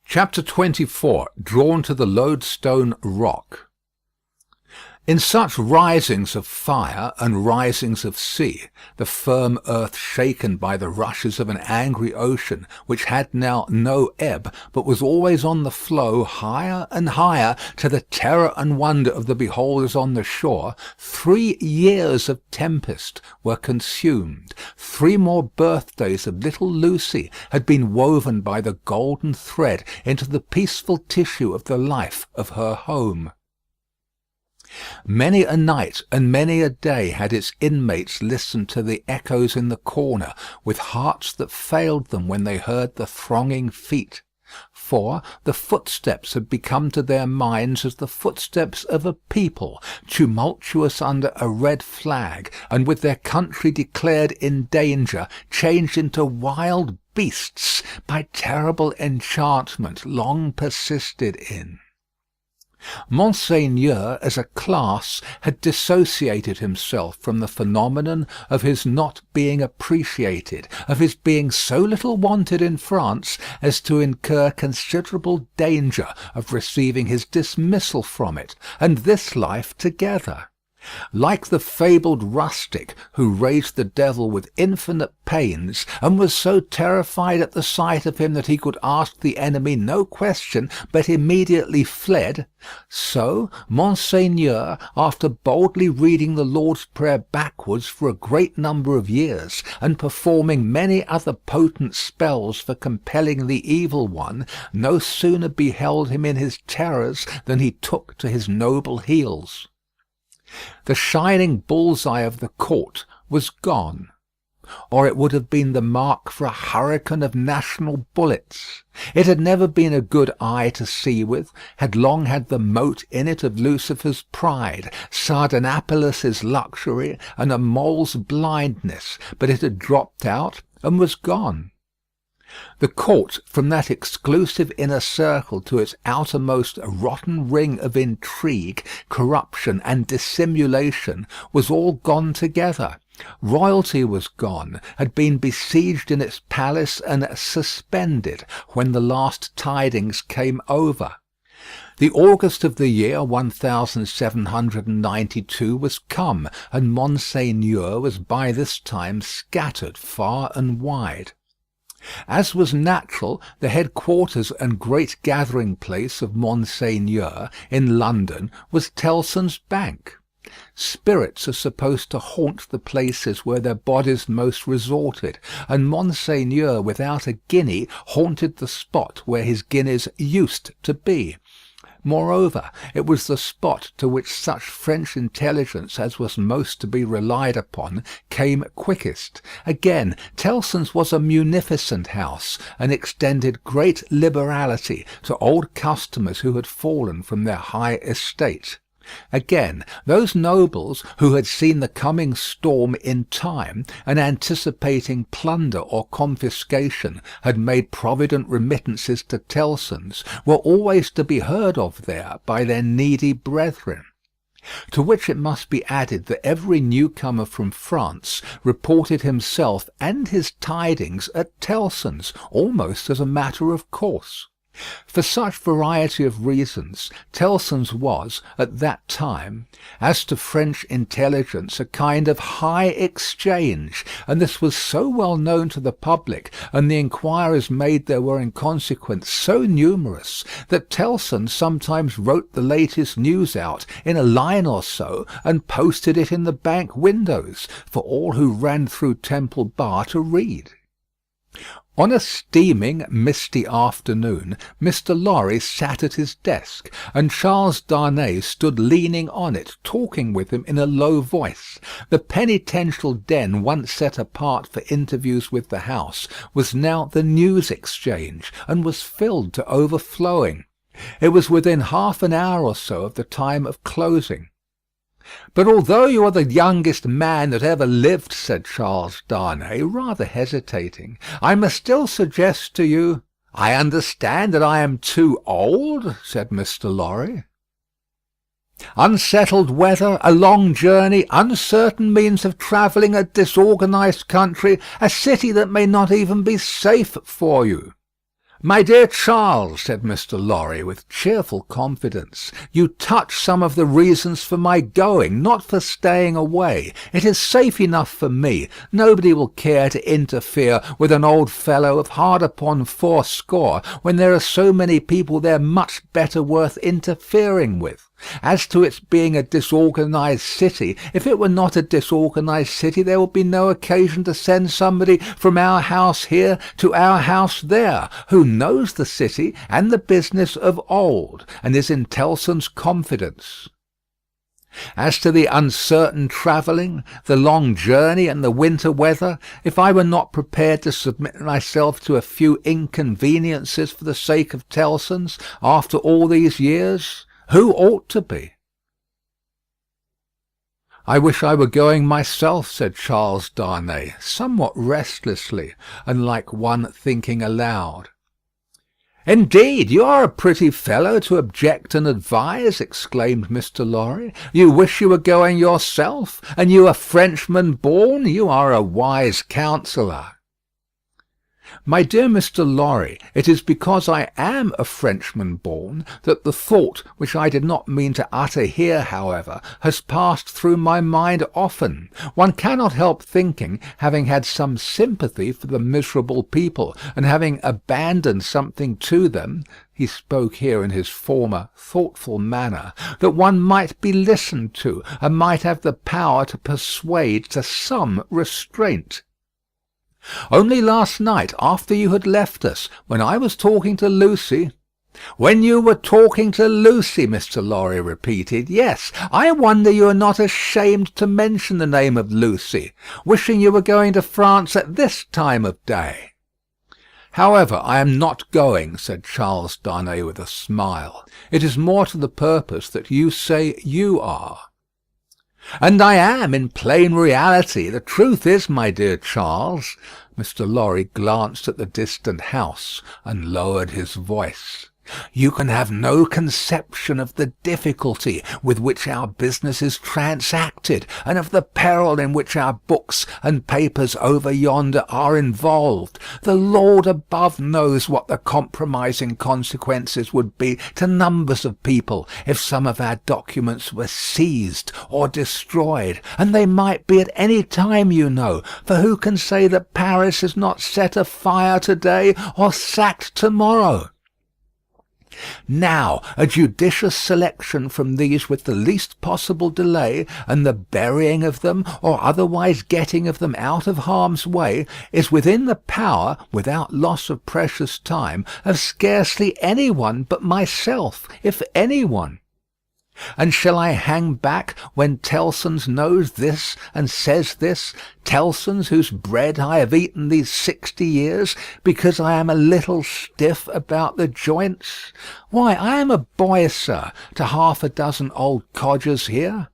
Chapter 24. Drawn to the Lodestone Rock. In such risings of fire and risings of sea, the firm earth shaken by the rushes of an angry ocean, which had now no ebb, but was always on the flow higher and higher, to the terror and wonder of the beholders on the shore, 3 years of tempest were consumed. 3 more birthdays of little Lucy had been woven by the golden thread into the peaceful tissue of the life of her home. Many a night and many a day had its inmates listened to the echoes in the corner, with hearts that failed them when they heard the thronging feet. For the footsteps had become to their minds as the footsteps of a people, tumultuous under a red flag, and with their country declared in danger, changed into wild beasts by terrible enchantment long persisted in. Monseigneur, as a class, had dissociated himself from the phenomenon of his not being appreciated, of his being so little wanted in France as to incur considerable danger of receiving his dismissal from it, and this life together. Like the fabled rustic who raised the devil with infinite pains, and was so terrified at the sight of him that he could ask the enemy no question, but immediately fled, so Monseigneur, after boldly reading the Lord's Prayer backwards for a great number of years, and performing many other potent spells for compelling the evil one, no sooner beheld him in his terrors than he took to his noble heels. The shining bull's-eye of the court was gone, or it would have been the mark for a hurricane of national bullets. It had never been a good eye to see with, had long had the mote in it of Lucifer's pride, Sardanapalus' luxury, and a mole's blindness, but it had dropped out and was gone. The court, from that exclusive inner circle to its outermost rotten ring of intrigue, corruption, and dissimulation, was all gone together. Royalty was gone, had been besieged in its palace and suspended, when the last tidings came over. The August of the year 1792 was come, and Monseigneur was by this time scattered far and wide. As was natural, the headquarters and great gathering place of Monseigneur in London was Tellson's Bank. Spirits are supposed to haunt the places where their bodies most resorted, and Monseigneur without a guinea haunted the spot where his guineas used to be. Moreover, it was the spot to which such French intelligence as was most to be relied upon came quickest. Again, Tellson's was a munificent house, and extended great liberality to old customers who had fallen from their high estate. Again, those nobles who had seen the coming storm in time, and anticipating plunder or confiscation, had made provident remittances to Tellson's, were always to be heard of there by their needy brethren. To which it must be added that every newcomer from France reported himself and his tidings at Tellson's, almost as a matter of course. For such variety of reasons, Tellson's was, at that time, as to French intelligence, a kind of high exchange, and this was so well known to the public, and the inquiries made there were in consequence so numerous, that Tellson sometimes wrote the latest news out in a line or so, and posted it in the bank windows, for all who ran through Temple Bar to read. On a steaming, misty afternoon, Mr. Lorry sat at his desk, and Charles Darnay stood leaning on it, talking with him in a low voice. The penitential den once set apart for interviews with the House was now the news exchange, and was filled to overflowing. It was within half an hour or so of the time of closing. "But although you are the youngest man that ever lived," said Charles Darnay, rather hesitating, "I must still suggest to you—" "I understand that I am too old," said Mr. Lorry. "Unsettled weather, a long journey, uncertain means of travelling, a disorganized country, a city that may not even be safe for you." "My dear Charles," said Mr. Lorry, with cheerful confidence, "you touch some of the reasons for my going, not for staying away. It is safe enough for me. Nobody will care to interfere with an old fellow of hard upon 80, when there are so many people there much better worth interfering with. As to its being a disorganized city, if it were not a disorganized city there would be no occasion to send somebody from our house here to our house there, who knows the city and the business of old, and is in Tellson's confidence. As to the uncertain travelling, the long journey, and the winter weather, if I were not prepared to submit myself to a few inconveniences for the sake of Tellson's, after all these years, who ought to be?" "I wish I were going myself," said Charles Darnay, somewhat restlessly, and like one thinking aloud. "Indeed, you are a pretty fellow to object and advise," exclaimed Mr. Lorry. "You wish you were going yourself, and you a Frenchman born. You are a wise counsellor." "My dear Mr. Lorry, it is because I am a Frenchman born that the thought, which I did not mean to utter here, however, has passed through my mind often. One cannot help thinking, having had some sympathy for the miserable people, and having abandoned something to them," he spoke here in his former thoughtful manner, "that one might be listened to, and might have the power to persuade to some restraint. Only last night, after you had left us, when I was talking to Lucy—" "When you were talking to Lucy," Mr. Lorry repeated. "Yes, I wonder you are not ashamed to mention the name of Lucy. Wishing you were going to France at this time of day." "However, I am not going," said Charles Darnay with a smile. "It is more to the purpose that you say you are." "And I am, in plain reality. The truth is, my dear Charles—" Mr. Lorry glanced at the distant house and lowered his voice. "You can have no conception of the difficulty with which our business is transacted, and of the peril in which our books and papers over yonder are involved. The Lord above knows what the compromising consequences would be to numbers of people if some of our documents were seized or destroyed, and they might be at any time, you know, for who can say that Paris is not set afire to-day or sacked to-morrow? Now, a judicious selection from these with the least possible delay, and the burying of them, or otherwise getting of them out of harm's way, is within the power, without loss of precious time, of scarcely any one but myself, if any one. And shall I hang back when Tellson's knows this and says this, Tellson's whose bread I have eaten these 60 years, because I am a little stiff about the joints? Why, I am a boy, sir, to half a dozen old codgers here.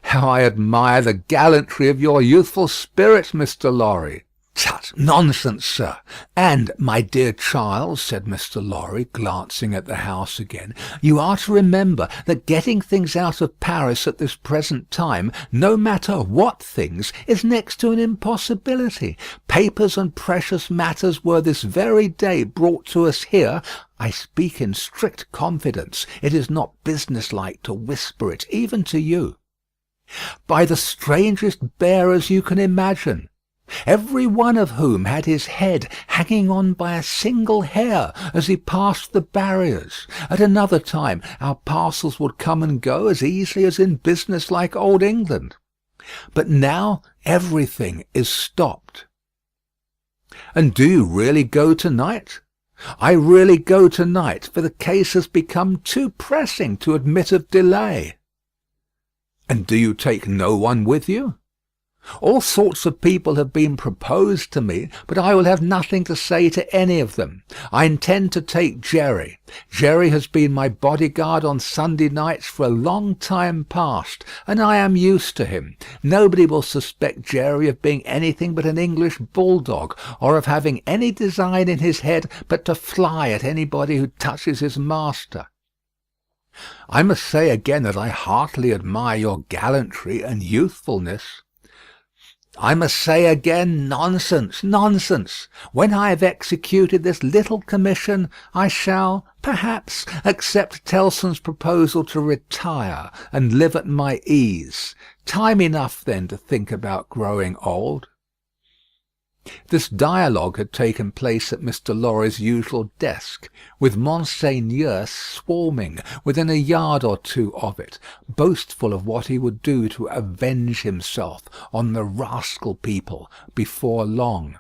How I admire the gallantry of your youthful spirit, Mr. Lorry. Tut, nonsense, sir. And, my dear Charles, said Mr. Lorry, glancing at the house again, you are to remember that getting things out of Paris at this present time, no matter what things, is next to an impossibility. Papers and precious matters were this very day brought to us here. I speak in strict confidence. It is not businesslike to whisper it, even to you. By the strangest bearers you can imagine, every one of whom had his head hanging on by a single hair as he passed the barriers. At another time our parcels would come and go as easily as in business like old England. But now everything is stopped. And do you really go tonight? I really go tonight, for the case has become too pressing to admit of delay. And do you take no one with you? All sorts of people have been proposed to me, but I will have nothing to say to any of them. I intend to take Jerry. Jerry has been my bodyguard on Sunday nights for a long time past, and I am used to him. Nobody will suspect Jerry of being anything but an English bulldog, or of having any design in his head but to fly at anybody who touches his master. I must say again that I heartily admire your gallantry and youthfulness. I must say again, nonsense, nonsense. When I have executed this little commission, I shall, perhaps, accept Tellson's proposal to retire and live at my ease. Time enough then to think about growing old. This dialogue had taken place at Mr. Lorry's usual desk, with Monseigneur swarming within a yard or two of it, boastful of what he would do to avenge himself on the rascal people before long.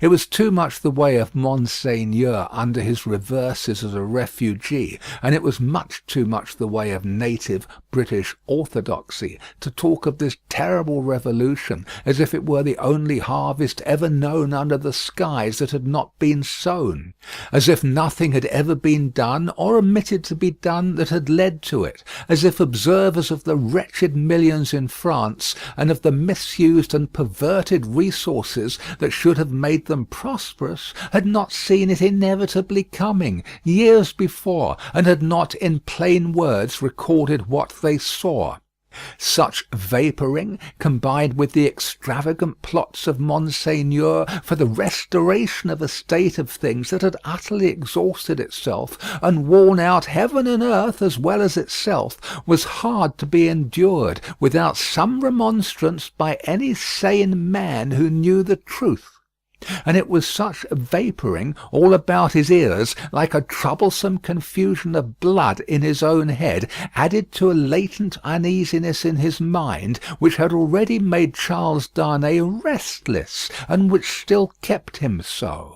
It was too much the way of Monseigneur under his reverses as a refugee, and it was much too much the way of native British orthodoxy to talk of this terrible revolution as if it were the only harvest ever known under the skies that had not been sown, as if nothing had ever been done or omitted to be done that had led to it, as if observers of the wretched millions in France and of the misused and perverted resources that should have made them prosperous had not seen it inevitably coming years before, and had not in plain words recorded what they saw. Such vapouring, combined with the extravagant plots of Monseigneur for the restoration of a state of things that had utterly exhausted itself and worn out heaven and earth as well as itself, was hard to be endured without some remonstrance by any sane man who knew the truth. And it was such vapouring all about his ears, like a troublesome confusion of blood in his own head, added to a latent uneasiness in his mind, which had already made Charles Darnay restless, and which still kept him so.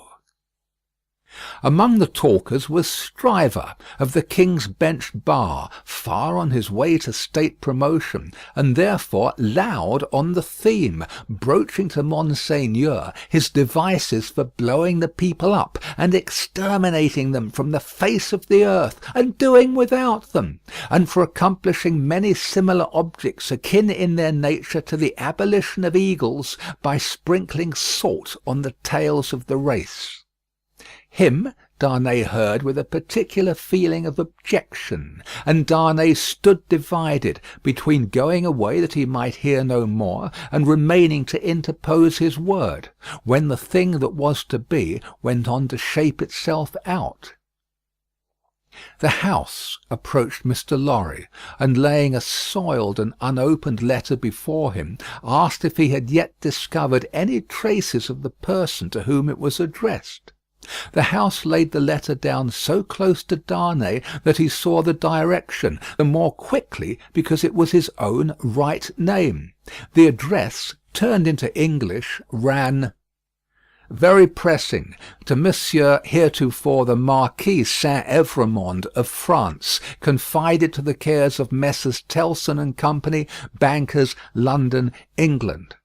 Among the talkers was Stryver, of the King's Bench Bar, far on his way to state promotion, and therefore loud on the theme, broaching to Monseigneur his devices for blowing the people up and exterminating them from the face of the earth, and doing without them, and for accomplishing many similar objects akin in their nature to the abolition of eagles by sprinkling salt on the tails of the race. Him Darnay heard with a particular feeling of objection, and Darnay stood divided between going away that he might hear no more, and remaining to interpose his word, when the thing that was to be went on to shape itself out. The House approached Mr. Lorry, and laying a soiled and unopened letter before him, asked if he had yet discovered any traces of the person to whom it was addressed. The House laid the letter down so close to Darnay that he saw the direction, the more quickly because it was his own right name. The address, turned into English, ran: "Very pressing, to Monsieur heretofore the Marquis Saint-Evremond of France, confided to the cares of Messrs. Tellson and Company, bankers, London, England."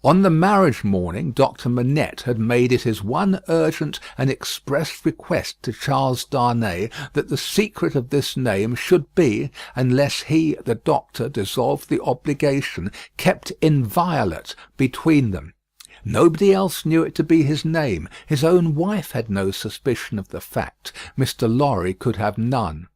On the marriage morning, Dr. Manette had made it his one urgent and express request to Charles Darnay that the secret of this name should be, unless he, the doctor, dissolved the obligation, kept inviolate between them. Nobody else knew it to be his name. His own wife had no suspicion of the fact. Mr. Lorry could have none.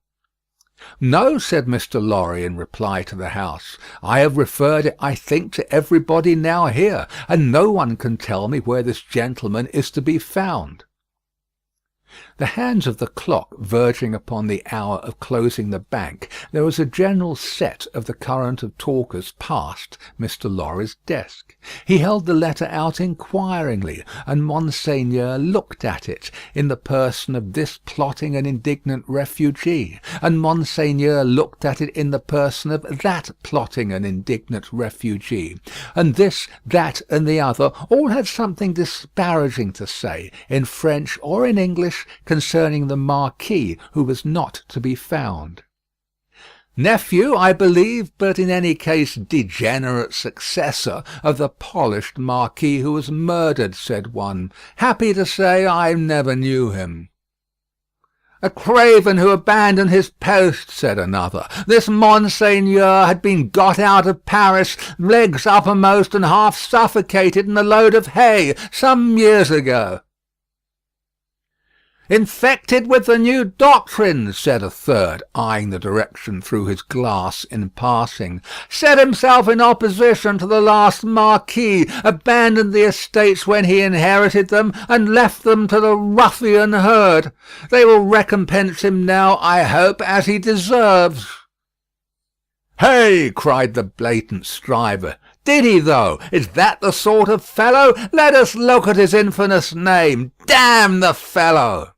"No," said Mr. Lorry in reply to the House. "I have referred it, I think, to everybody now here, and no one can tell me where this gentleman is to be found." The hands of the clock verging upon the hour of closing the bank, there was a general set of the current of talkers past Mr. Lorry's desk. He held the letter out inquiringly, and Monseigneur looked at it, in the person of this plotting and indignant refugee, and Monseigneur looked at it in the person of that plotting and indignant refugee, and this, that, and the other all had something disparaging to say, in French or in English, concerning the Marquis who was not to be found. "Nephew, I believe, but in any case degenerate successor of the polished Marquis who was murdered," said one. "Happy to say I never knew him." "A craven who abandoned his post," said another. "This Monseigneur had been got out of Paris, legs uppermost and half suffocated in a load of hay, some years ago." "Infected with the new doctrine," said a third, eyeing the direction through his glass in passing. "Set himself in opposition to the last marquis, abandoned the estates when he inherited them, and left them to the ruffian herd. They will recompense him now, I hope, as he deserves." "Hey!" cried the blatant Stryver. "Did he, though? Is that the sort of fellow? Let us look at his infamous name. Damn the fellow!"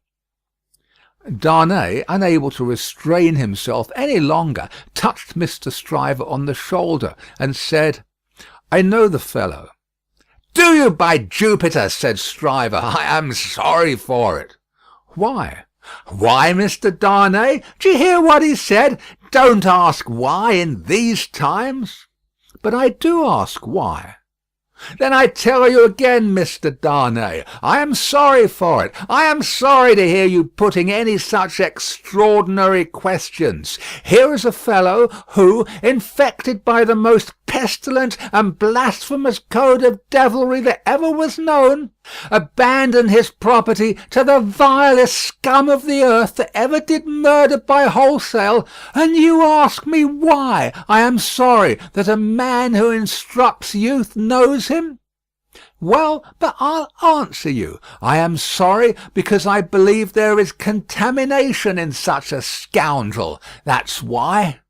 Darnay, unable to restrain himself any longer, touched Mr. Stryver on the shoulder, and said, "I know the fellow." "Do you, by Jupiter?" said Stryver. "I am sorry for it." "Why?" "Why, Mr. Darnay? D'ye hear what he said? Don't ask why in these times." "But I do ask why." "Then I tell you again, Mr. Darnay, I am sorry for it. I am sorry to hear you putting any such extraordinary questions. Here is a fellow who, infected by the most pestilent and blasphemous code of devilry that ever was known, abandoned his property to the vilest scum of the earth that ever did murder by wholesale, and you ask me why I am sorry that a man who instructs youth knows him. Well, but I'll answer you. I am sorry because I believe there is contamination in such a scoundrel. That's why."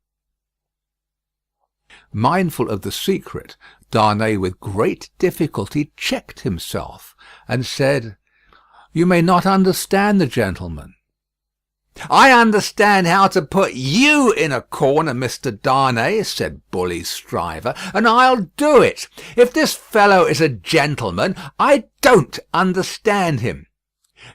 Mindful of the secret, Darnay with great difficulty checked himself, and said, "You may not understand the gentleman." "I understand how to put you in a corner, Mr. Darnay," said bully Stryver, "and I'll do it. If this fellow is a gentleman, I don't understand him.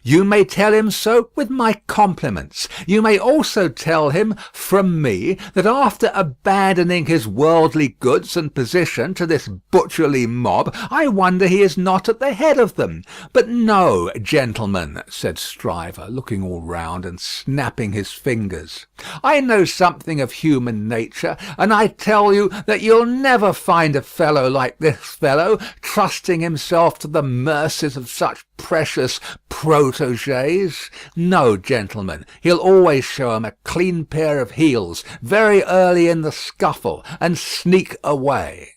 You may tell him so with my compliments. You may also tell him from me that after abandoning his worldly goods and position to this butcherly mob, I wonder he is not at the head of them. But no, gentlemen," said Stryver, looking all round and snapping his fingers, "I know something of human nature, and I tell you that you'll never find a fellow like this fellow, trusting himself to the mercies of such precious protégés. No, gentlemen, he'll always show 'em a clean pair of heels very early in the scuffle, and sneak away."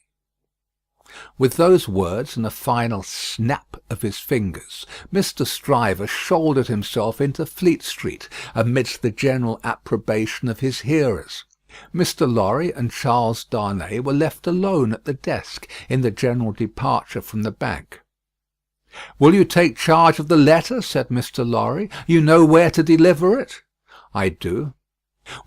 With those words and a final snap of his fingers, Mr. Stryver shouldered himself into Fleet Street, amidst the general approbation of his hearers. Mr. Lorry and Charles Darnay were left alone at the desk in the general departure from the bank. "Will you take charge of the letter?" said Mr. Lorry. "You know where to deliver it?" "I do."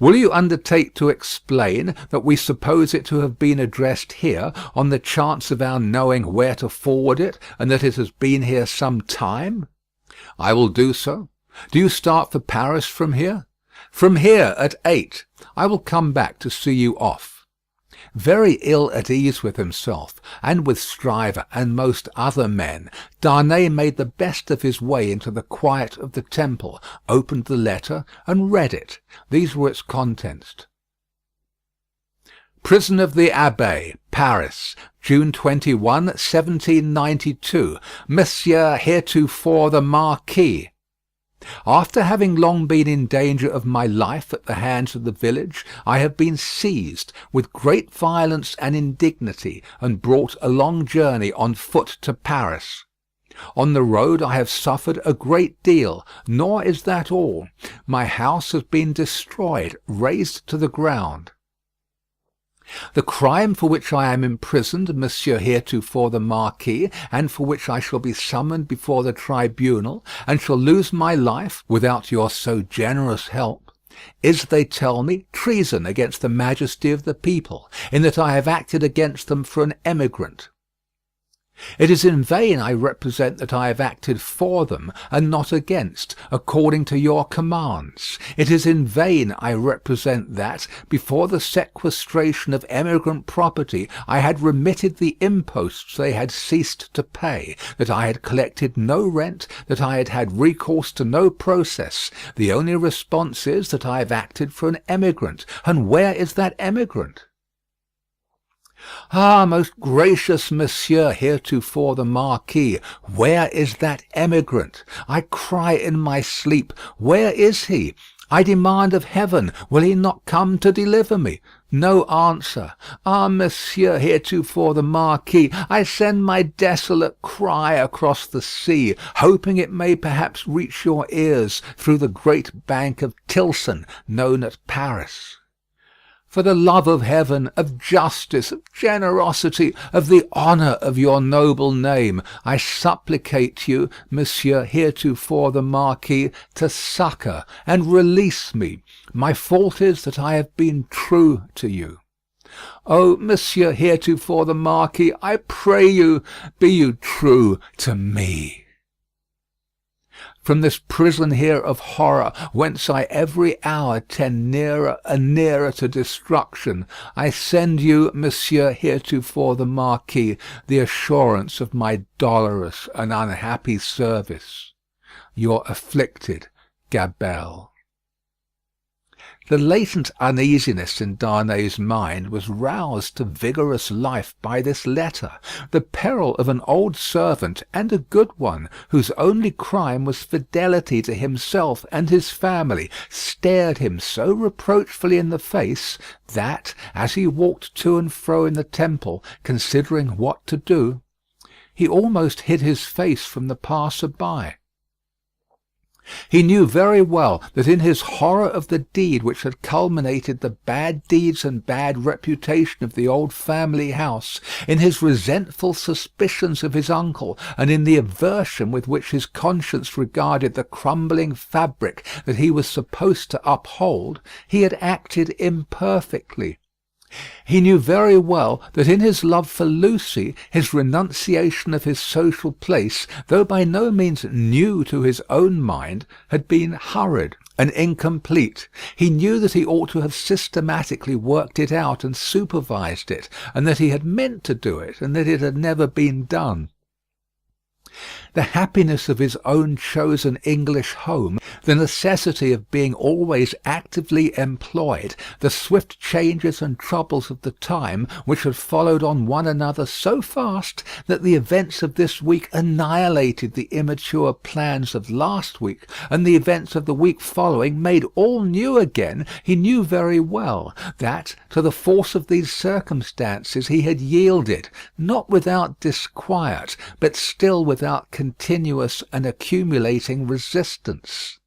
"Will you undertake to explain that we suppose it to have been addressed here, on the chance of our knowing where to forward it, and that it has been here some time?" "I will do so. Do you start for Paris from here?" "From here at 8. I will come back to see you off." Very ill at ease with himself, and with Stryver and most other men, Darnay made the best of his way into the quiet of the Temple, opened the letter, and read it. These were its contents: "Prison of the Abbaye, Paris, June 21, 1792. Monsieur heretofore the Marquis. After having long been in danger of my life at the hands of the village, I have been seized with great violence and indignity, and brought a long journey on foot to Paris. On the road I have suffered a great deal, nor is that all. My house has been destroyed, razed to the ground. The crime for which I am imprisoned, Monsieur heretofore the Marquis, and for which I shall be summoned before the tribunal, and shall lose my life, without your so generous help, is, they tell me, treason against the majesty of the people, in that I have acted against them for an emigrant. It is in vain I represent that I have acted for them, and not against, according to your commands. It is in vain I represent that, before the sequestration of emigrant property, I had remitted the imposts they had ceased to pay, that I had collected no rent, that I had had recourse to no process. The only response is that I have acted for an emigrant. And where is that emigrant? Ah, most gracious Monsieur heretofore the Marquis, where is that emigrant? I cry in my sleep, where is he? I demand of heaven, will he not come to deliver me? No answer. Ah, Monsieur heretofore the Marquis, I send my desolate cry across the sea, hoping it may perhaps reach your ears through the great bank of Tilson, known at Paris. For the love of heaven, of justice, of generosity, of the honour of your noble name, I supplicate you, Monsieur heretofore the Marquis, to succour and release me. My fault is that I have been true to you. Oh, Monsieur heretofore the Marquis, I pray you, be you true to me. From this prison here of horror, whence I every hour tend nearer and nearer to destruction, I send you, Monsieur heretofore the Marquis, the assurance of my dolorous and unhappy service. Your afflicted Gabelle. The latent uneasiness in Darnay's mind was roused to vigorous life by this letter. The peril of an old servant, and a good one, whose only crime was fidelity to himself and his family, stared him so reproachfully in the face that, as he walked to and fro in the temple, considering what to do, he almost hid his face from the passer-by. He knew very well that in his horror of the deed which had culminated the bad deeds and bad reputation of the old family house, in his resentful suspicions of his uncle, and in the aversion with which his conscience regarded the crumbling fabric that he was supposed to uphold, he had acted imperfectly. He knew very well that in his love for Lucy, his renunciation of his social place, though by no means new to his own mind, had been hurried and incomplete. He knew that he ought to have systematically worked it out and supervised it, and that he had meant to do it, and that it had never been done. The happiness of his own chosen English home, the necessity of being always actively employed, the swift changes and troubles of the time which had followed on one another so fast that the events of this week annihilated the immature plans of last week, and the events of the week following made all new again, he knew very well that, to the force of these circumstances, he had yielded, not without disquiet, but still without continuous and accumulating resistance.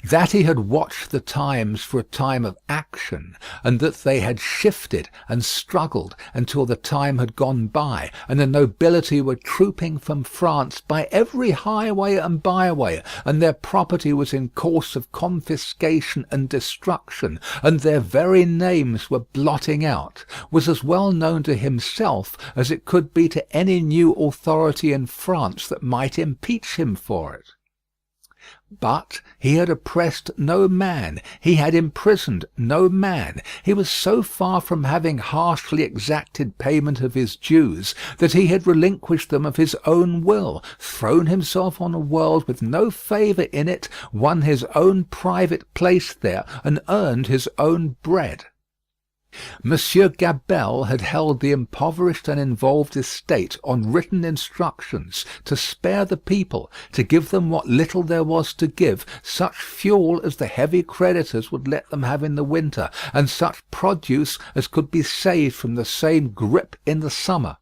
That he had watched the times for a time of action, and that they had shifted and struggled until the time had gone by, and the nobility were trooping from France by every highway and byway, and their property was in course of confiscation and destruction, and their very names were blotting out, was as well known to himself as it could be to any new authority in France that might impeach him for it. But he had oppressed no man, he had imprisoned no man. He was so far from having harshly exacted payment of his dues, that he had relinquished them of his own will, thrown himself on a world with no favour in it, won his own private place there, and earned his own bread. Monsieur Gabelle had held the impoverished and involved estate on written instructions to spare the people, to give them what little there was to give, such fuel as the heavy creditors would let them have in the winter, and such produce as could be saved from the same grip in the summer.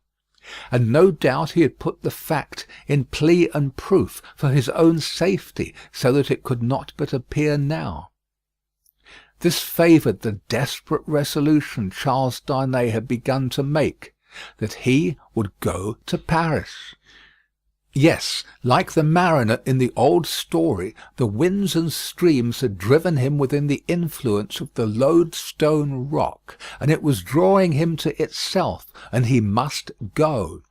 And no doubt he had put the fact in plea and proof for his own safety, so that it could not but appear now. This favoured the desperate resolution Charles Darnay had begun to make, that he would go to Paris. Yes, like the mariner in the old story, the winds and streams had driven him within the influence of the lodestone rock, and it was drawing him to itself, and he must go.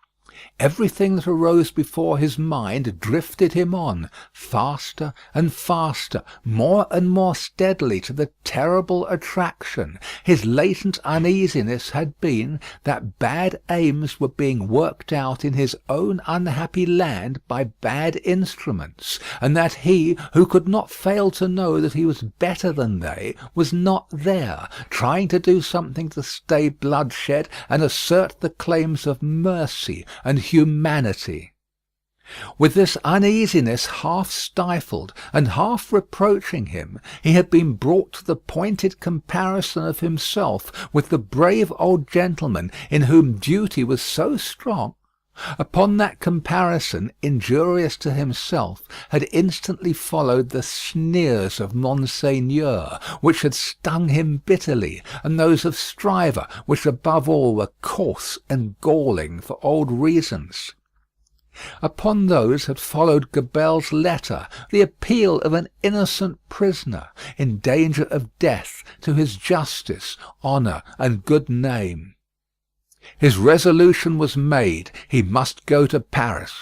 Everything that arose before his mind drifted him on, faster and faster, more and more steadily to the terrible attraction. His latent uneasiness had been that bad aims were being worked out in his own unhappy land by bad instruments, and that he, who could not fail to know that he was better than they, was not there, trying to do something to stay bloodshed and assert the claims of mercy and humanity. With this uneasiness half stifled and half reproaching him, he had been brought to the pointed comparison of himself with the brave old gentleman in whom duty was so strong. Upon that comparison, injurious to himself, had instantly followed the sneers of Monseigneur, which had stung him bitterly, and those of Stryver, which above all were coarse and galling for old reasons. Upon those had followed Gabelle's letter, the appeal of an innocent prisoner, in danger of death, to his justice, honour, and good name. His resolution was made. He must go to Paris.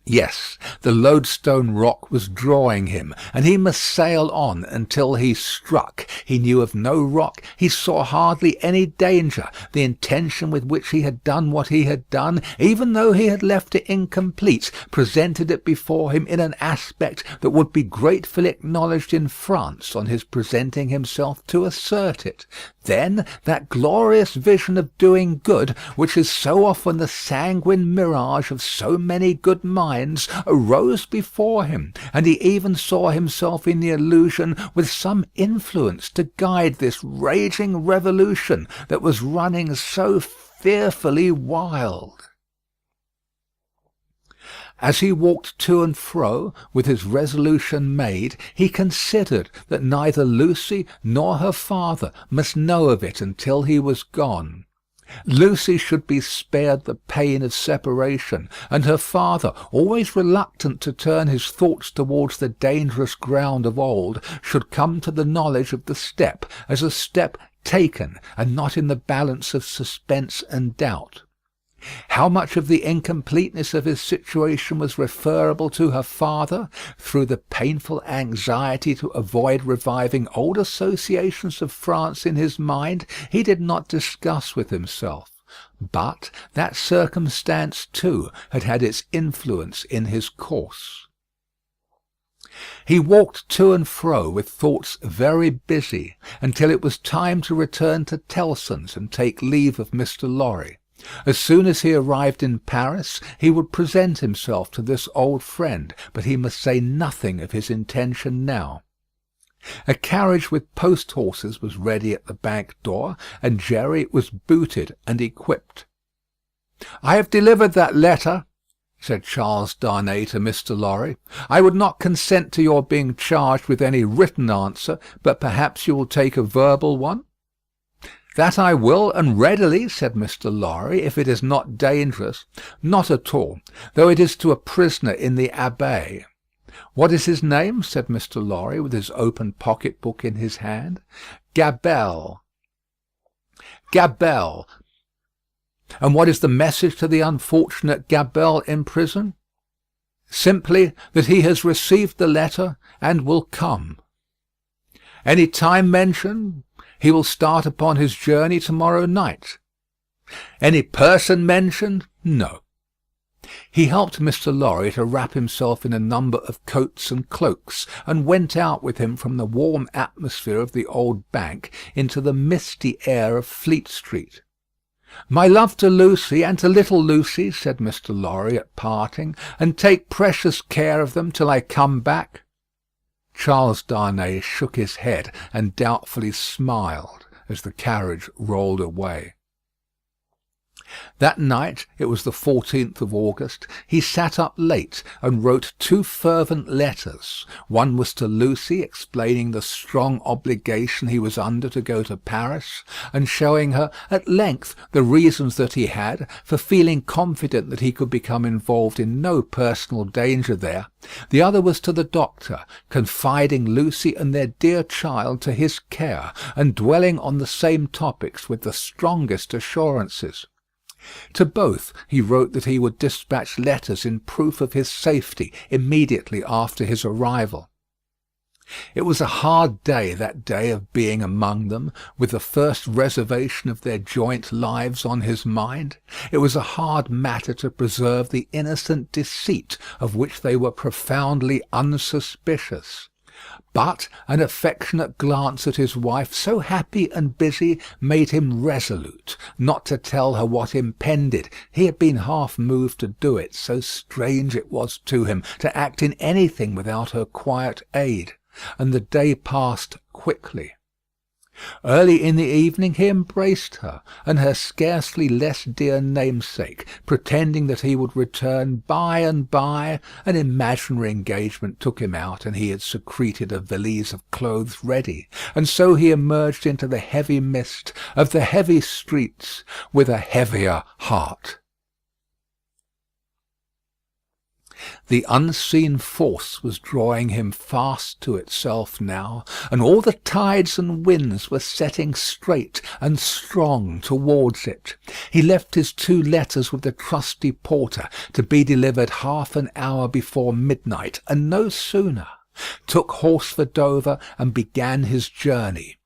Yes, the Lodestone Rock was drawing him, and he must sail on until he struck. He knew of no rock, he saw hardly any danger. The intention with which he had done what he had done, even though he had left it incomplete, presented it before him in an aspect that would be gratefully acknowledged in France on his presenting himself to assert it. Then that glorious vision of doing good, which is so often the sanguine mirage of so many good minds, arose before him, and he even saw himself in the illusion with some influence to guide this raging revolution that was running so fearfully wild. As he walked to and fro, with his resolution made, he considered that neither Lucy nor her father must know of it until he was gone. Lucy should be spared the pain of separation, and her father, always reluctant to turn his thoughts towards the dangerous ground of old, should come to the knowledge of the step as a step taken, and not in the balance of suspense and doubt. How much of the incompleteness of his situation was referable to her father, through the painful anxiety to avoid reviving old associations of France in his mind, he did not discuss with himself. But that circumstance, too, had had its influence in his course. He walked to and fro with thoughts very busy, until it was time to return to Tellson's and take leave of Mr. Lorry. As soon as he arrived in Paris, he would present himself to this old friend, but he must say nothing of his intention now. A carriage with post-horses was ready at the bank door, and Jerry was booted and equipped. "I have delivered that letter," said Charles Darnay to Mr. Lorry. "I would not consent to your being charged with any written answer, but perhaps you will take a verbal one?" "That I will, and readily," said Mr. Lorry, "if it is not dangerous." "Not at all, though it is to a prisoner in the Abbaye." "What is his name?" said Mr. Lorry, with his open pocket-book in his hand. "Gabelle." "Gabelle. And what is the message to the unfortunate Gabelle in prison?" "Simply that he has received the letter and will come." "Any time mentioned?" "He will start upon his journey to-morrow night." "Any person mentioned?" "No." He helped Mr. Lorry to wrap himself in a number of coats and cloaks, and went out with him from the warm atmosphere of the old bank into the misty air of Fleet Street. "My love to Lucy and to little Lucy," said Mr. Lorry at parting, "and take precious care of them till I come back." Charles Darnay shook his head and doubtfully smiled as the carriage rolled away. That night, it was the 14th of August, he sat up late and wrote 2 fervent letters. One was to Lucy, explaining the strong obligation he was under to go to Paris, and showing her at length the reasons that he had for feeling confident that he could become involved in no personal danger there. The other was to the doctor, confiding Lucy and their dear child to his care, and dwelling on the same topics with the strongest assurances. To both he wrote that he would dispatch letters in proof of his safety immediately after his arrival. It was a hard day, that day of being among them, with the first reservation of their joint lives on his mind. It was a hard matter to preserve the innocent deceit of which they were profoundly unsuspicious. But an affectionate glance at his wife, so happy and busy, made him resolute not to tell her what impended. He had been half moved to do it, so strange it was to him to act in anything without her quiet aid. And the day passed quickly. Early in the evening he embraced her and her scarcely less dear namesake, pretending that he would return by and by. An imaginary engagement took him out, and he had secreted a valise of clothes ready, and so he emerged into the heavy mist of the heavy streets with a heavier heart. The unseen force was drawing him fast to itself now, and all the tides and winds were setting straight and strong towards it. He left his 2 letters with the trusty porter to be delivered half an hour before midnight, and no sooner, took horse for Dover, and began his journey.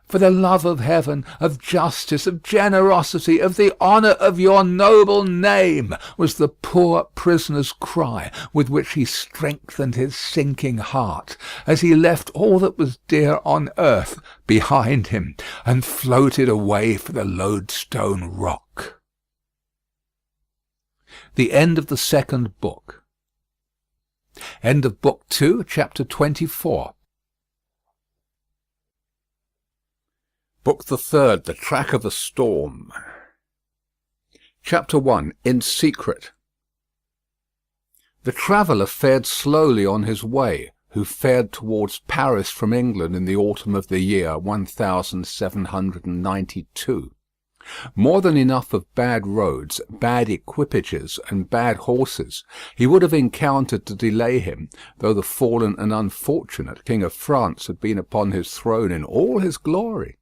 For the love of heaven, of justice, of generosity, of the honour of your noble name, was the poor prisoner's cry with which he strengthened his sinking heart, as he left all that was dear on earth behind him, and floated away for the Lodestone Rock. The end of the second book. End of Book 2, Chapter 24. Book the third, The Track of a Storm. Chapter 1, In Secret. The traveller fared slowly on his way, who fared towards Paris from England in the autumn of the year 1792. More than enough of bad roads, bad equipages, and bad horses he would have encountered to delay him, though the fallen and unfortunate King of France had been upon his throne in all his glory.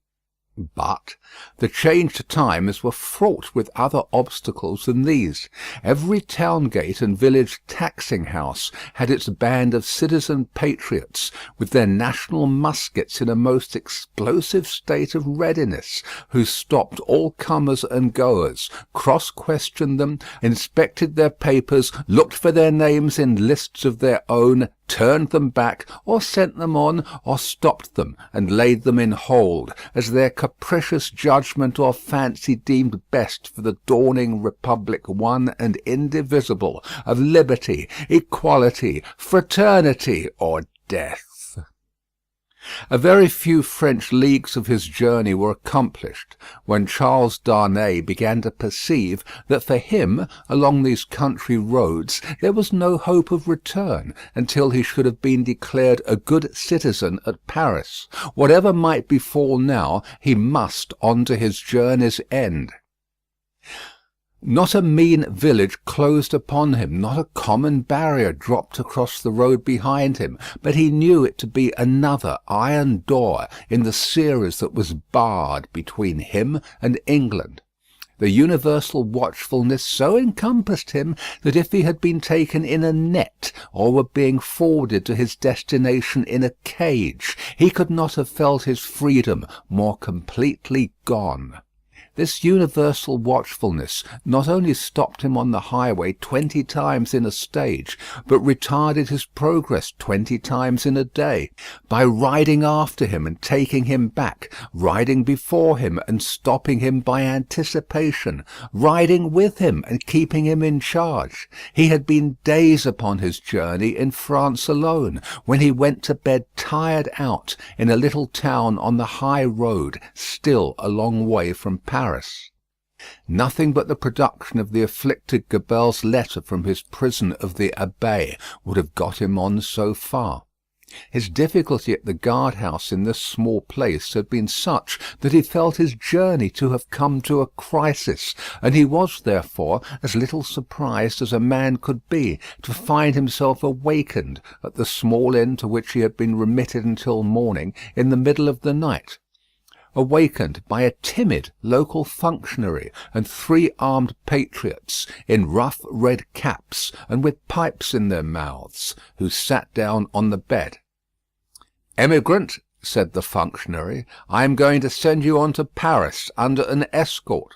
But the changed times were fraught with other obstacles than these. Every town gate and village taxing house had its band of citizen patriots, with their national muskets in a most explosive state of readiness, who stopped all comers and goers, cross-questioned them, inspected their papers, looked for their names in lists of their own, turned them back, or sent them on, or stopped them and laid them in hold, as their capricious judgment or fancy deemed best for the dawning republic, one and indivisible, of liberty, equality, fraternity, or death. A very few French leagues of his journey were accomplished, when Charles Darnay began to perceive that for him, along these country roads, there was no hope of return until he should have been declared a good citizen at Paris. Whatever might befall now, he must on to his journey's end. Not a mean village closed upon him, not a common barrier dropped across the road behind him, but he knew it to be another iron door in the series that was barred between him and England. The universal watchfulness so encompassed him that if he had been taken in a net, or were being forwarded to his destination in a cage, he could not have felt his freedom more completely gone. This universal watchfulness not only stopped him on the highway 20 times in a stage, but retarded his progress 20 times in a day, by riding after him and taking him back, riding before him and stopping him by anticipation, riding with him and keeping him in charge. He had been days upon his journey in France alone, when he went to bed tired out in a little town on the high road, still a long way from Paris. Nothing but the production of the afflicted Gabelle's letter from his prison of the Abbaye would have got him on so far. His difficulty at the guard-house in this small place had been such that he felt his journey to have come to a crisis, and he was therefore as little surprised as a man could be to find himself awakened at the small inn to which he had been remitted until morning in the middle of the night. awakened by a timid local functionary and 3 armed patriots in rough red caps and with pipes in their mouths, who sat down on the bed. "Emigrant," said the functionary, "I am going to send you on to Paris under an escort."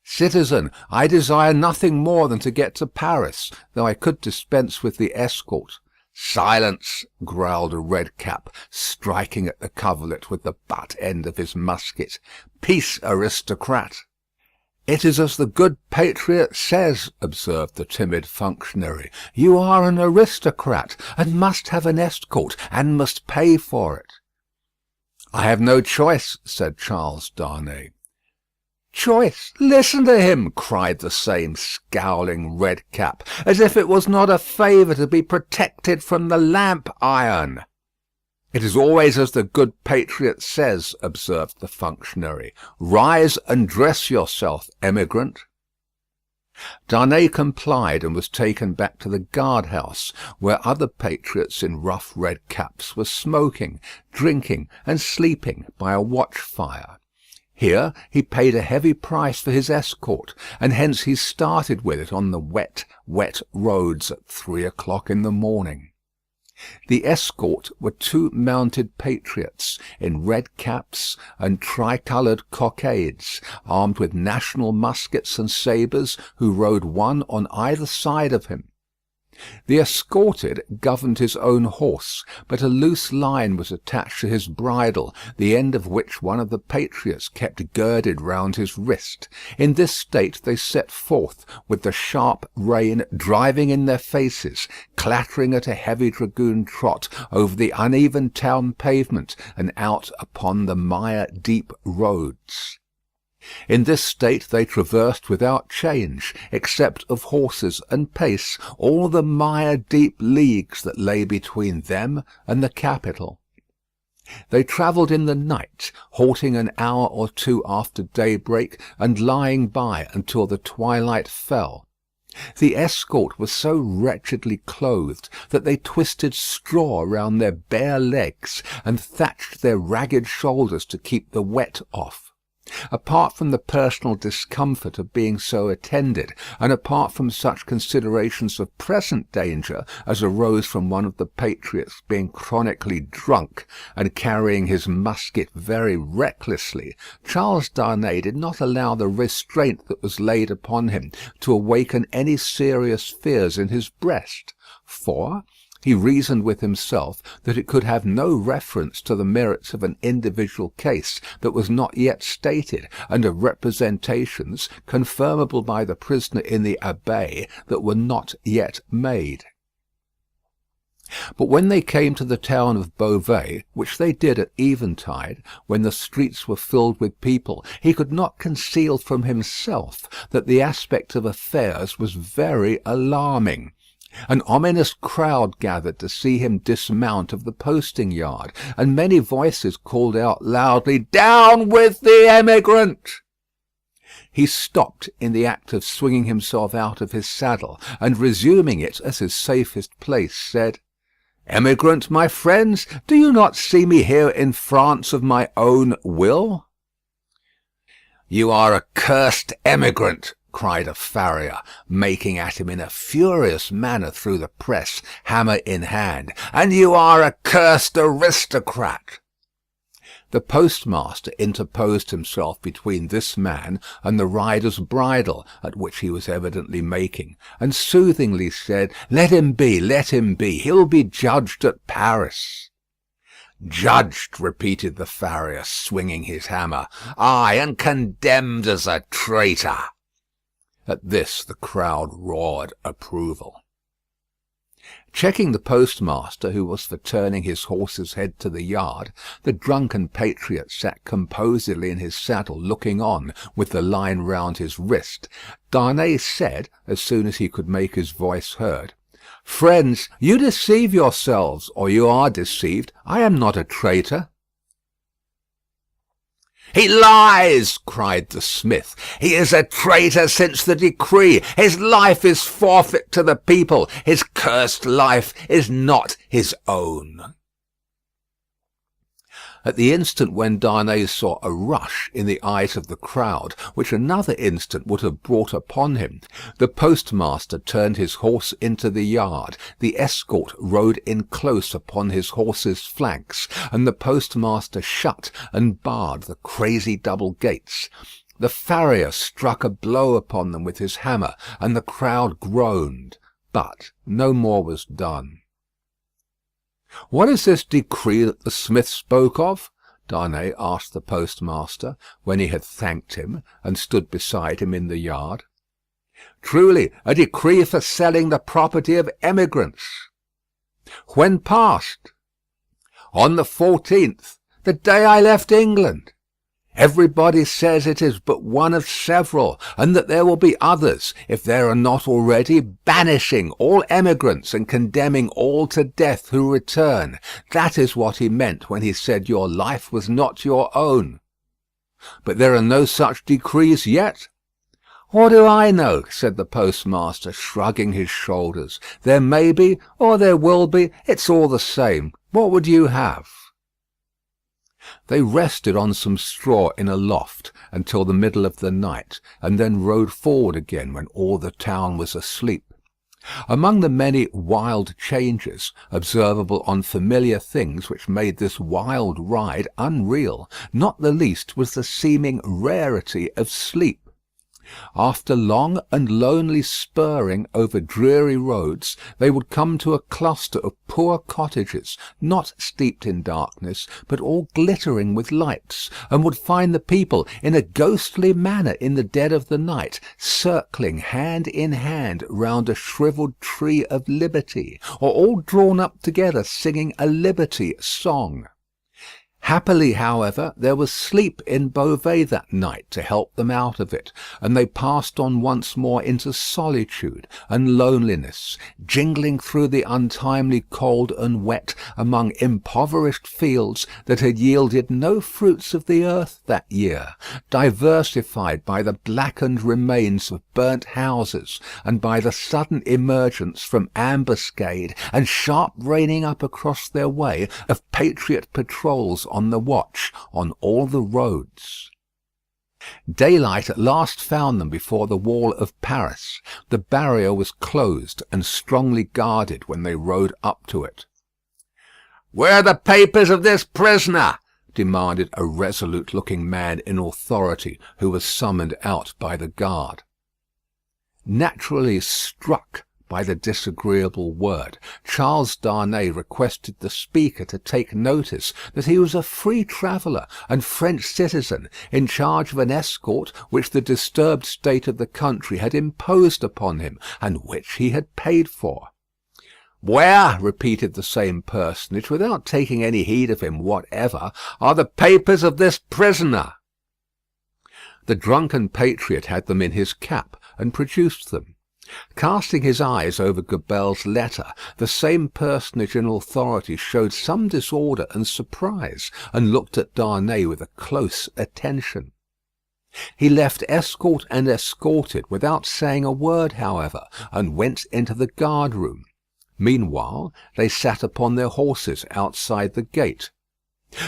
"Citizen, I desire nothing more than to get to Paris, though I could dispense with the escort." "Silence!" growled a red cap, striking at the coverlet with the butt end of his musket. "Peace, aristocrat!" "It is as the good patriot says," observed the timid functionary. "You are an aristocrat, and must have an escort, and must pay for it." "I have no choice," said Charles Darnay. "Choice! Listen to him," cried the same scowling red cap, "as if it was not a favour to be protected from the lamp iron." "It is always as the good patriot says," observed the functionary. "Rise and dress yourself, emigrant." Darnay complied, and was taken back to the guard-house, where other patriots in rough red caps were smoking, drinking, and sleeping by a watch-fire. Here he paid a heavy price for his escort, and hence he started with it on the wet roads at 3 o'clock in the morning. The escort were 2 mounted patriots in red caps and tricoloured cockades, armed with national muskets and sabres, who rode one on either side of him. The escorted governed his own horse, but a loose line was attached to his bridle, the end of which one of the patriots kept girded round his wrist. In this state they set forth, with the sharp rain driving in their faces, clattering at a heavy dragoon trot over the uneven town pavement and out upon the mire-deep roads. In this state they traversed without change, except of horses and pace, all the mire-deep leagues that lay between them and the capital. They travelled in the night, halting an hour or 2 after daybreak, and lying by until the twilight fell. The escort was so wretchedly clothed that they twisted straw round their bare legs, and thatched their ragged shoulders to keep the wet off. Apart from the personal discomfort of being so attended, and apart from such considerations of present danger as arose from one of the patriots being chronically drunk and carrying his musket very recklessly, Charles Darnay did not allow the restraint that was laid upon him to awaken any serious fears in his breast, for he reasoned with himself that it could have no reference to the merits of an individual case that was not yet stated, and of representations, confirmable by the prisoner in the Abbaye, that were not yet made. But when they came to the town of Beauvais, which they did at eventide, when the streets were filled with people, he could not conceal from himself that the aspect of affairs was very alarming. An ominous crowd gathered to see him dismount of the posting-yard, and many voices called out loudly, "Down with the emigrant!" He stopped in the act of swinging himself out of his saddle, and resuming it as his safest place, said, "Emigrant, my friends, do you not see me here in France of my own will?" "You are a cursed emigrant," cried a farrier, making at him in a furious manner through the press, hammer in hand, "and you are a cursed aristocrat." The postmaster interposed himself between this man and the rider's bridle, at which he was evidently making, and soothingly said, "Let him be, let him be. He'll be judged at Paris." "Judged," repeated the farrier, swinging his hammer. "Ay, and condemned as a traitor." At this the crowd roared approval. Checking the postmaster, who was for turning his horse's head to the yard, the drunken patriot sat composedly in his saddle looking on, with the line round his wrist. Darnay said, as soon as he could make his voice heard, "Friends, you deceive yourselves, or you are deceived. I am not a traitor." "He lies!" cried the smith. "He is a traitor since the decree. His life is forfeit to the people. His cursed life is not his own." At the instant when Darnay saw a rush in the eyes of the crowd, which another instant would have brought upon him, the postmaster turned his horse into the yard, the escort rode in close upon his horse's flanks, and the postmaster shut and barred the crazy double gates. The farrier struck a blow upon them with his hammer, and the crowd groaned, but no more was done. "What is this decree that the smith spoke of?" Darnay asked the postmaster, when he had thanked him, and stood beside him in the yard. "Truly, a decree for selling the property of emigrants." "When passed?" "On the 14th, the day I left England. Everybody says it is but one of several, and that there will be others, if there are not already, banishing all emigrants and condemning all to death who return. That is what he meant when he said your life was not your own." "But there are no such decrees yet." "What do I know?" said the postmaster, shrugging his shoulders. "There may be, or there will be. It's all the same. What would you have?" They rested on some straw in a loft until the middle of the night, and then rode forward again when all the town was asleep. Among the many wild changes observable on familiar things which made this wild ride unreal, not the least was the seeming rarity of sleep. After long and lonely spurring over dreary roads, they would come to a cluster of poor cottages, not steeped in darkness, but all glittering with lights, and would find the people in a ghostly manner in the dead of the night, circling hand in hand round a shrivelled tree of liberty, or all drawn up together singing a liberty song. Happily, however, there was sleep in Beauvais that night to help them out of it, and they passed on once more into solitude and loneliness, jingling through the untimely cold and wet among impoverished fields that had yielded no fruits of the earth that year, diversified by the blackened remains of burnt houses, and by the sudden emergence from ambuscade and sharp reining up across their way of patriot patrols on the watch on all the roads. Daylight at last found them before the wall of Paris. The barrier was closed and strongly guarded when they rode up to it. "Where are the papers of this prisoner?" demanded a resolute-looking man in authority who was summoned out by the guard. Naturally struck by the disagreeable word, Charles Darnay requested the speaker to take notice that he was a free traveller and French citizen in charge of an escort which the disturbed state of the country had imposed upon him, and which he had paid for. "Where," repeated the same personage, without taking any heed of him whatever, "are the papers of this prisoner?" The drunken patriot had them in his cap, and produced them. Casting his eyes over Gabelle's letter, the same personage in authority showed some disorder and surprise, and looked at Darnay with a close attention. He left escort and escorted without saying a word, however, and went into the guard-room. Meanwhile, they sat upon their horses outside the gate.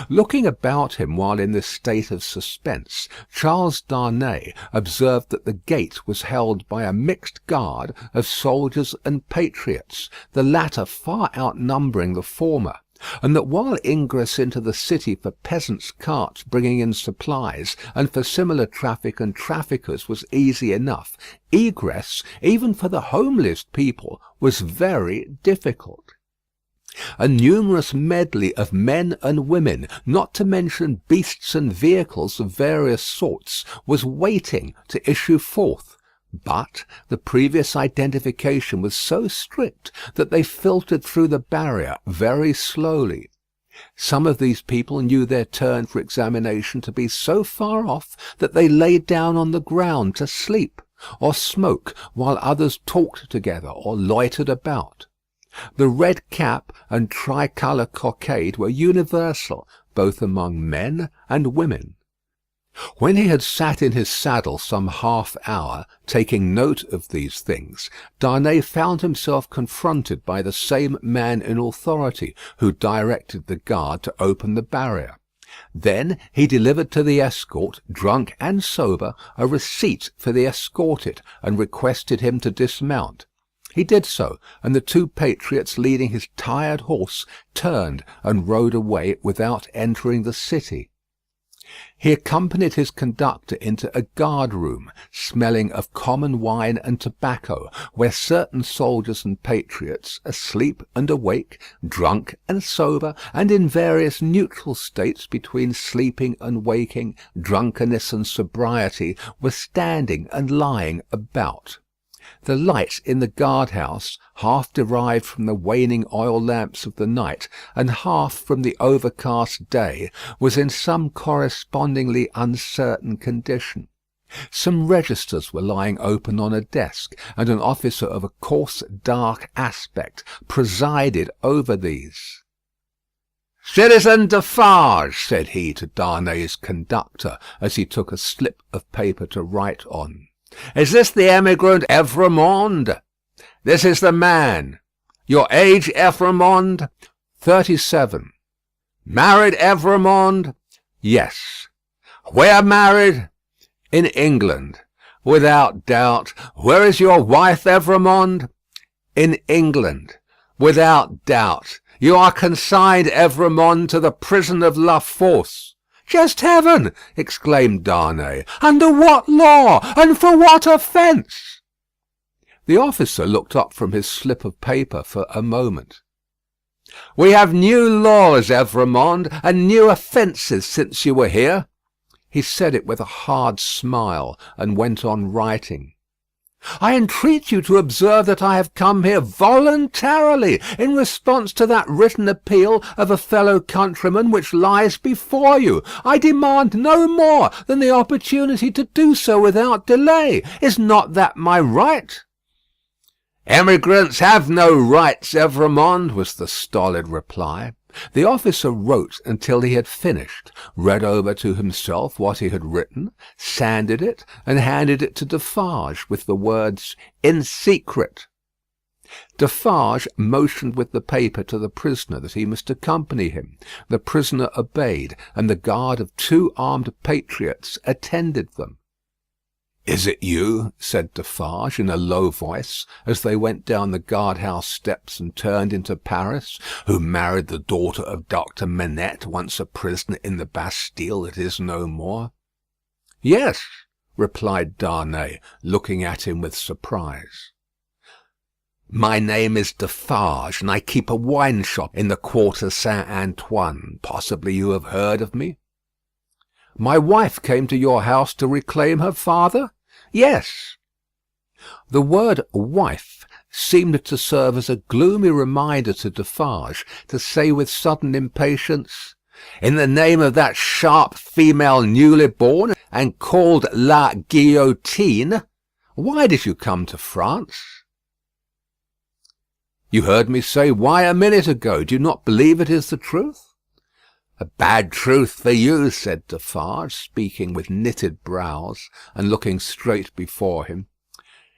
Looking about him while in this state of suspense, Charles Darnay observed that the gate was held by a mixed guard of soldiers and patriots, the latter far outnumbering the former, and that while ingress into the city for peasants' carts bringing in supplies, and for similar traffic and traffickers was easy enough, egress, even for the homeliest people, was very difficult. A numerous medley of men and women, not to mention beasts and vehicles of various sorts, was waiting to issue forth. But the previous identification was so strict that they filtered through the barrier very slowly. Some of these people knew their turn for examination to be so far off that they lay down on the ground to sleep or smoke, while others talked together or loitered about. The red cap and tricolour cockade were universal, both among men and women. When he had sat in his saddle some half hour, taking note of these things, Darnay found himself confronted by the same man in authority, who directed the guard to open the barrier. Then he delivered to the escort, drunk and sober, a receipt for the escorted, and requested him to dismount. He did so, and the two patriots, leading his tired horse, turned and rode away without entering the city. He accompanied his conductor into a guard-room, smelling of common wine and tobacco, where certain soldiers and patriots, asleep and awake, drunk and sober, and in various neutral states between sleeping and waking, drunkenness and sobriety, were standing and lying about. The light in the guard-house, half derived from the waning oil lamps of the night, and half from the overcast day, was in some correspondingly uncertain condition. Some registers were lying open on a desk, and an officer of a coarse dark aspect presided over these. "Citizen Defarge," said he to Darnay's conductor, as he took a slip of paper to write on. "Is this the emigrant Evrémonde?" "This is the man." "Your age, Evrémonde?" 37. "Married, Evrémonde?" "Yes." "Where married?" "In England." "Without doubt. Where is your wife, Evrémonde?" "In England." "Without doubt. You are consigned, Evrémonde, to the prison of La Force." "Just heaven!" exclaimed Darnay. "Under what law? And for what offence?" The officer looked up from his slip of paper for a moment. "We have new laws, Evrémonde, and new offences since you were here." He said it with a hard smile, and went on writing. "I entreat you to observe that I have come here voluntarily in response to that written appeal of a fellow countryman which lies before you. I demand no more than the opportunity to do so without delay. Is not that my right?" "Emigrants have no rights, Evrémonde," was the stolid reply. The officer wrote until he had finished, read over to himself what he had written, sanded it, and handed it to Defarge with the words, "In secret." Defarge motioned with the paper to the prisoner that he must accompany him. The prisoner obeyed, and the guard of 2 armed patriots attended them. "Is it you," said Defarge in a low voice, as they went down the guard-house steps and turned into Paris, "who married the daughter of Dr. Manette, once a prisoner in the Bastille that is no more?" "Yes," replied Darnay, looking at him with surprise. "My name is Defarge, and I keep a wine shop in the Quarter Saint-Antoine. Possibly you have heard of me?" "My wife came to your house to reclaim her father?" "Yes." The word wife seemed to serve as a gloomy reminder to Defarge, to say with sudden impatience, "In the name of that sharp female newly born, and called La Guillotine, why did you come to France?" "You heard me say why a minute ago. Do you not believe it is the truth?" "A bad truth for you," said Defarge, speaking with knitted brows, and looking straight before him.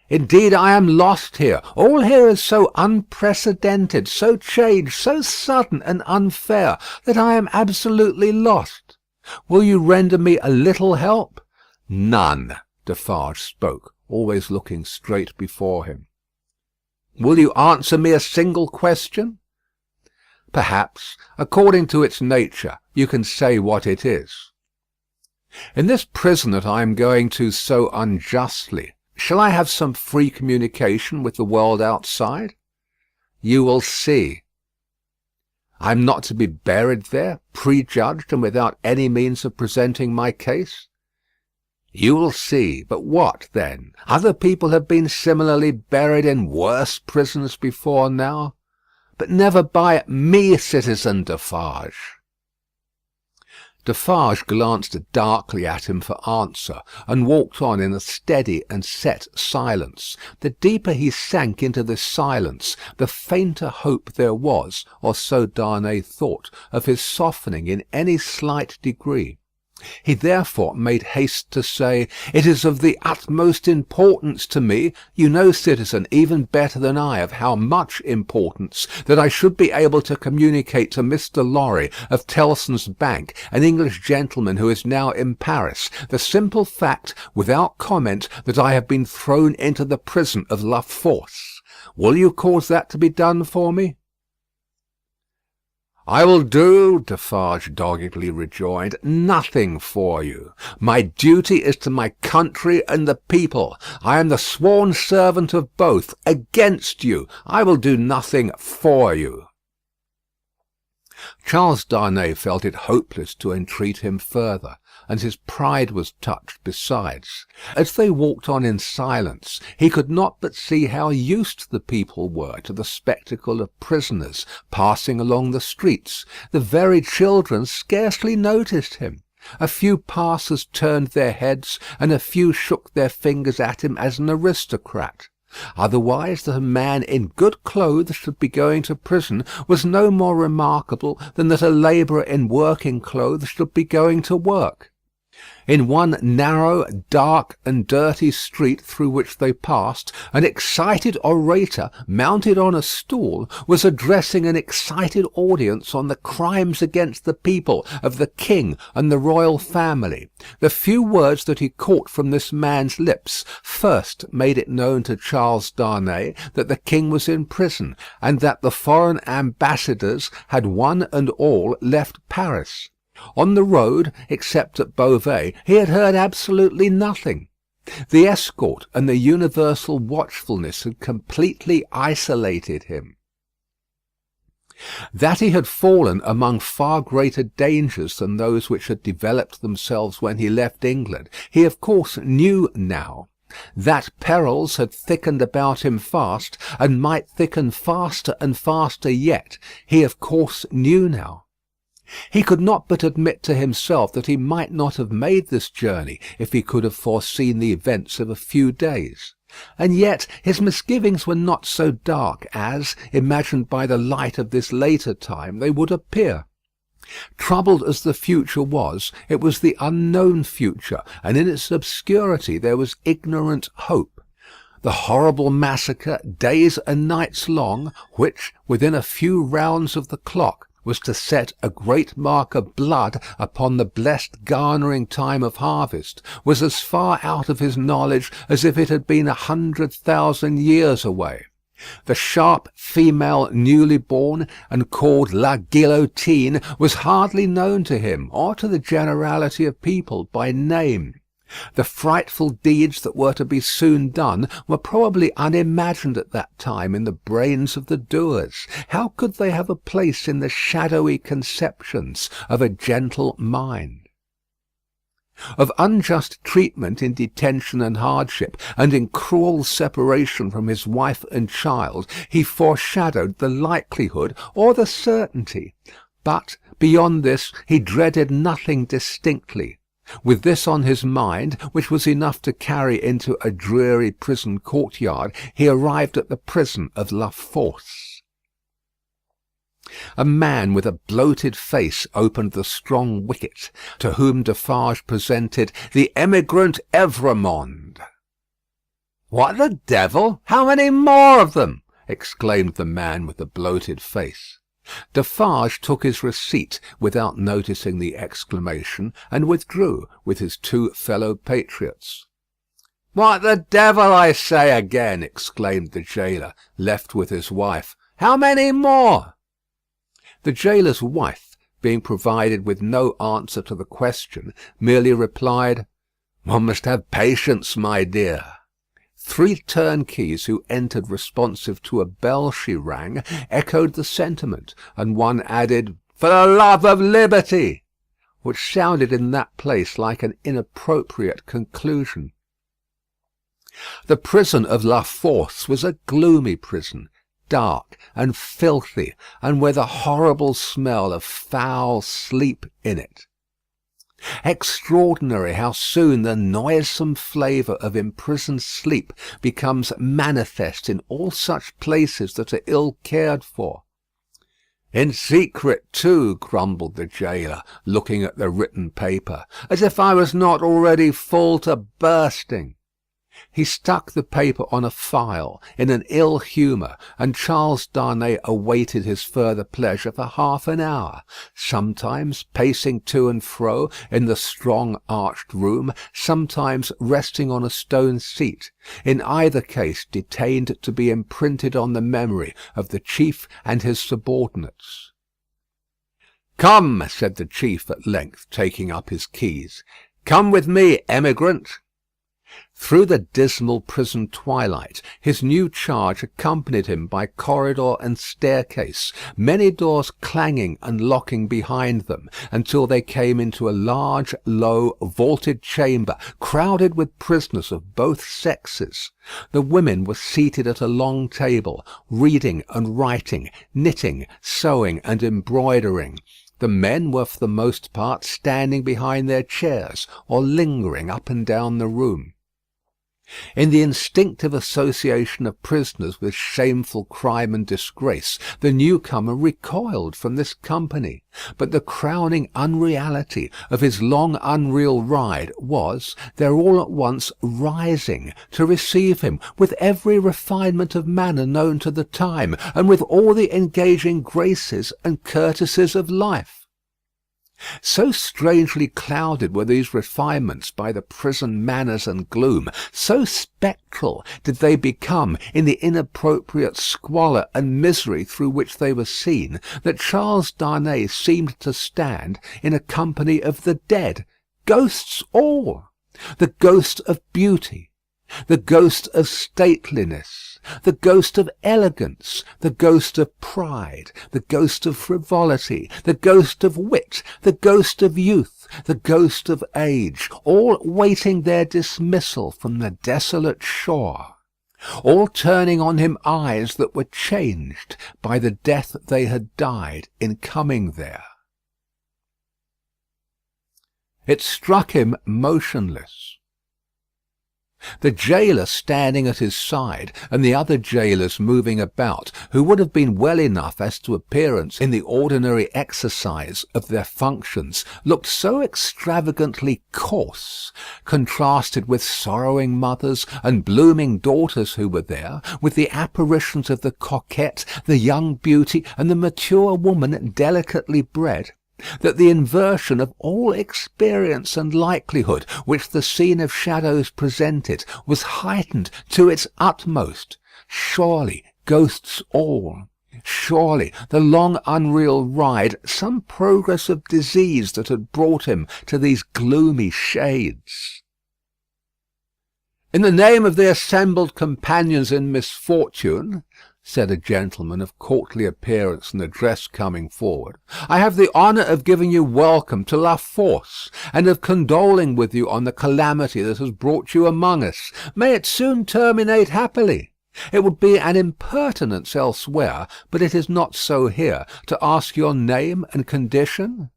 "Indeed, I am lost here. All here is so unprecedented, so changed, so sudden and unfair, that I am absolutely lost. Will you render me a little help?" "None." Defarge spoke, always looking straight before him. "Will you answer me a single question?" "Perhaps. According to its nature, you can say what it is." "In this prison that I am going to so unjustly, shall I have some free communication with the world outside?" "You will see." "I am not to be buried there, prejudged, and without any means of presenting my case?" "You will see. But what, then? Other people have been similarly buried in worse prisons before now." "But never by me, citizen Defarge." Defarge glanced darkly at him for answer, and walked on in a steady and set silence. The deeper he sank into this silence, the fainter hope there was, or so Darnay thought, of his softening in any slight degree. He therefore made haste to say, "It is of the utmost importance to me, you know, citizen, even better than I, of how much importance, that I should be able to communicate to Mr. Lorry, of Tellson's Bank, an English gentleman who is now in Paris, the simple fact, without comment, that I have been thrown into the prison of La Force. Will you cause that to be done for me?" "I will do," Defarge doggedly rejoined, "nothing for you. My duty is to my country and the people. I am the sworn servant of both. Against you, I will do nothing for you." Charles Darnay felt it hopeless to entreat him further, and his pride was touched besides. As they walked on in silence, he could not but see how used the people were to the spectacle of prisoners passing along the streets. The very children scarcely noticed him. A few passers turned their heads, and a few shook their fingers at him as an aristocrat. Otherwise, that a man in good clothes should be going to prison was no more remarkable than that a labourer in working clothes should be going to work. In one narrow, dark, and dirty street through which they passed, an excited orator, mounted on a stool, was addressing an excited audience on the crimes against the people of the king and the royal family. The few words that he caught from this man's lips first made it known to Charles Darnay that the king was in prison, and that the foreign ambassadors had one and all left Paris. On the road, except at Beauvais, he had heard absolutely nothing. The escort and the universal watchfulness had completely isolated him. That he had fallen among far greater dangers than those which had developed themselves when he left England, he of course knew now. That perils had thickened about him fast, and might thicken faster and faster yet, he of course knew now. He could not but admit to himself that he might not have made this journey if he could have foreseen the events of a few days. And yet his misgivings were not so dark as, imagined by the light of this later time, they would appear. Troubled as the future was, it was the unknown future, and in its obscurity there was ignorant hope. The horrible massacre, days and nights long, which, within a few rounds of the clock, was to set a great mark of blood upon the blessed garnering time of harvest, was as far out of his knowledge as if it had been 100,000 years away. The sharp female newly born, and called La Guillotine, was hardly known to him, or to the generality of people, by name. The frightful deeds that were to be soon done were probably unimagined at that time in the brains of the doers. How could they have a place in the shadowy conceptions of a gentle mind? Of unjust treatment in detention and hardship, and in cruel separation from his wife and child, he foreshadowed the likelihood or the certainty. But beyond this he dreaded nothing distinctly. With this on his mind, which was enough to carry into a dreary prison courtyard, he arrived at the prison of La Force. A man with a bloated face opened the strong wicket, to whom Defarge presented the emigrant Evrémonde. "What the devil? How many more of them?" exclaimed the man with the bloated face. Defarge took his receipt without noticing the exclamation, and withdrew with his two fellow patriots. "What the devil, I say again!" exclaimed the gaoler, left with his wife. "How many more?" The gaoler's wife, being provided with no answer to the question, merely replied, "One must have patience, my dear." Three turnkeys who entered responsive to a bell she rang echoed the sentiment, and one added, "For the love of liberty," which sounded in that place like an inappropriate conclusion. The prison of La Force was a gloomy prison, dark and filthy, and with a horrible smell of foul sleep in it. Extraordinary how soon the noisome flavour of imprisoned sleep becomes manifest in all such places that are ill cared for. "In secret, too," grumbled the gaoler, looking at the written paper, "as if I was not already full to bursting." He stuck the paper on a file in an ill humour, and Charles Darnay awaited his further pleasure for half an hour, sometimes pacing to and fro in the strong arched room, sometimes resting on a stone seat, in either case detained to be imprinted on the memory of the chief and his subordinates. "Come," said the chief at length, taking up his keys. "Come with me, emigrant." Through the dismal prison twilight his new charge accompanied him by corridor and staircase, many doors clanging and locking behind them, until they came into a large, low, vaulted chamber, crowded with prisoners of both sexes. The women were seated at a long table, reading and writing, knitting, sewing, and embroidering. The men were for the most part standing behind their chairs, or lingering up and down the room. In the instinctive association of prisoners with shameful crime and disgrace, the newcomer recoiled from this company. But the crowning unreality of his long unreal ride was, their all at once rising to receive him with every refinement of manner known to the time, and with all the engaging graces and courtesies of life. So strangely clouded were these refinements by the prison manners and gloom, so spectral did they become in the inappropriate squalor and misery through which they were seen, that Charles Darnay seemed to stand in a company of the dead, ghosts all, the ghost of beauty, the ghost of stateliness, the ghost of elegance, the ghost of pride, the ghost of frivolity, the ghost of wit, the ghost of youth, the ghost of age, all waiting their dismissal from the desolate shore, all turning on him eyes that were changed by the death they had died in coming there. It struck him motionless. The gaoler standing at his side, and the other gaolers moving about, who would have been well enough as to appearance in the ordinary exercise of their functions, looked so extravagantly coarse, contrasted with sorrowing mothers and blooming daughters who were there, with the apparitions of the coquette, the young beauty, and the mature woman delicately bred, that the inversion of all experience and likelihood which the scene of shadows presented was heightened to its utmost. Surely ghosts all. Surely the long unreal ride some progress of disease that had brought him to these gloomy shades. "In the name of the assembled companions in misfortune," said a gentleman of courtly appearance and address coming forward, "I have the honour of giving you welcome to La Force, and of condoling with you on the calamity that has brought you among us. May it soon terminate happily. It would be an impertinence elsewhere, but it is not so here, to ask your name and condition."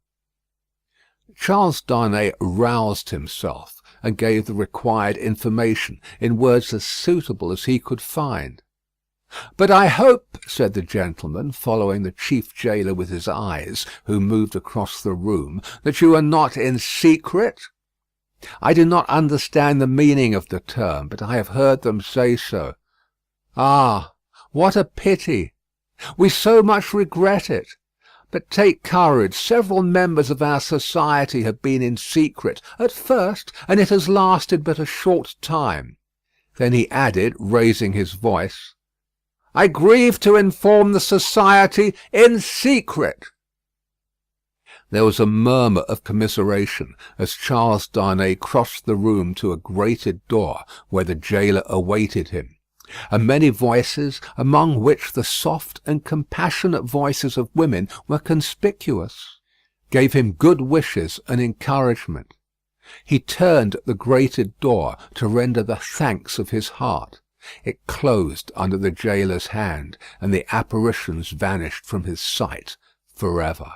Charles Darnay roused himself, and gave the required information in words as suitable as he could find. "But I hope," said the gentleman, following the chief gaoler with his eyes, who moved across the room, "that you are not in secret?" "I do not understand the meaning of the term, but I have heard them say so." "Ah, what a pity! We so much regret it. But take courage. Several members of our society have been in secret at first, and it has lasted but a short time." Then he added, raising his voice, "I grieve to inform the society in secret." There was a murmur of commiseration as Charles Darnay crossed the room to a grated door where the gaoler awaited him, and many voices, among which the soft and compassionate voices of women were conspicuous, gave him good wishes and encouragement. He turned at the grated door to render the thanks of his heart. It closed under the gaoler's hand, and the apparitions vanished from his sight for ever.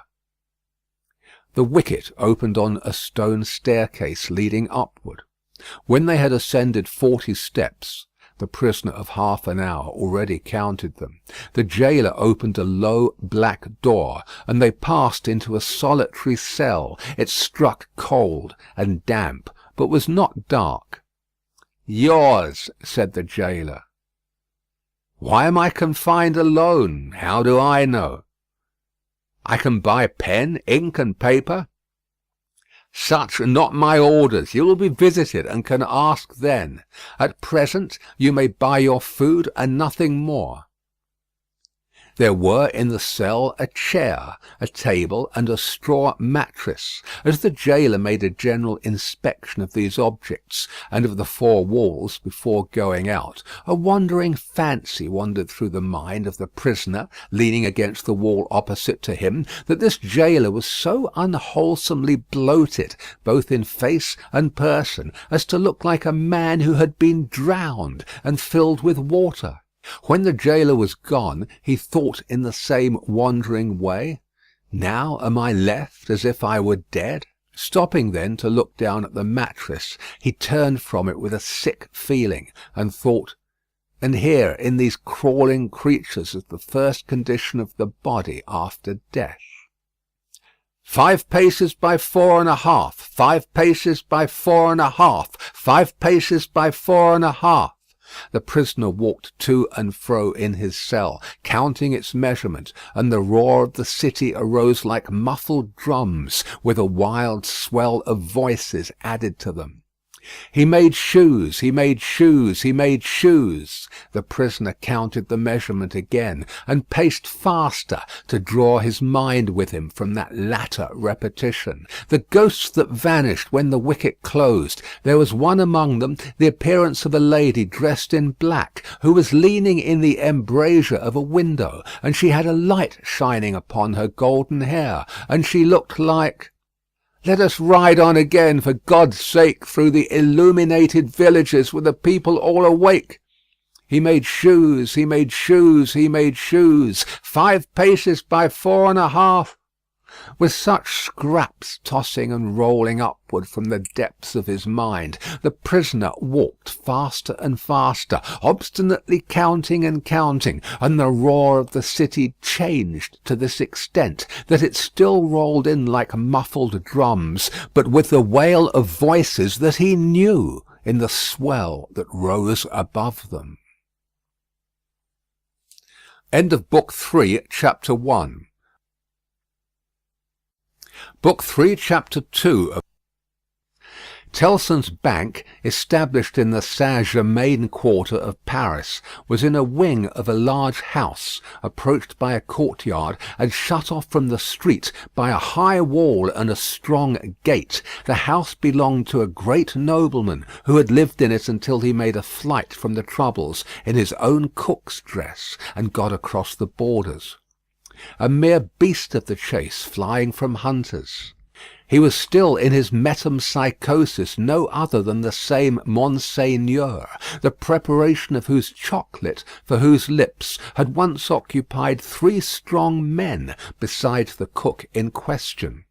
The wicket opened on a stone staircase leading upward. When they had ascended 40 steps, The prisoner of half an hour already counted them. The jailer opened a low black door, and they passed into a solitary cell. It struck cold and damp, but was not dark. "Yours," said the jailer. "Why am I confined alone? How do I know?" "I can buy pen, ink, and paper." "Such are not my orders. You will be visited, and can ask then. At present you may buy your food and nothing more." There were in the cell a chair, a table, and a straw mattress. As the jailer made a general inspection of these objects, and of the four walls before going out, a wandering fancy wandered through the mind of the prisoner, leaning against the wall opposite to him, that this jailer was so unwholesomely bloated, both in face and person, as to look like a man who had been drowned and filled with water. When the jailer was gone, he thought in the same wandering way, "Now am I left as if I were dead?" Stopping then to look down at the mattress, he turned from it with a sick feeling, and thought, "And here in these crawling creatures is the first condition of the body after death." 5 paces by 4½ 5 paces by 4½ 5 paces by 4½. The prisoner walked to and fro in his cell, counting its measurement, and the roar of the city arose like muffled drums, with a wild swell of voices added to them. He made shoes, he made shoes, he made shoes. The prisoner counted the measurement again, and paced faster to draw his mind with him from that latter repetition. The ghosts that vanished when the wicket closed, there was one among them, the appearance of a lady dressed in black, who was leaning in the embrasure of a window, and she had a light shining upon her golden hair, and she looked like— "Let us ride on again, for God's sake, through the illuminated villages with the people all awake." He made shoes, he made shoes, he made shoes. 5 paces by 4½. With such scraps tossing and rolling upward from the depths of his mind, the prisoner walked faster and faster, obstinately counting and counting, and the roar of the city changed to this extent, that it still rolled in like muffled drums, but with the wail of voices that he knew in the swell that rose above them. End of Book 3, Chapter 1. Book 3, Chapter 2. Tellson's Bank, established in the Saint-Germain quarter of Paris, was in a wing of a large house, approached by a courtyard, and shut off from the street by a high wall and a strong gate. The house belonged to a great nobleman, who had lived in it until he made a flight from the troubles in his own cook's dress, and got across the borders. A mere beast of the chase, flying from hunters. He was still in his metempsychosis, no other than the same Monseigneur, the preparation of whose chocolate, for whose lips, had once occupied 3 strong men, besides the cook in question.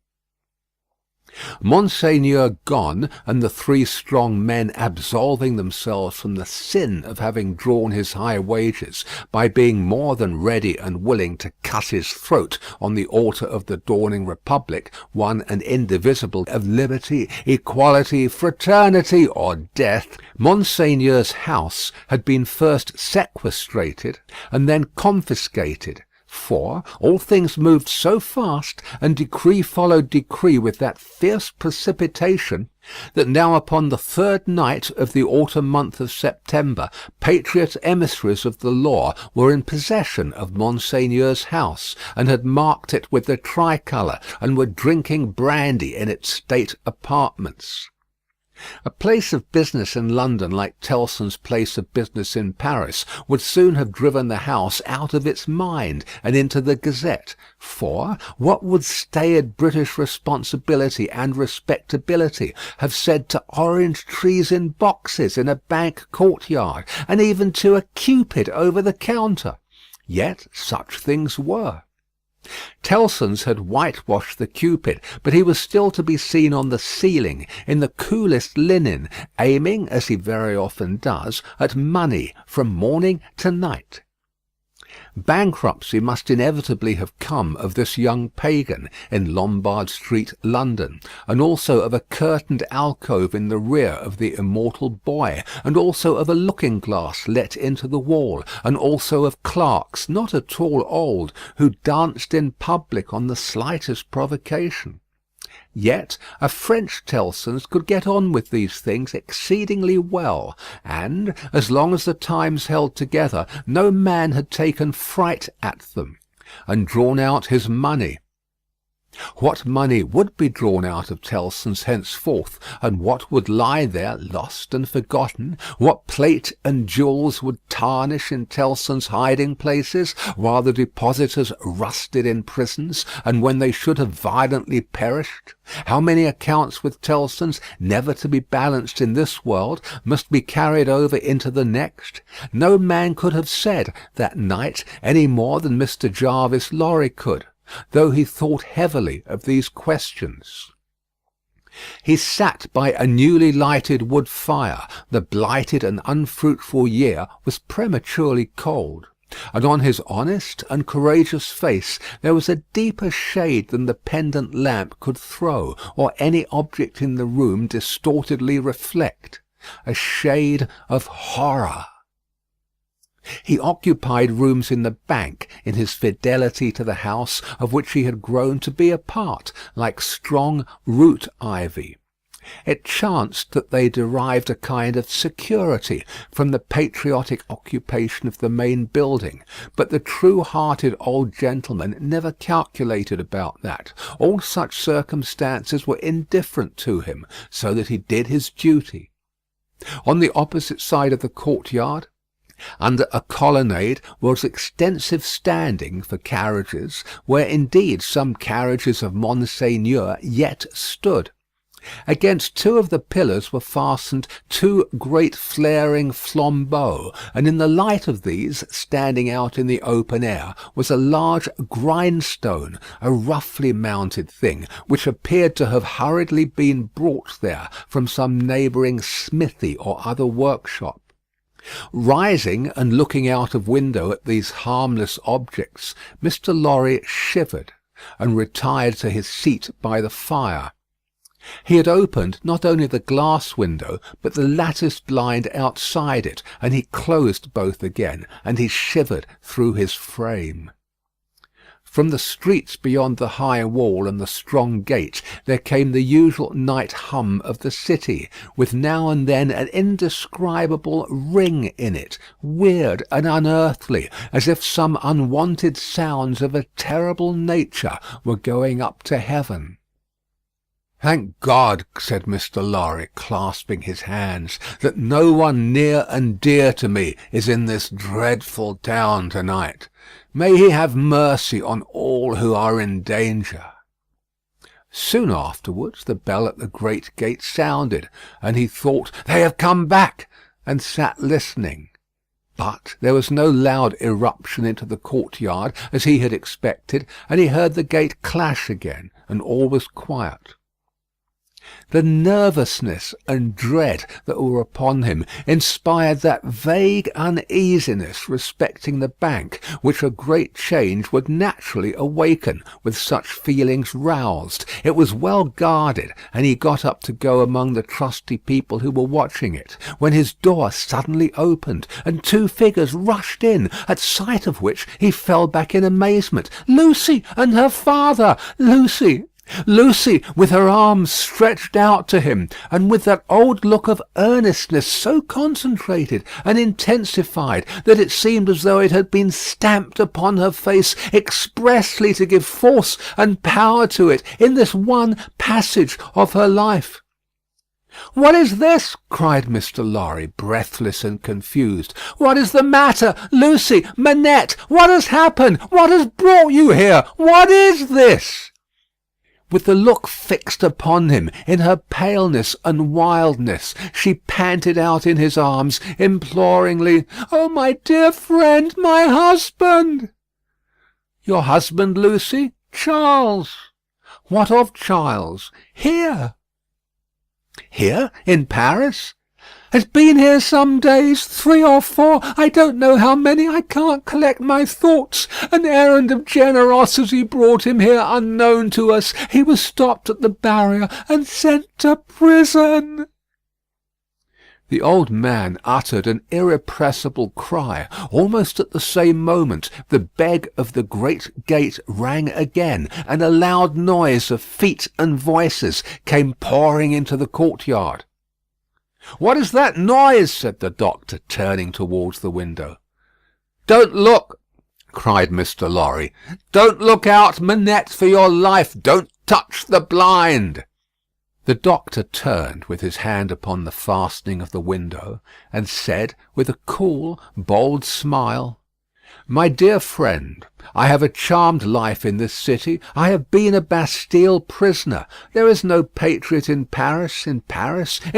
Monseigneur gone, and the 3 strong men absolving themselves from the sin of having drawn his high wages, by being more than ready and willing to cut his throat on the altar of the dawning republic, one and indivisible, of liberty, equality, fraternity, or death, Monseigneur's house had been first sequestrated and then confiscated. For all things moved so fast, and decree followed decree with that fierce precipitation, that now upon the 3rd night of the autumn month of September, patriot emissaries of the law were in possession of Monseigneur's house, and had marked it with the tricolour, and were drinking brandy in its state apartments. A place of business in London, like Tellson's place of business in Paris, would soon have driven the house out of its mind and into the Gazette. For what would staid British responsibility and respectability have said to orange trees in boxes in a bank courtyard, and even to a Cupid over the counter? Yet such things were. Tellson's had whitewashed the Cupid, but he was still to be seen on the ceiling, in the coolest linen, aiming, as he very often does, at money from morning to night. Bankruptcy must inevitably have come of this young pagan in Lombard Street, London, and also of a curtained alcove in the rear of the immortal boy, and also of a looking-glass let into the wall, and also of clerks, not at all old, who danced in public on the slightest provocation. Yet a French Tellson's could get on with these things exceedingly well, and, as long as the times held together, no man had taken fright at them, and drawn out his money. What money would be drawn out of Tellson's henceforth, and what would lie there lost and forgotten? What plate and jewels would tarnish in Tellson's hiding places, while the depositors rusted in prisons, and when they should have violently perished? How many accounts with Tellson's, never to be balanced in this world, must be carried over into the next? No man could have said that night any more than Mr. Jarvis Lorry could, though he thought heavily of these questions. He sat by a newly lighted wood fire. The blighted and unfruitful year was prematurely cold, and on his honest and courageous face there was a deeper shade than the pendant lamp could throw, or any object in the room distortedly reflect. A shade of horror. He occupied rooms in the bank in his fidelity to the house of which he had grown to be a part, like strong root ivy. It chanced that they derived a kind of security from the patriotic occupation of the main building, but the true-hearted old gentleman never calculated about that. All such circumstances were indifferent to him, so that he did his duty. On the opposite side of the courtyard, under a colonnade, was extensive standing for carriages, where indeed some carriages of Monseigneur yet stood. Against two of the pillars were fastened two great flaring flambeaux, and in the light of these, standing out in the open air, was a large grindstone, a roughly mounted thing, which appeared to have hurriedly been brought there from some neighbouring smithy or other workshop. Rising and looking out of window at these harmless objects, Mr. Lorry shivered, and retired to his seat by the fire. He had opened not only the glass window, but the lattice blind outside it, and he closed both again, and he shivered through his frame. From the streets beyond the high wall and the strong gate there came the usual night hum of the city, with now and then an indescribable ring in it, weird and unearthly, as if some unwonted sounds of a terrible nature were going up to heaven. "Thank God," said Mr. Lorry, clasping his hands, "that no one near and dear to me is in this dreadful town to-night. May he have mercy on all who are in danger." Soon afterwards the bell at the great gate sounded, and he thought, "They have come back," and sat listening. But there was no loud irruption into the courtyard, as he had expected, and he heard the gate clash again, and all was quiet. The nervousness and dread that were upon him inspired that vague uneasiness respecting the bank, which a great change would naturally awaken with such feelings roused. It was well guarded, and he got up to go among the trusty people who were watching it, when his door suddenly opened, and two figures rushed in, at sight of which he fell back in amazement. Lucy and her father! Lucy, with her arms stretched out to him, and with that old look of earnestness so concentrated and intensified that it seemed as though it had been stamped upon her face expressly to give force and power to it in this one passage of her life. "What is this?" cried Mr. Lorry, breathless and confused. "What is the matter? Lucy, Manette, what has happened? What has brought you here? What is this?" With the look fixed upon him, in her paleness and wildness, she panted out in his arms, imploringly, "Oh, my dear friend, my husband!" "Your husband, Lucy?" "Charles." "What of Charles?" "Here." "Here? In Paris?" "Has been here some days, 3 or 4, I don't know how many. I can't collect my thoughts. An errand of generosity brought him here unknown to us. He was stopped at the barrier and sent to prison." The old man uttered an irrepressible cry. Almost at the same moment the beg of the great gate rang again, and a loud noise of feet and voices came pouring into the courtyard. "What is that noise?" said the doctor, turning towards the window. "Don't look!" cried Mr. Lorry. "Don't look out, Manette, for your life. Don't touch the blind." The doctor turned with his hand upon the fastening of the window, and said, with a cool, bold smile, "My dear friend, I have a charmed life in this city. I have been a Bastille prisoner. There is no patriot in Paris, in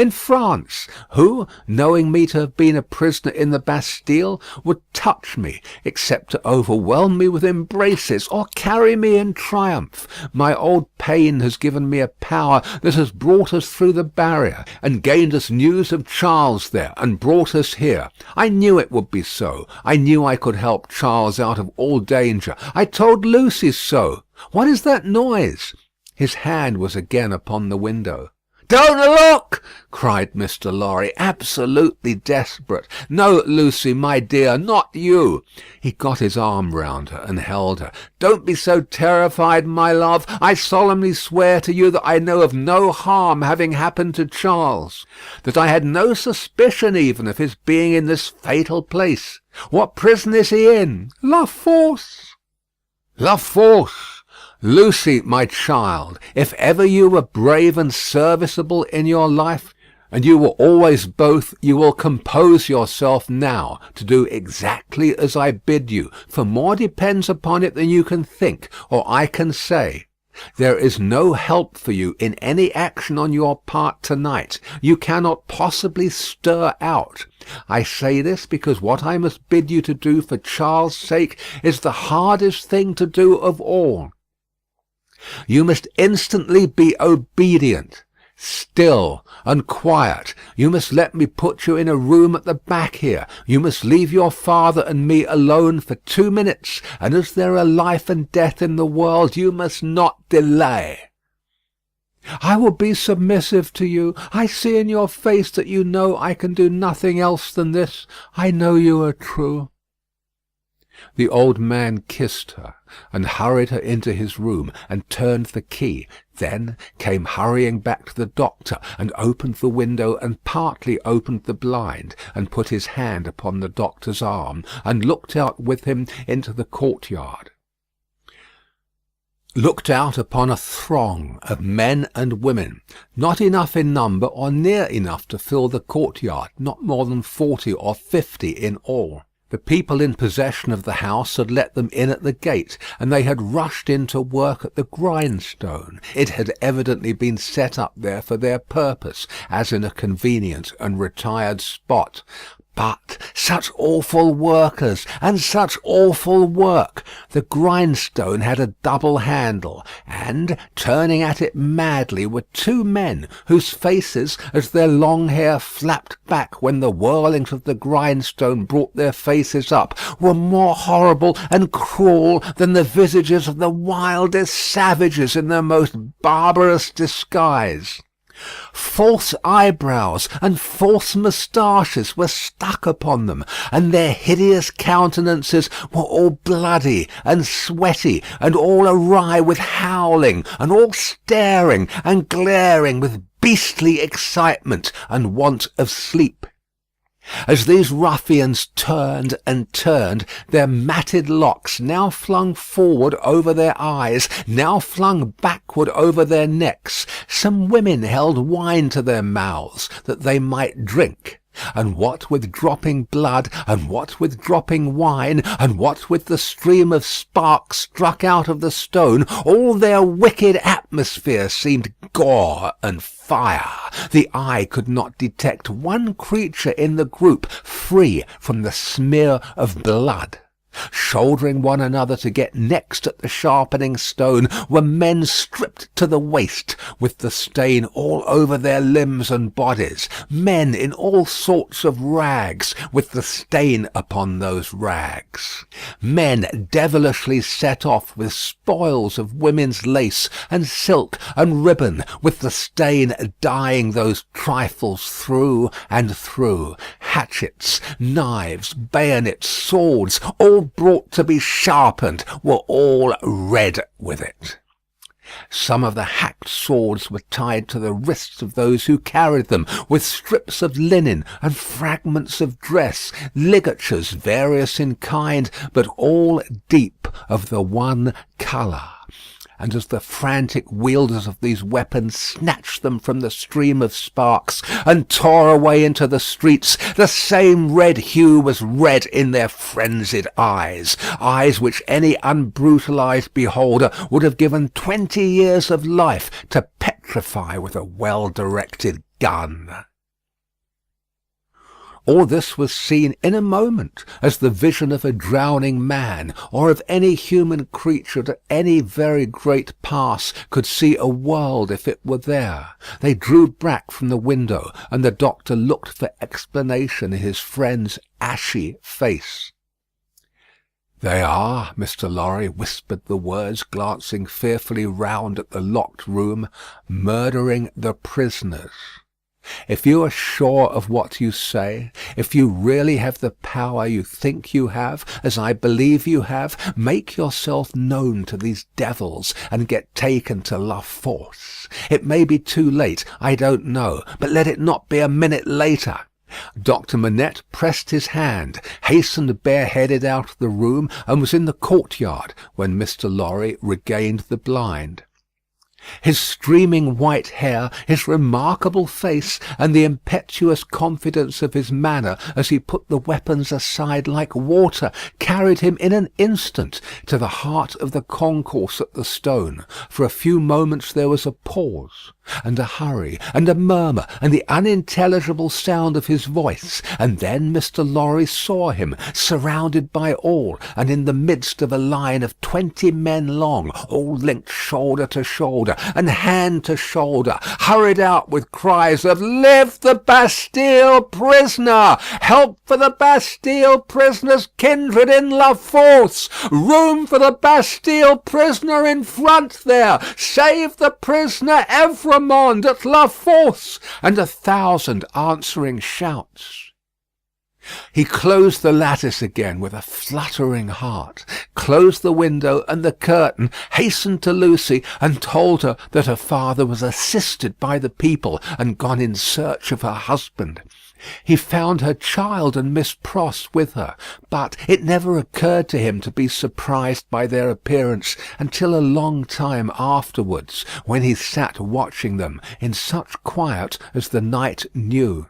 France, who, knowing me to have been a prisoner in the Bastille, would touch me, except to overwhelm me with embraces, or carry me in triumph. My old pain has given me a power that has brought us through the barrier, and gained us news of Charles there, and brought us here. I knew it would be so. I knew I could help Charles out of all danger. I told Lucy so. What is that noise?" His hand was again upon the window. "Don't look!" cried Mr. Lorry, absolutely desperate. "No, Lucy, my dear, not you." He got his arm round her and held her. "Don't be so terrified, my love. I solemnly swear to you that I know of no harm having happened to Charles; that I had no suspicion even of his being in this fatal place. What prison is he in?" "La Force." "La Force. Lucy, my child, if ever you were brave and serviceable in your life, and you were always both, you will compose yourself now to do exactly as I bid you, for more depends upon it than you can think or I can say. There is no help for you in any action on your part tonight. You cannot possibly stir out. I say this because what I must bid you to do for Charles' sake is the hardest thing to do of all. You must instantly be obedient, still and quiet. You must let me put you in a room at the back here. You must leave your father and me alone for 2 minutes, and as there are life and death in the world, you must not delay." "I will be submissive to you. I see in your face that you know I can do nothing else than this. I know you are true." The old man kissed her, and hurried her into his room, and turned the key, then came hurrying back to the doctor, and opened the window and partly opened the blind, and put his hand upon the doctor's arm, and looked out with him into the courtyard. Looked out upon a throng of men and women, not enough in number or near enough to fill the courtyard, not more than 40 or 50 in all. The people in possession of the house had let them in at the gate, and they had rushed in to work at the grindstone. It had evidently been set up there for their purpose, as in a convenient and retired spot. But such awful workers, and such awful work! The grindstone had a double handle, and, turning at it madly, were 2 men, whose faces, as their long hair flapped back when the whirlings of the grindstone brought their faces up, were more horrible and cruel than the visages of the wildest savages in their most barbarous disguise. False eyebrows and false moustaches were stuck upon them, and their hideous countenances were all bloody and sweaty, and all awry with howling, and all staring and glaring with beastly excitement and want of sleep. As these ruffians turned and turned, their matted locks now flung forward over their eyes, now flung backward over their necks. Some women held wine to their mouths, that they might drink. And what with dropping blood, and what with dropping wine, and what with the stream of sparks struck out of the stone, all their wicked atmosphere seemed gore and fire. The eye could not detect one creature in the group free from the smear of blood. Shouldering one another to get next at the sharpening stone were men stripped to the waist, with the stain all over their limbs and bodies, men in all sorts of rags, with the stain upon those rags, men devilishly set off with spoils of women's lace and silk and ribbon, with the stain dyeing those trifles through and through, hatchets, knives, bayonets, swords, all brought to be sharpened, were all red with it. Some of the hacked swords were tied to the wrists of those who carried them, with strips of linen and fragments of dress, ligatures various in kind, but all deep of the one colour. And as the frantic wielders of these weapons snatched them from the stream of sparks and tore away into the streets, the same red hue was red in their frenzied eyes, eyes which any unbrutalized beholder would have given 20 years of life to petrify with a well-directed gun. All this was seen in a moment, as the vision of a drowning man, or of any human creature at any very great pass could see a world if it were there. They drew back from the window, and the doctor looked for explanation in his friend's ashy face. "They are," Mr. Lorry whispered the words, glancing fearfully round at the locked room, "murdering the prisoners. If you are sure of what you say, if you really have the power you think you have, as I believe you have, make yourself known to these devils and get taken to La Force. It may be too late, I don't know, but let it not be a minute later." Dr. Manette pressed his hand, hastened bareheaded out of the room, and was in the courtyard when Mr. Lorry regained the blind. His streaming white hair, his remarkable face, and the impetuous confidence of his manner as he put the weapons aside like water, carried him in an instant to the heart of the concourse at the stone. For a few moments there was a pause, and a hurry, and a murmur, and the unintelligible sound of his voice, and then Mr. Lorry saw him, surrounded by all, and in the midst of a line of 20 men long, all linked shoulder to shoulder, and hand to shoulder, hurried out with cries of "Live the Bastille prisoner! Help for the Bastille prisoner's kindred in La Force! Room for the Bastille prisoner in front there! Save the prisoner Evremond at La Force!" and 1,000 answering shouts. He closed the lattice again with a fluttering heart, closed the window and the curtain, hastened to Lucy, and told her that her father was assisted by the people and gone in search of her husband. He found her child and Miss Pross with her, but it never occurred to him to be surprised by their appearance until a long time afterwards, when he sat watching them in such quiet as the night knew.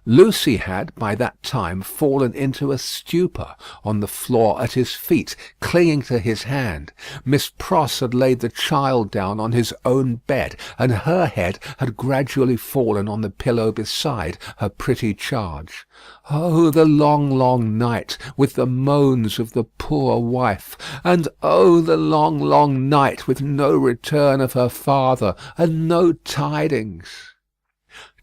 Lucy had by that time fallen into a stupor on the floor at his feet, clinging to his hand. Miss Pross had laid the child down on his own bed, and her head had gradually fallen on the pillow beside her pretty charge. Oh, the long, long night, with the moans of the poor wife, and oh, the long, long night, with no return of her father, and no tidings.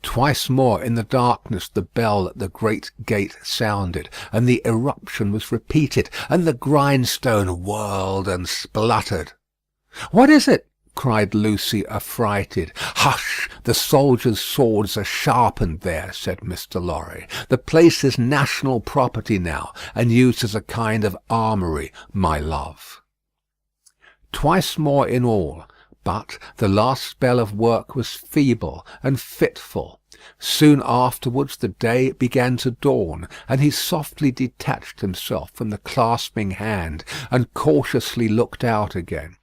Twice more in the darkness the bell at the great gate sounded, and the eruption was repeated, and the grindstone whirled and spluttered. "What is it?" cried Lucy, affrighted. "Hush! The soldiers' swords are sharpened there," said Mr. Lorry. "The place is national property now, and used as a kind of armoury, my love." Twice more in all. But the last spell of work was feeble and fitful. Soon afterwards the day began to dawn, and he softly detached himself from the clasping hand, and cautiously looked out again.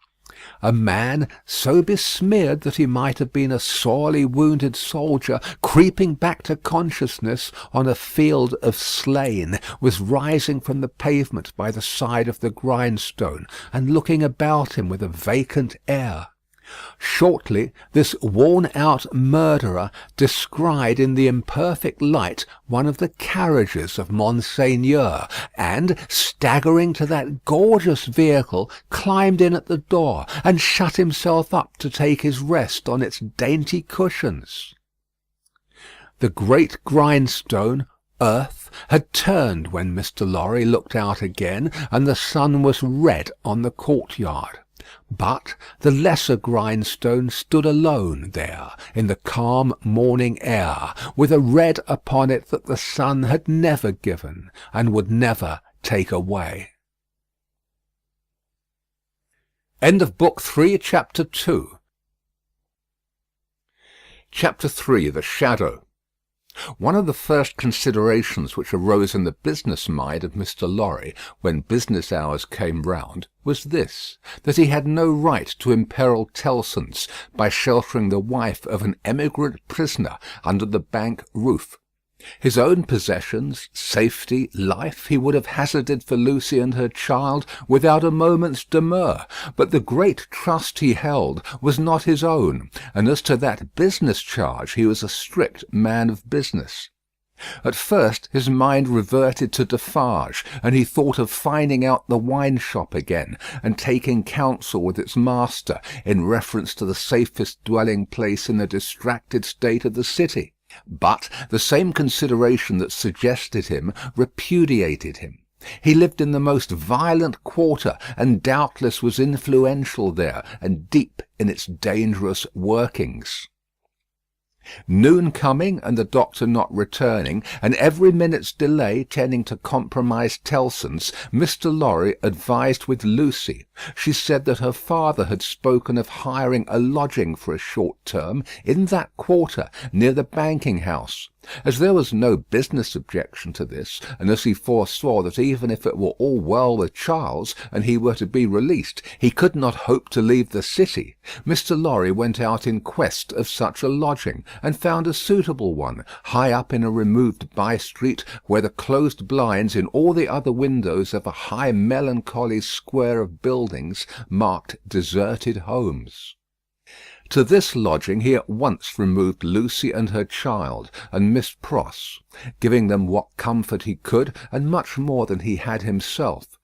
A man, so besmeared that he might have been a sorely wounded soldier, creeping back to consciousness on a field of slain, was rising from the pavement by the side of the grindstone, and looking about him with a vacant air. Shortly, this worn-out murderer descried in the imperfect light one of the carriages of Monseigneur, and, staggering to that gorgeous vehicle, climbed in at the door, and shut himself up to take his rest on its dainty cushions. The great grindstone, earth, had turned when Mr. Lorry looked out again, and the sun was red on the courtyard. But the lesser grindstone stood alone there in the calm morning air, with a red upon it that the sun had never given and would never take away. End of Book 3, Chapter 2. Chapter 3. The Shadow. One of the first considerations which arose in the business mind of Mr. Lorry when business hours came round was this, that he had no right to imperil Tellson's by sheltering the wife of an emigrant prisoner under the bank roof. His own possessions, safety, life, he would have hazarded for Lucy and her child without a moment's demur; but the great trust he held was not his own, and as to that business charge he was a strict man of business. At first his mind reverted to Defarge, and he thought of finding out the wine shop again, and taking counsel with its master in reference to the safest dwelling place in the distracted state of the city. But the same consideration that suggested him repudiated him. He lived in the most violent quarter, and doubtless was influential there, and deep in its dangerous workings. Noon coming, and the doctor not returning, and every minute's delay tending to compromise Tellson's, Mr. Lorry advised with Lucy. She said that her father had spoken of hiring a lodging for a short term in that quarter, near the banking house. As there was no business objection to this, and as he foresaw that even if it were all well with Charles, and he were to be released, he could not hope to leave the city, Mr. Lorry went out in quest of such a lodging, and found a suitable one, high up in a removed by-street, where the closed blinds in all the other windows of a high melancholy square of buildings marked deserted homes. To this lodging he at once removed Lucy and her child, and Miss Pross, giving them what comfort he could, and much more than he had himself.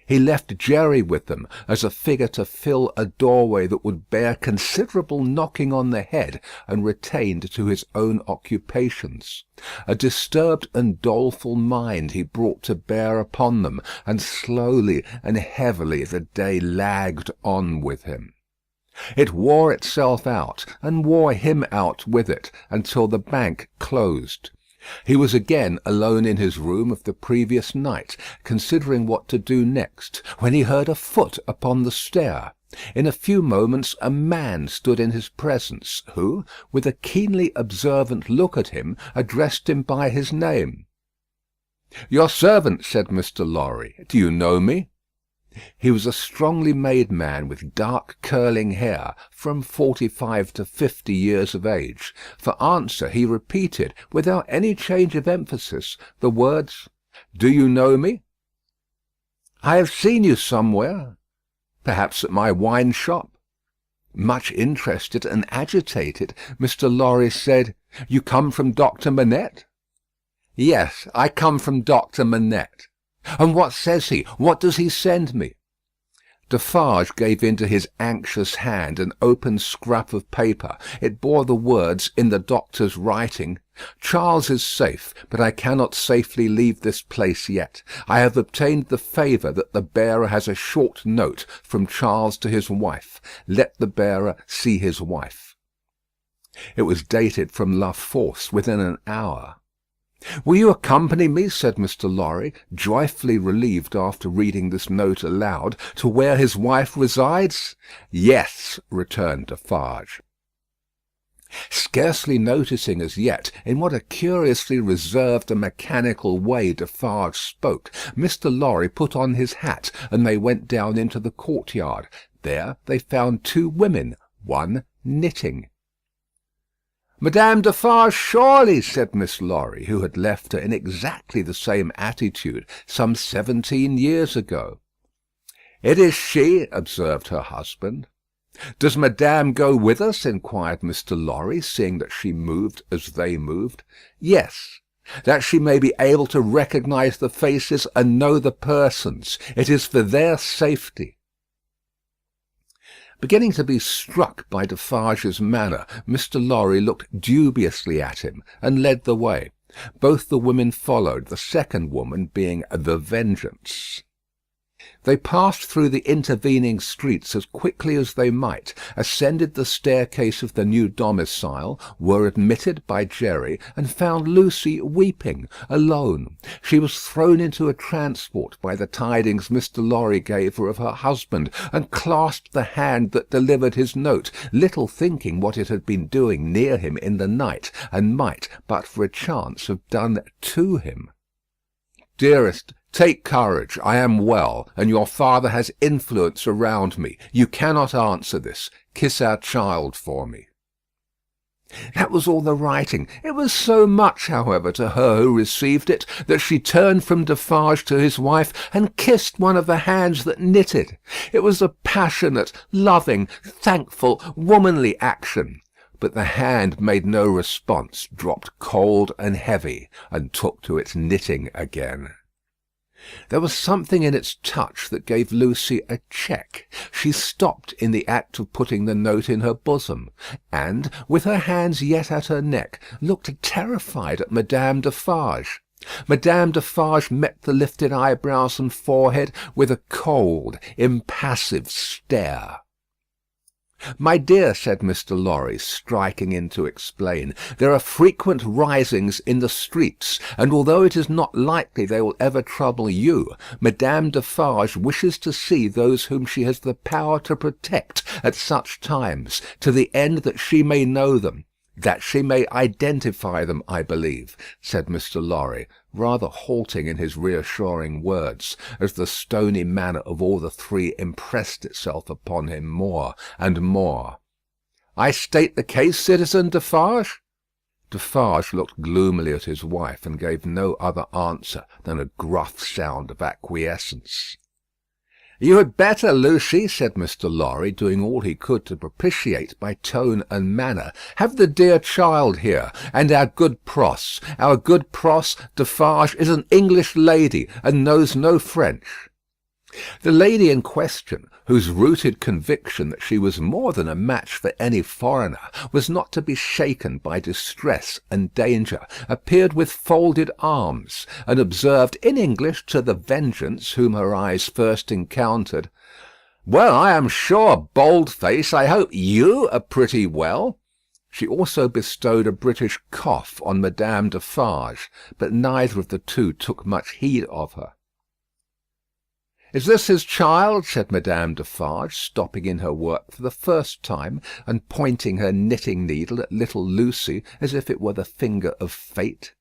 He left Jerry with them, as a figure to fill a doorway that would bear considerable knocking on the head, and retained to his own occupations. A disturbed and doleful mind he brought to bear upon them, and slowly and heavily the day lagged on with him. It wore itself out, and wore him out with it, until the bank closed. He was again alone in his room of the previous night, considering what to do next, when he heard a foot upon the stair. In a few moments a man stood in his presence, who, with a keenly observant look at him, addressed him by his name. "Your servant," said Mr. Lorry. "Do you know me?" He was a strongly made man with dark curling hair, from 45 to 50 years of age. For answer he repeated, without any change of emphasis, the words, "Do you know me?" "I have seen you somewhere." "Perhaps at my wine shop." Much interested and agitated, Mr. Lorry said, "You come from Dr. Manette?" "Yes, I come from Dr. Manette." "And what says he? What does he send me?" Defarge gave into his anxious hand an open scrap of paper. It bore the words, in the doctor's writing, "Charles is safe, but I cannot safely leave this place yet. I have obtained the favour that the bearer has a short note from Charles to his wife. Let the bearer see his wife." It was dated from La Force within an hour. "Will you accompany me," said Mr. Lorry, joyfully relieved after reading this note aloud, "to where his wife resides?" "Yes," returned Defarge. Scarcely noticing as yet in what a curiously reserved and mechanical way Defarge spoke, Mr. Lorry put on his hat, and they went down into the courtyard. There they found two women, one knitting. "Madame Defarge, surely," said Miss Lorry, who had left her in exactly the same attitude some 17 years ago. "It is she," observed her husband. "Does Madame go with us?" inquired Mr. Lorry, seeing that she moved as they moved. "Yes." "That she may be able to recognise the faces and know the persons. It is for their safety." Beginning to be struck by Defarge's manner, Mr. Lorry looked dubiously at him, and led the way. Both the women followed, the second woman being the Vengeance. They passed through the intervening streets as quickly as they might, ascended the staircase of the new domicile, were admitted by Jerry, and found Lucy weeping, alone. She was thrown into a transport by the tidings Mr. Lorry gave her of her husband, and clasped the hand that delivered his note, little thinking what it had been doing near him in the night, and might, but for a chance, have done to him. "Dearest, take courage. I am well, and your father has influence around me. You cannot answer this. Kiss our child for me." That was all the writing. It was so much, however, to her who received it, that she turned from Defarge to his wife, and kissed one of the hands that knitted. It was a passionate, loving, thankful, womanly action. But the hand made no response, dropped cold and heavy, and took to its knitting again. There was something in its touch that gave Lucy a check. She stopped in the act of putting the note in her bosom, and, with her hands yet at her neck, looked terrified at Madame Defarge. Madame Defarge met the lifted eyebrows and forehead with a cold, impassive stare. "My dear," said Mr. Lorry, striking in to explain, "there are frequent risings in the streets, and although it is not likely they will ever trouble you, Madame Defarge wishes to see those whom she has the power to protect at such times, to the end that she may know them. That she may identify them, I believe," said Mr. Lorry, rather halting in his reassuring words, as the stony manner of all the three impressed itself upon him more and more. "I state the case, Citizen Defarge?" Defarge looked gloomily at his wife, and gave no other answer than a gruff sound of acquiescence. "You had better, Lucy," said Mr. Lorry, doing all he could to propitiate by tone and manner, "have the dear child here, and our good Pross. Our good Pross, Defarge, is an English lady, and knows no French." The lady in question, whose rooted conviction that she was more than a match for any foreigner was not to be shaken by distress and danger, appeared with folded arms, and observed in English to the Vengeance, whom her eyes first encountered, "Well, I am sure, Boldface, I hope you are pretty well." She also bestowed a British cough on Madame Defarge, but neither of the two took much heed of her. "Is this his child?" said Madame Defarge, stopping in her work for the first time, and pointing her knitting needle at little Lucy as if it were the finger of fate.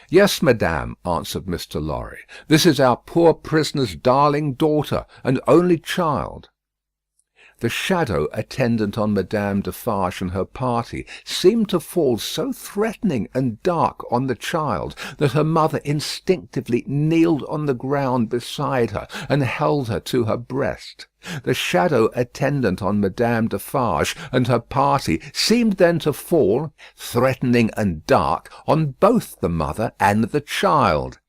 "Yes, madame," answered Mr. Lorry. "This is our poor prisoner's darling daughter, and only child." The shadow attendant on Madame Defarge and her party seemed to fall so threatening and dark on the child, that her mother instinctively kneeled on the ground beside her, and held her to her breast. The shadow attendant on Madame Defarge and her party seemed then to fall, threatening and dark, on both the mother and the child.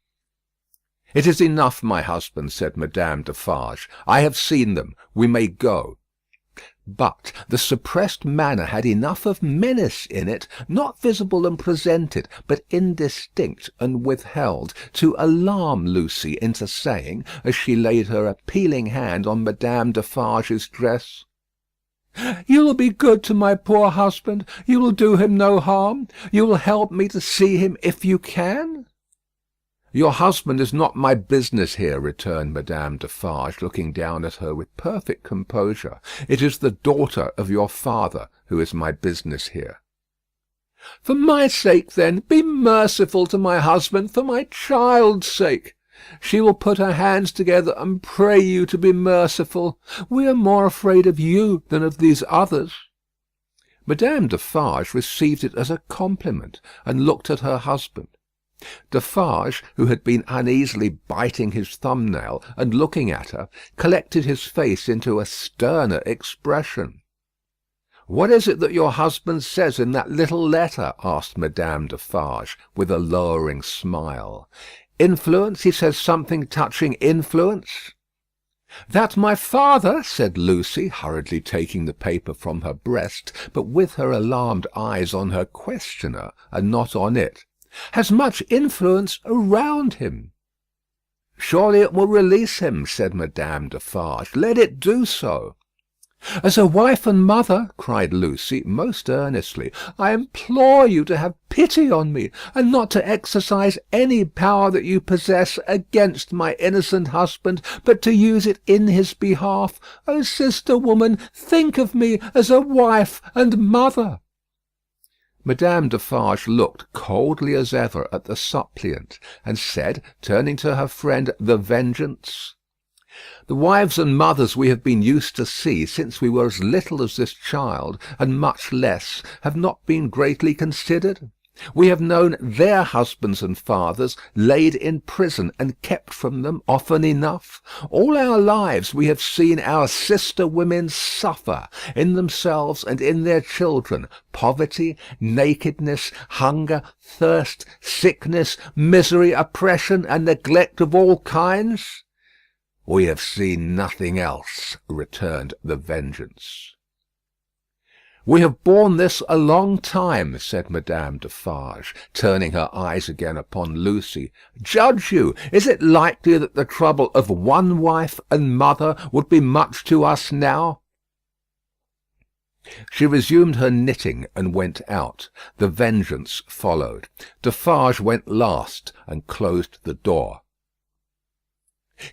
"It is enough, my husband," said Madame Defarge. "I have seen them. We may go." But the suppressed manner had enough of menace in it, not visible and presented, but indistinct and withheld, to alarm Lucy into saying, as she laid her appealing hand on Madame Defarge's dress, "You will be good to my poor husband. You will do him no harm. You will help me to see him if you can." "Your husband is not my business here," returned Madame Defarge, looking down at her with perfect composure. "It is the daughter of your father who is my business here." "For my sake, then, be merciful to my husband, for my child's sake. She will put her hands together and pray you to be merciful. We are more afraid of you than of these others." Madame Defarge received it as a compliment, and looked at her husband. Defarge, who had been uneasily biting his thumbnail and looking at her, collected his face into a sterner expression. "What is it that your husband says in that little letter?" asked Madame Defarge, with a lowering smile. "Influence? He says something touching influence?" "That my father," said Lucy, hurriedly taking the paper from her breast, but with her alarmed eyes on her questioner, and not on it, "has much influence around him." "Surely it will release him," said Madame Defarge. "Let it do so." "As a wife and mother," cried Lucy, most earnestly, "I implore you to have pity on me, and not to exercise any power that you possess against my innocent husband, but to use it in his behalf. O sister woman, think of me as a wife and mother." Madame Defarge looked coldly as ever at the suppliant, and said, turning to her friend the Vengeance, "The wives and mothers we have been used to see since we were as little as this child, and much less, have not been greatly considered. We have known their husbands and fathers laid in prison and kept from them often enough. All our lives we have seen our sister women suffer, in themselves and in their children, poverty, nakedness, hunger, thirst, sickness, misery, oppression, and neglect of all kinds." "We have seen nothing else," returned the Vengeance. "We have borne this a long time," said Madame Defarge, turning her eyes again upon Lucy. "Judge you, is it likely that the trouble of one wife and mother would be much to us now?" She resumed her knitting and went out. The Vengeance followed. Defarge went last and closed the door.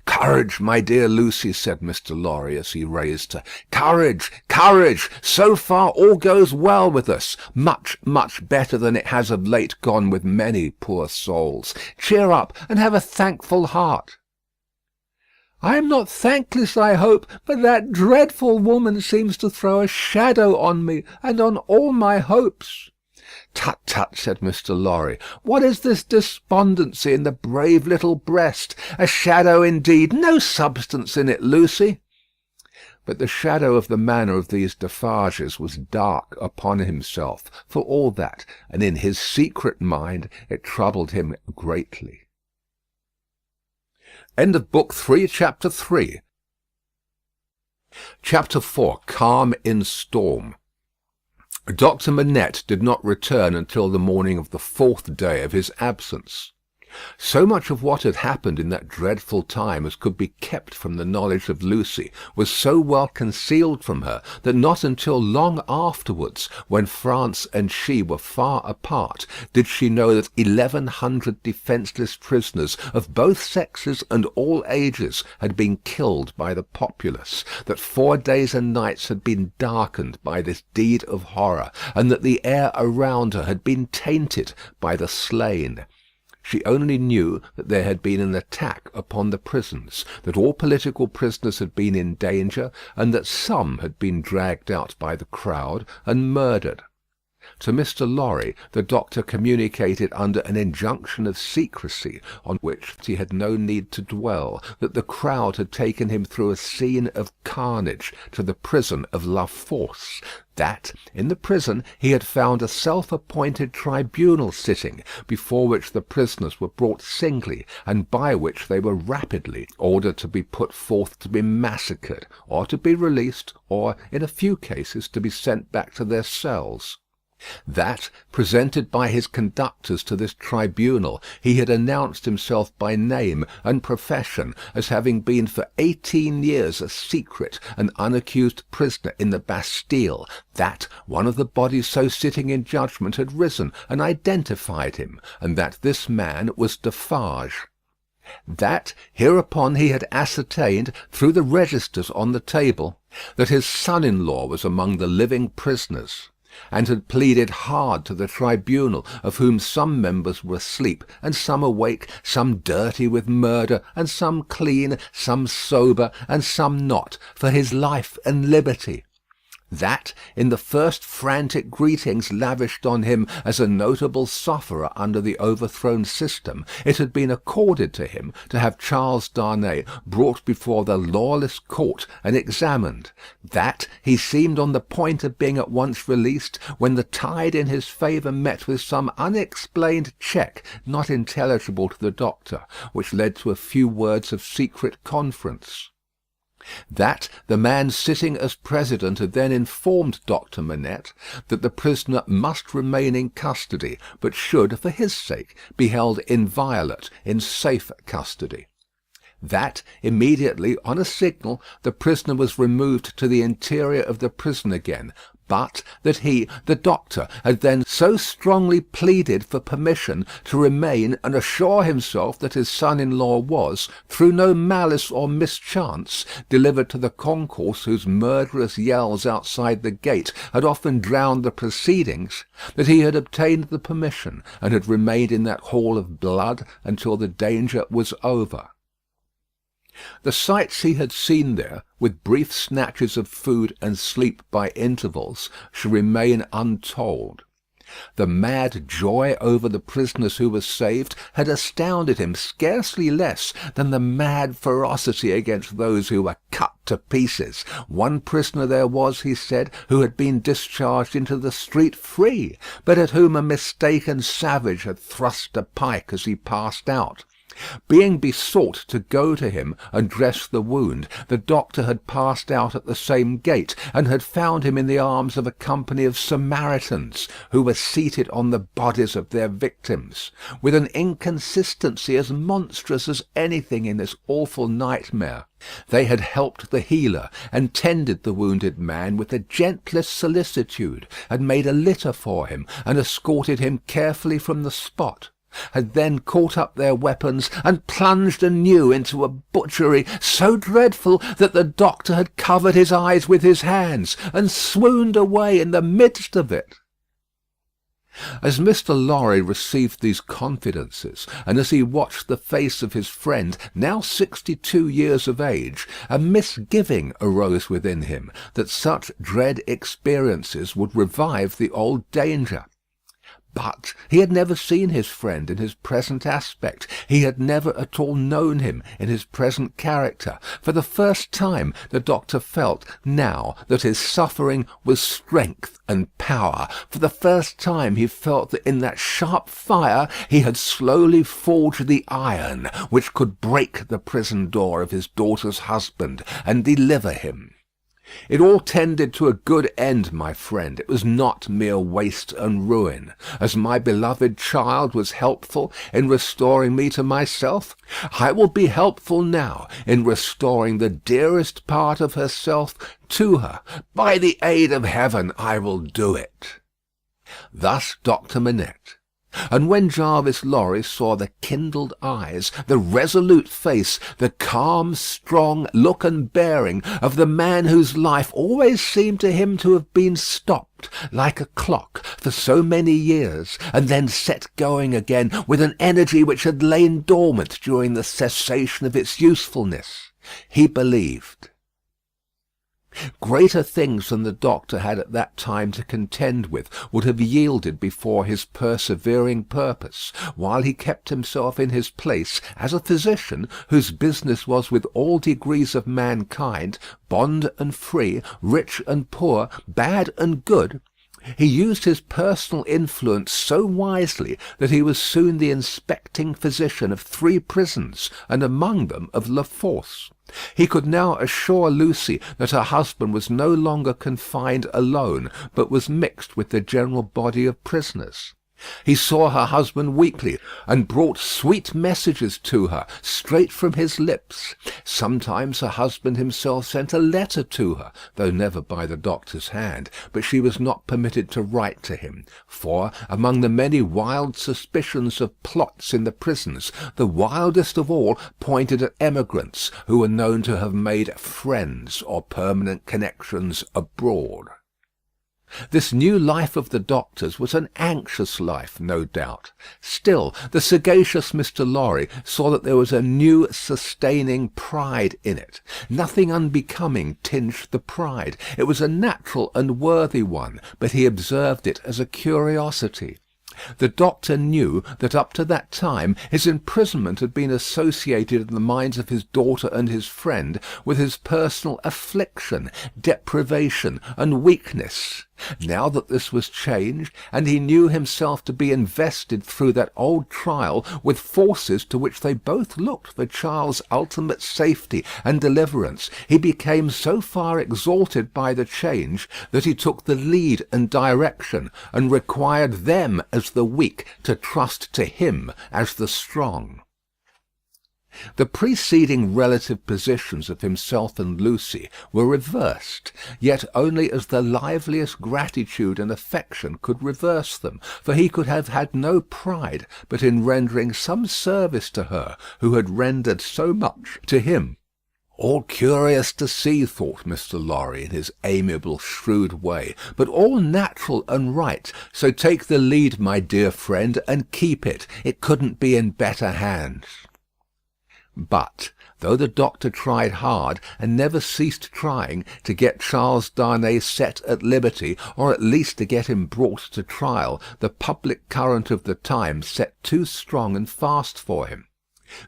"Courage, my dear Lucy," said Mr. Lorry, as he raised her. "Courage, courage! So far all goes well with us. Much, much better than it has of late gone with many poor souls. Cheer up, and have a thankful heart." "I am not thankless, I hope, but that dreadful woman seems to throw a shadow on me and on all my hopes." "Tut, tut," said Mr. Lorry. "What is this despondency in the brave little breast? A shadow indeed! No substance in it, Lucy." But the shadow of the manner of these Defarges was dark upon himself, for all that, and in his secret mind it troubled him greatly. End of Book 3, Chapter 3. Chapter 4. Calm in Storm. Dr. Manette did not return until the morning of the 4th day of his absence. So much of what had happened in that dreadful time as could be kept from the knowledge of Lucy was so well concealed from her that not until long afterwards, when France and she were far apart, did she know that 1,100 defenceless prisoners of both sexes and all ages had been killed by the populace, that 4 days and nights had been darkened by this deed of horror, and that the air around her had been tainted by the slain. She only knew that there had been an attack upon the prisons, that all political prisoners had been in danger, and that some had been dragged out by the crowd and murdered. To Mr. Lorry the doctor communicated under an injunction of secrecy, on which he had no need to dwell, that the crowd had taken him through a scene of carnage to the prison of La Force, that, in the prison, he had found a self-appointed tribunal sitting, before which the prisoners were brought singly, and by which they were rapidly ordered to be put forth to be massacred, or to be released, or, in a few cases, to be sent back to their cells. That, presented by his conductors to this tribunal, he had announced himself by name and profession as having been for 18 years a secret and unaccused prisoner in the Bastille. That one of the bodies so sitting in judgment had risen and identified him, and that this man was Defarge. That hereupon he had ascertained, through the registers on the table, that his son-in-law was among the living prisoners, and had pleaded hard to the tribunal, of whom some members were asleep and some awake, some dirty with murder, and some clean, some sober, and some not, for his life and liberty. that, in the first frantic greetings lavished on him as a notable sufferer under the overthrown system, it had been accorded to him to have Charles Darnay brought before the lawless court and examined; that he seemed on the point of being at once released, when the tide in his favour met with some unexplained check not intelligible to the doctor, which led to a few words of secret conference; that the man sitting as president had then informed Doctor Manette that the prisoner must remain in custody, but should, for his sake, be held inviolate in safe custody; that immediately, on a signal, the prisoner was removed to the interior of the prison again, but that he, the doctor, had then so strongly pleaded for permission to remain and assure himself that his son-in-law was, through no malice or mischance, delivered to the concourse whose murderous yells outside the gate had often drowned the proceedings, that he had obtained the permission, and had remained in that hall of blood until the danger was over. The sights he had seen there, with brief snatches of food and sleep by intervals, shall remain untold. The mad joy over the prisoners who were saved had astounded him scarcely less than the mad ferocity against those who were cut to pieces. One prisoner there was, he said, who had been discharged into the street free, but at whom a mistaken savage had thrust a pike as he passed out. Being besought to go to him and dress the wound, the doctor had passed out at the same gate, and had found him in the arms of a company of Samaritans, who were seated on the bodies of their victims, with an inconsistency as monstrous as anything in this awful nightmare. They had helped the healer, and tended the wounded man with the gentlest solicitude, had made a litter for him, and escorted him carefully from the spot; had then caught up their weapons and plunged anew into a butchery so dreadful that the doctor had covered his eyes with his hands, and swooned away in the midst of it. As Mr. Lorry received these confidences, and as he watched the face of his friend, now 62 years of age, a misgiving arose within him that such dread experiences would revive the old danger. But he had never seen his friend in his present aspect. He had never at all known him in his present character. For the first time the doctor felt now that his suffering was strength and power. For the first time he felt that in that sharp fire he had slowly forged the iron which could break the prison door of his daughter's husband and deliver him. It all tended to a good end, my friend. It was not mere waste and ruin. As my beloved child was helpful in restoring me to myself, I will be helpful now in restoring the dearest part of herself to her. By the aid of heaven, I will do it. Thus Doctor Manette. And when Jarvis Lorry saw the kindled eyes, the resolute face, the calm, strong look and bearing of the man whose life always seemed to him to have been stopped, like a clock, for so many years, and then set going again with an energy which had lain dormant during the cessation of its usefulness, he believed. Greater things than the doctor had at that time to contend with would have yielded before his persevering purpose, while he kept himself in his place as a physician whose business was with all degrees of mankind, bond and free, rich and poor, bad and good. He used his personal influence so wisely that he was soon the inspecting physician of 3 prisons, and among them of La Force. He could now assure Lucy that her husband was no longer confined alone, but was mixed with the general body of prisoners. He saw her husband weekly, and brought sweet messages to her, straight from his lips. Sometimes her husband himself sent a letter to her, though never by the doctor's hand, but she was not permitted to write to him, for, among the many wild suspicions of plots in the prisons, the wildest of all pointed at emigrants who were known to have made friends or permanent connections abroad. This new life of the doctor's was an anxious life, no doubt. Still, the sagacious Mr. Lorry saw that there was a new sustaining pride in it. Nothing unbecoming tinged the pride. It was a natural and worthy one, but he observed it as a curiosity. The doctor knew that up to that time his imprisonment had been associated in the minds of his daughter and his friend with his personal affliction, deprivation, and weakness. Now that this was changed, and he knew himself to be invested through that old trial with forces to which they both looked for Charles' ultimate safety and deliverance, he became so far exalted by the change that he took the lead and direction, and required them as the weak to trust to him as the strong. The preceding relative positions of himself and Lucy were reversed, yet only as the liveliest gratitude and affection could reverse them, for he could have had no pride but in rendering some service to her who had rendered so much to him. All curious to see, thought Mr. Lorry in his amiable, shrewd way, but all natural and right. So take the lead, my dear friend, and keep it. It couldn't be in better hands. But, though the doctor tried hard, and never ceased trying, to get Charles Darnay set at liberty, or at least to get him brought to trial, the public current of the time set too strong and fast for him.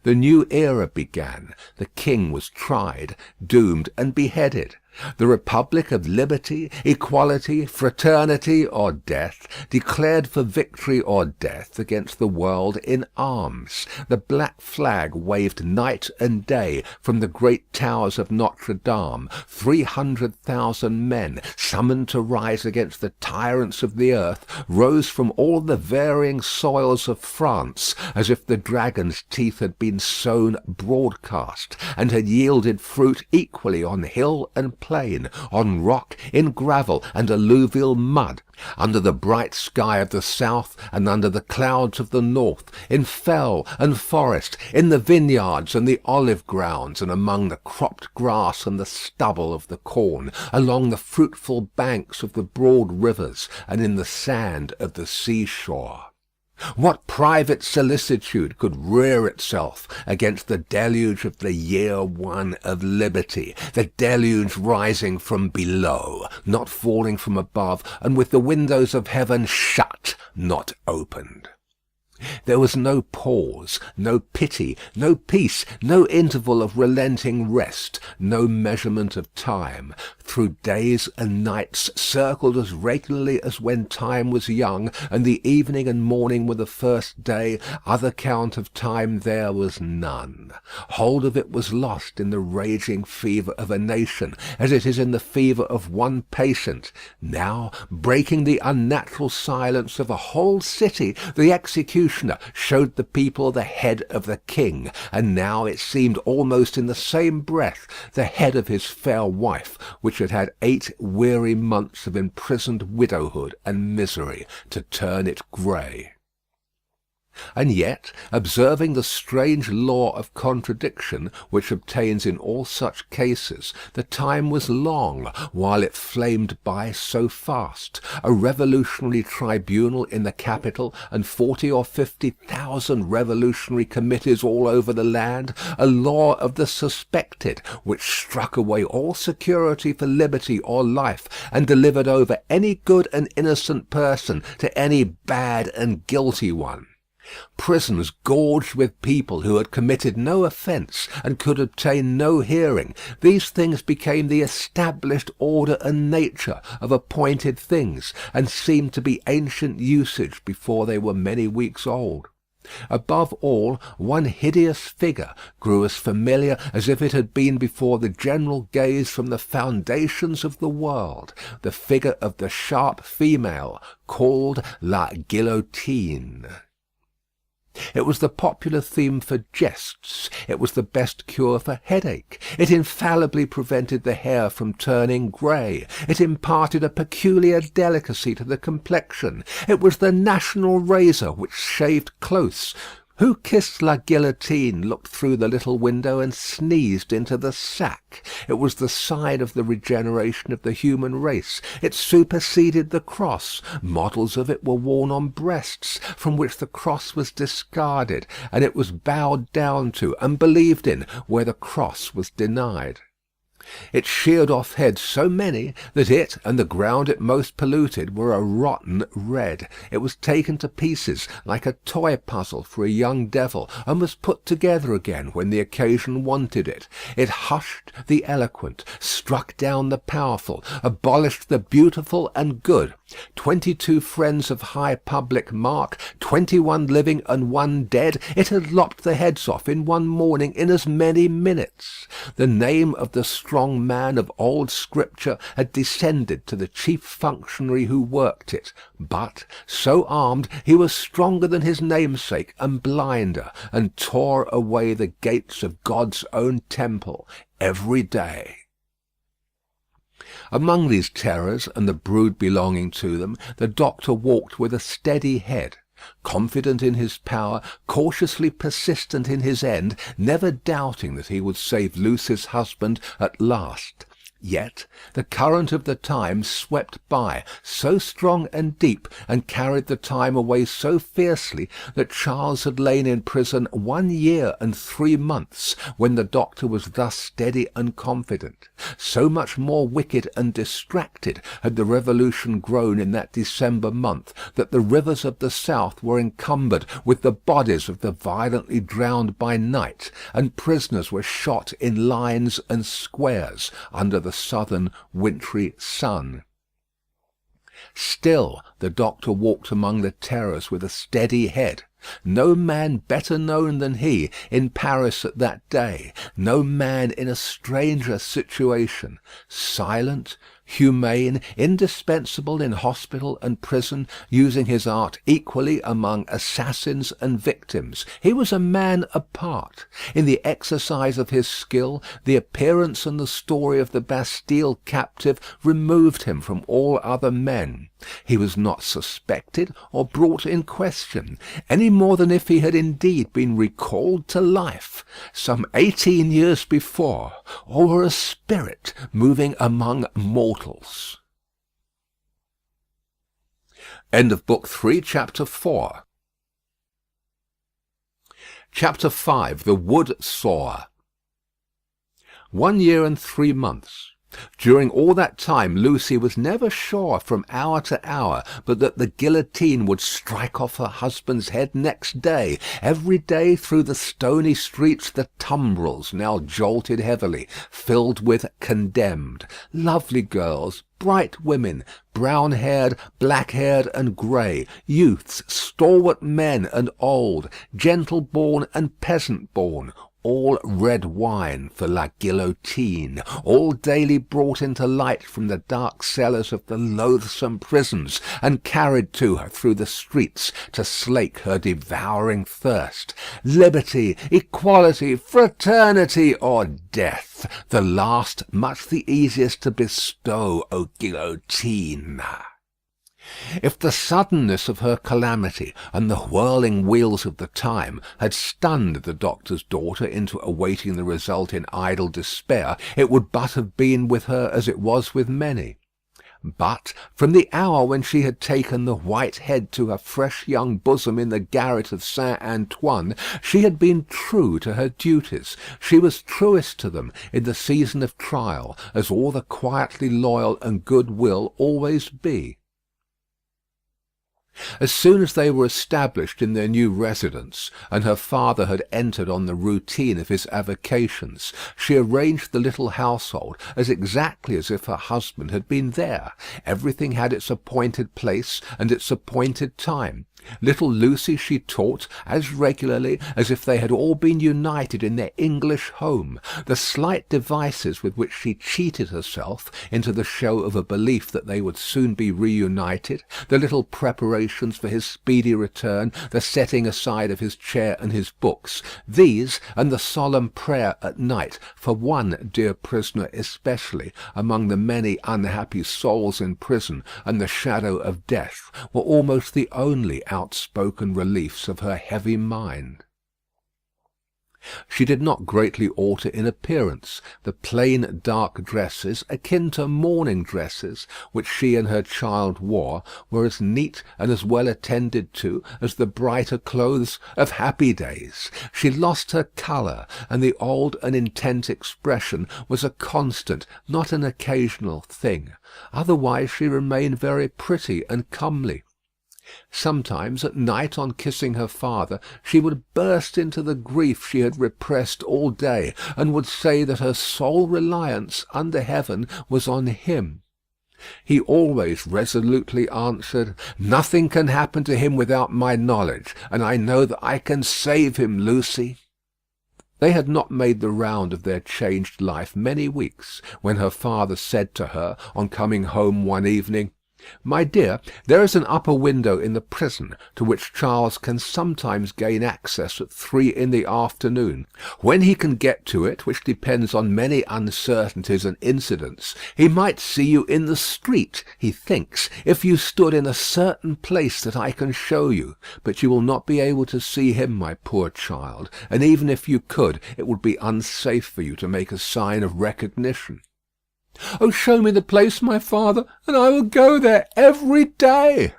The new era began. The king was tried, doomed, and beheaded. The Republic of Liberty, Equality, Fraternity, or Death, declared for victory or death against the world in arms. The black flag waved night and day from the great towers of Notre Dame. 300,000 men, summoned to rise against the tyrants of the earth, rose from all the varying soils of France, as if the dragon's teeth had been sown broadcast, and had yielded fruit equally on hill and plain, on rock, in gravel, and alluvial mud, under the bright sky of the south and under the clouds of the north, in fell and forest, in the vineyards and the olive grounds, and among the cropped grass and the stubble of the corn, along the fruitful banks of the broad rivers, and in the sand of the sea-shore. What private solicitude could rear itself against the deluge of the year one of liberty, the deluge rising from below, not falling from above, and with the windows of heaven shut, not opened? There was no pause, no pity, no peace, no interval of relenting rest, no measurement of time. Through days and nights, circled as regularly as when time was young, and the evening and morning were the first day, other count of time there was none. Hold of it was lost in the raging fever of a nation, as it is in the fever of one patient. Now, breaking the unnatural silence of a whole city, the executioner showed the people the head of the king, and now it seemed almost in the same breath the head of his fair wife, which had had 8 weary months of imprisoned widowhood and misery to turn it grey. And yet, observing the strange law of contradiction which obtains in all such cases, the time was long while it flamed by so fast. A revolutionary tribunal in the capital, and 40 or 50,000 revolutionary committees all over the land, a law of the suspected, which struck away all security for liberty or life, and delivered over any good and innocent person to any bad and guilty one. Prisons gorged with people who had committed no offence and could obtain no hearing. These things became the established order and nature of appointed things, and seemed to be ancient usage before they were many weeks old. Above all, one hideous figure grew as familiar as if it had been before the general gaze from the foundations of the world, the figure of the sharp female called La Guillotine. It was the popular theme for jests. It was the best cure for headache. It infallibly prevented the hair from turning grey. It imparted a peculiar delicacy to the complexion. It was the national razor which shaved close, Who kissed la guillotine looked through the little window and sneezed into the sack. It was the sign of the regeneration of the human race. It superseded the cross. Models of it were worn on breasts, from which the cross was discarded, and it was bowed down to and believed in where the cross was denied. It sheared off heads so many that it and the ground it most polluted were a rotten red. It was taken to pieces like a toy puzzle for a young devil, and was put together again when the occasion wanted it. It hushed the eloquent, struck down the powerful, abolished the beautiful and good. 22 friends of high public mark, 21 living and 1 dead, it had lopped the heads off in one morning in as many minutes. The name of the strong man of old Scripture had descended to the chief functionary who worked it, but, so armed, he was stronger than his namesake and blinder, and tore away the gates of God's own temple every day. Among these terrors and the brood belonging to them, the doctor walked with a steady head, confident in his power, cautiously persistent in his end, never doubting that he would save Lucy's husband at last. Yet the current of the time swept by, so strong and deep, and carried the time away so fiercely, that Charles had lain in prison 1 year and 3 months when the doctor was thus steady and confident. So much more wicked and distracted had the revolution grown in that December month, that the rivers of the south were encumbered with the bodies of the violently drowned by night, and prisoners were shot in lines and squares under the southern wintry sun. Still the doctor walked among the terrors with a steady head. No man better known than he in Paris at that day, no man in a stranger situation, silent, humane, indispensable in hospital and prison, using his art equally among assassins and victims. He was a man apart. In the exercise of his skill, the appearance and the story of the Bastille captive removed him from all other men. He was not suspected or brought in question, any more than if he had indeed been recalled to life some 18 years before, or were a spirit moving among mortals. End of Book 3, Chapter 4. Chapter 5. The Wood Sawer. 1 year and 3 months. During all that time Lucy was never sure from hour to hour but that the guillotine would strike off her husband's head next day. Every day through the stony streets the tumbrils now jolted heavily, filled with condemned. Lovely girls, bright women, brown-haired, black-haired, and grey, youths, stalwart men and old, gentle-born and peasant-born, all red wine for la guillotine, all daily brought into light from the dark cellars of the loathsome prisons, and carried to her through the streets to slake her devouring thirst. Liberty, equality, fraternity, or death, the last much the easiest to bestow, O guillotine. If the suddenness of her calamity and the whirling wheels of the time had stunned the doctor's daughter into awaiting the result in idle despair, it would but have been with her as it was with many. But from the hour when she had taken the white head to her fresh young bosom in the garret of Saint Antoine, she had been true to her duties. She was truest to them in the season of trial, as all the quietly loyal and good will always be. As soon as they were established in their new residence, and her father had entered on the routine of his avocations, she arranged the little household as exactly as if her husband had been there. Everything had its appointed place and its appointed time. Little Lucy she taught as regularly as if they had all been united in their English home. The slight devices with which she cheated herself into the show of a belief that they would soon be reunited, the little preparations preparations for his speedy return, the setting aside of his chair and his books, these, and the solemn prayer at night, for one dear prisoner especially, among the many unhappy souls in prison and the shadow of death, were almost the only outspoken reliefs of her heavy mind. She did not greatly alter in appearance. The plain dark dresses, akin to mourning dresses, which she and her child wore, were as neat and as well attended to as the brighter clothes of happy days. She lost her colour, and the old and intent expression was a constant, not an occasional thing. Otherwise she remained very pretty and comely. Sometimes at night, on kissing her father, she would burst into the grief she had repressed all day, and would say that her sole reliance under heaven was on him. He always resolutely answered, "Nothing can happen to him without my knowledge, and I know that I can save him, Lucy." They had not made the round of their changed life many weeks, when her father said to her, on coming home one evening, "My dear, there is an upper window in the prison, to which Charles can sometimes gain access at 3 in the afternoon. When he can get to it, which depends on many uncertainties and incidents, he might see you in the street, he thinks, if you stood in a certain place that I can show you. But you will not be able to see him, my poor child, and even if you could, it would be unsafe for you to make a sign of recognition." "Oh, show me the place, my father, and I will go there every day."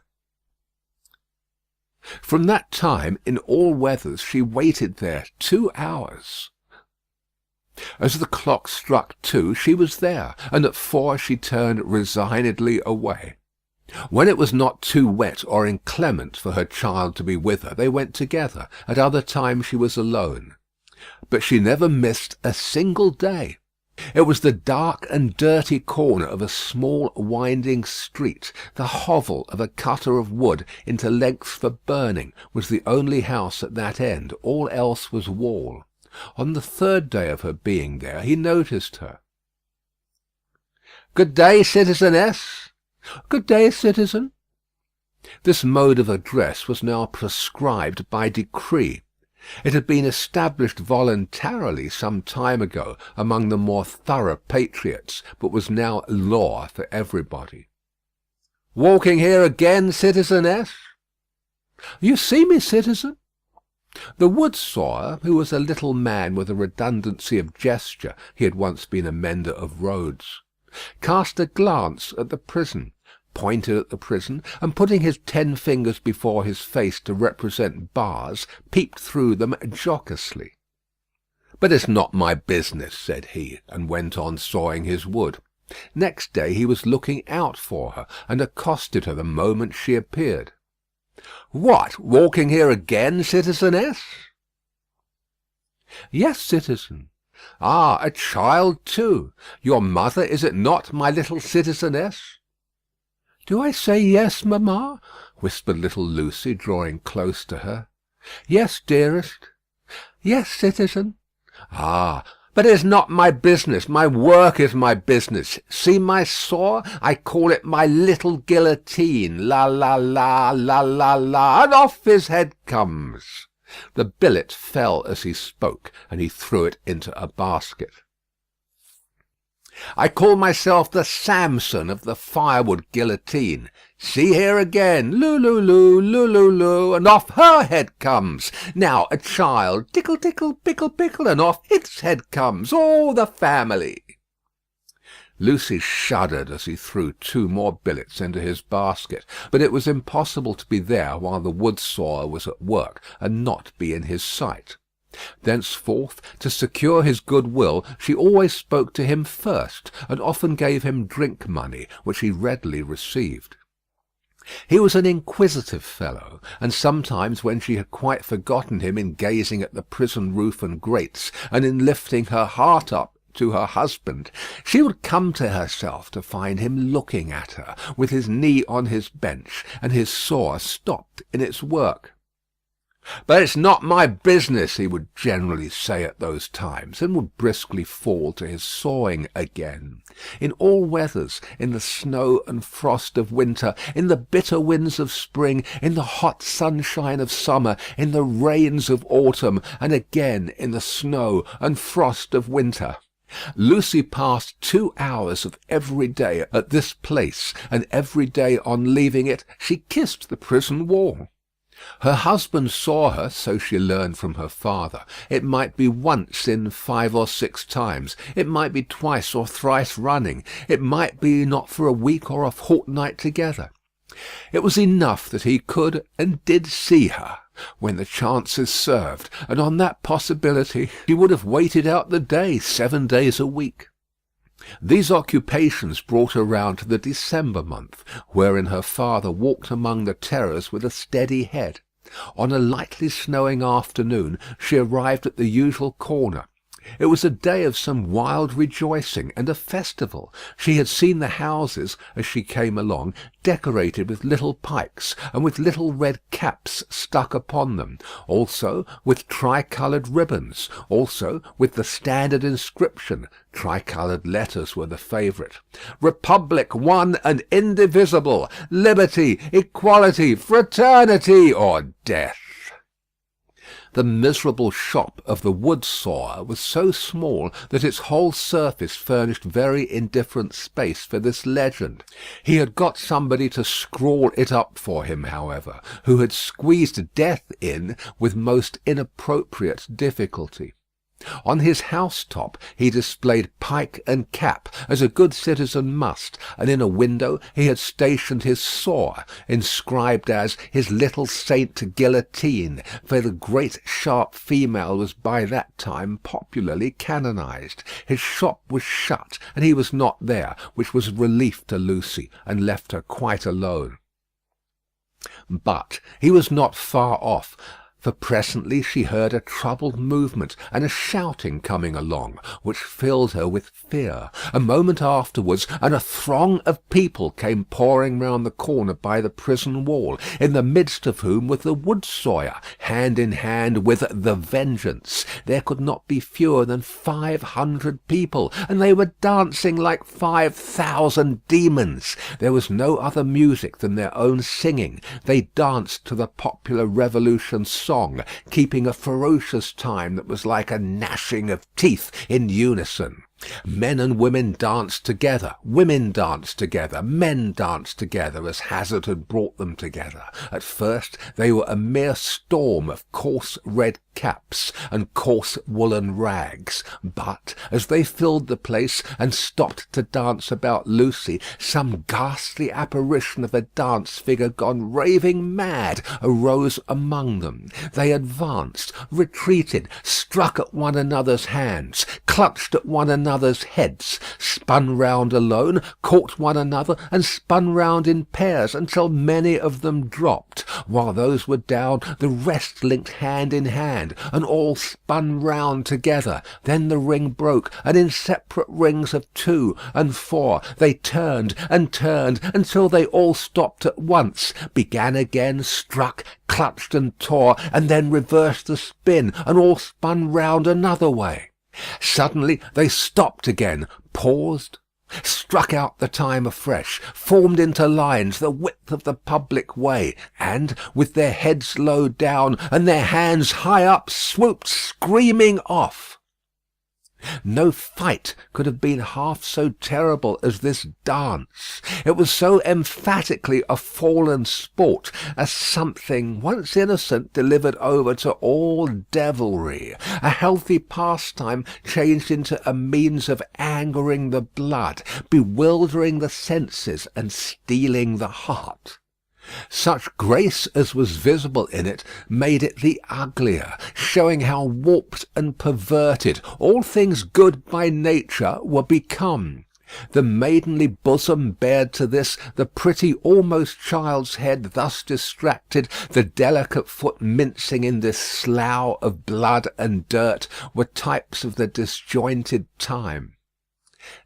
From that time, in all weathers, she waited there 2 hours. As the clock struck 2, she was there, and at 4 she turned resignedly away. When it was not too wet or inclement for her child to be with her, they went together. At other times she was alone. But she never missed a single day. It was the dark and dirty corner of a small winding street. The hovel of a cutter of wood into lengths for burning was the only house at that end. All else was wall. On the 3rd day of her being there, he noticed her. "Good day, citizeness." "Good day, citizen." This mode of address was now prescribed by decree. It had been established voluntarily some time ago among the more thorough patriots, but was now law for everybody. "Walking here again, citizeness?" "You see me, citizen?" The wood sawyer, who was a little man with a redundancy of gesture, he had once been a mender of roads, cast a glance at the prison, pointed at the prison, and putting his 10 fingers before his face to represent bars, peeped through them jocosely. "But it's not my business," said he, and went on sawing his wood. Next day he was looking out for her, and accosted her the moment she appeared. "What, walking here again, citizeness?" "Yes, citizen." "Ah, a child too. Your mother, is it not, my little citizeness?" "Do I say yes, mamma?" whispered little Lucy, drawing close to her. "Yes, dearest." "Yes, citizen." "Ah, but it is not my business. My work is my business. See my saw? I call it my little guillotine. La la la, la la la, and off his head comes." The billet fell as he spoke, and he threw it into a basket. "I call myself the Samson of the firewood guillotine. See here again, loo-loo-loo, loo-loo-loo, and off her head comes. Now a child, tickle, tickle, pickle, pickle, and off its head comes. All the family." Lucy shuddered as he threw 2 more billets into his basket, but it was impossible to be there while the wood sawyer was at work, and not be in his sight. Thenceforth, to secure his good will, she always spoke to him first, and often gave him drink money, which he readily received. He was an inquisitive fellow, and sometimes when she had quite forgotten him in gazing at the prison roof and grates, and in lifting her heart up to her husband, she would come to herself to find him looking at her, with his knee on his bench, and his saw stopped in its work. "But it's not my business," he would generally say at those times, and would briskly fall to his sawing again. In all weathers, in the snow and frost of winter, in the bitter winds of spring, in the hot sunshine of summer, in the rains of autumn, and again in the snow and frost of winter, Lucy passed 2 hours of every day at this place, and every day on leaving it she kissed the prison wall. Her husband saw her, so she learned from her father. It might be once in 5 or 6 times. It might be twice or thrice running. It might be not for a week or a fortnight together. It was enough that he could and did see her when the chances served, and on that possibility he would have waited out the day 7 days a week. These occupations brought her round to the December month, wherein her father walked among the terrors with a steady head. On a lightly snowing afternoon she arrived at the usual corner. It was a day of some wild rejoicing and a festival. She had seen the houses, as she came along, decorated with little pikes, and with little red caps stuck upon them, also with tricoloured ribbons, also with the standard inscription. Tricoloured letters were the favourite: "Republic one and indivisible, liberty, equality, fraternity, or death." The miserable shop of the wood sawer was so small that its whole surface furnished very indifferent space for this legend. He had got somebody to scrawl it up for him, however, who had squeezed death in with most inappropriate difficulty. On his housetop he displayed pike and cap, as a good citizen must, and in a window he had stationed his saw, inscribed as "His little Saint Guillotine," for the great sharp female was by that time popularly canonised. His shop was shut, and he was not there, which was a relief to Lucy, and left her quite alone. But he was not far off, for presently she heard a troubled movement and a shouting coming along, which filled her with fear. A moment afterwards, and a throng of people came pouring round the corner by the prison wall, in the midst of whom was the wood sawyer, hand in hand with the Vengeance. There could not be fewer than 500 people, and they were dancing like 5,000 demons. There was no other music than their own singing. They danced to the popular Revolution song, keeping a ferocious time that was like a gnashing of teeth in unison. Men and women danced together, women danced together, men danced together, as hazard had brought them together. At first they were a mere storm of coarse red caps and coarse woollen rags, but as they filled the place and stopped to dance about Lucy, some ghastly apparition of a dance figure gone raving mad arose among them. They advanced, retreated, struck at one another's hands, clutched at one another's heads, spun round alone, caught one another, and spun round in pairs until many of them dropped. While those were down, the rest linked hand in hand, and all spun round together. Then the ring broke, and in separate rings of 2 and 4 they turned and turned until they all stopped at once, began again, struck, clutched and tore, and then reversed the spin, and all spun round another way. Suddenly they stopped again, paused, struck out the time afresh, formed into lines the width of the public way, and, with their heads low down and their hands high up, swooped screaming off. No fight could have been half so terrible as this dance. It was so emphatically a fallen sport, as something once innocent delivered over to all devilry, a healthy pastime changed into a means of angering the blood, bewildering the senses, and stealing the heart. Such grace as was visible in it made it the uglier, showing how warped and perverted all things good by nature were become. The maidenly bosom bared to this, the pretty almost child's head thus distracted, the delicate foot mincing in this slough of blood and dirt, were types of the disjointed time.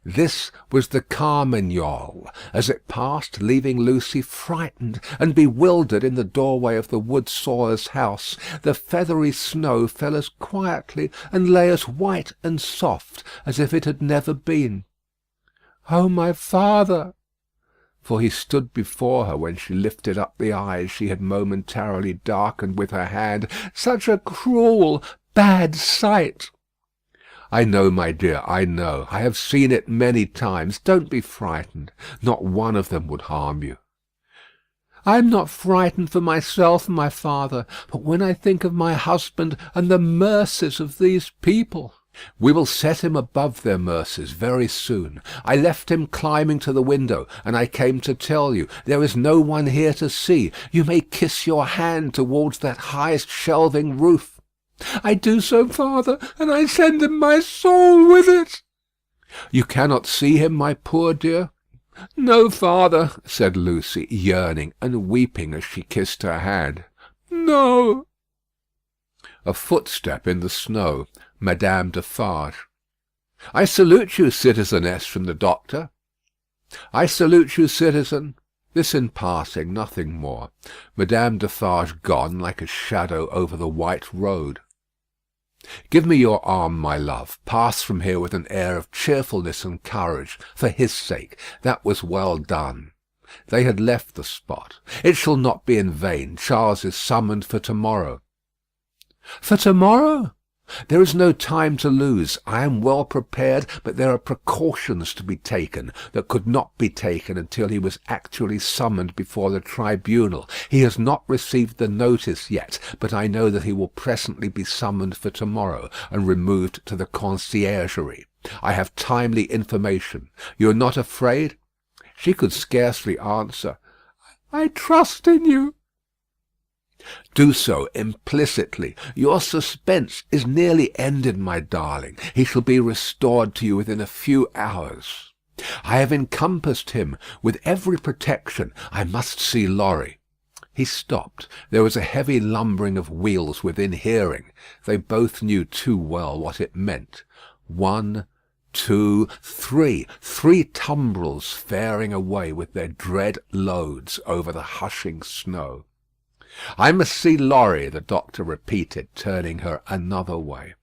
This was the Carmagnole, as it passed, leaving Lucy frightened and bewildered in the doorway of the wood sawyer's house. The feathery snow fell as quietly and lay as white and soft as if it had never been. "Oh, my father!" For he stood before her when she lifted up the eyes she had momentarily darkened with her hand. "Such a cruel, bad sight!" "I know, my dear, I know. I have seen it many times. Don't be frightened. Not one of them would harm you." "I am not frightened for myself, my father, but when I think of my husband and the mercies of these people." "We will set him above their mercies very soon. I left him climbing to the window, and I came to tell you. There is no one here to see. You may kiss your hand towards that highest shelving roof." "I do so, father, and I send him my soul with it." "You cannot see him, my poor dear?" "No, father," said Lucy, yearning and weeping as she kissed her hand. "No." A footstep in the snow. Madame Defarge. "I salute you, citizeness," from the doctor. "I salute you, citizen." This in passing, nothing more. Madame Defarge gone like a shadow over the white road. "Give me your arm, my love. Pass from here with an air of cheerfulness and courage, for his sake. That was well done." They had left the spot. "It shall not be in vain. Charles is summoned for to-morrow." "For to-morrow?" "There is no time to lose. I am well prepared, but there are precautions to be taken that could not be taken until he was actually summoned before the tribunal. He has not received the notice yet, but I know that he will presently be summoned for to-morrow, and removed to the conciergerie. I have timely information. You are not afraid?" She could scarcely answer. "I trust in you." "Do so implicitly. Your suspense is nearly ended, my darling. He shall be restored to you within a few hours. I have encompassed him with every protection. I must see Lorry." He stopped. There was a heavy lumbering of wheels within hearing. They both knew too well what it meant. 1, 2, 3. 3 tumbrils faring away with their dread loads over the hushing snow. "I must see Lorry," the doctor repeated, turning her another way.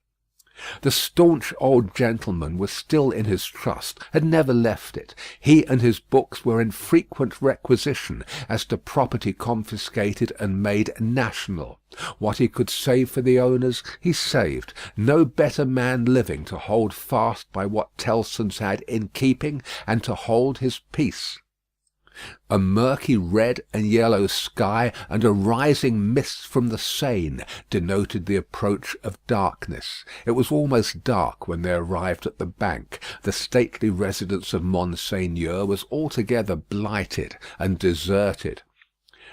The staunch old gentleman was still in his trust, had never left it. He and his books were in frequent requisition as to property confiscated and made national. What he could save for the owners, he saved. No better man living to hold fast by what Tellson's had in keeping, and to hold his peace. A murky red and yellow sky and a rising mist from the Seine denoted the approach of darkness. It was almost dark when they arrived at the bank. The stately residence of Monseigneur was altogether blighted and deserted.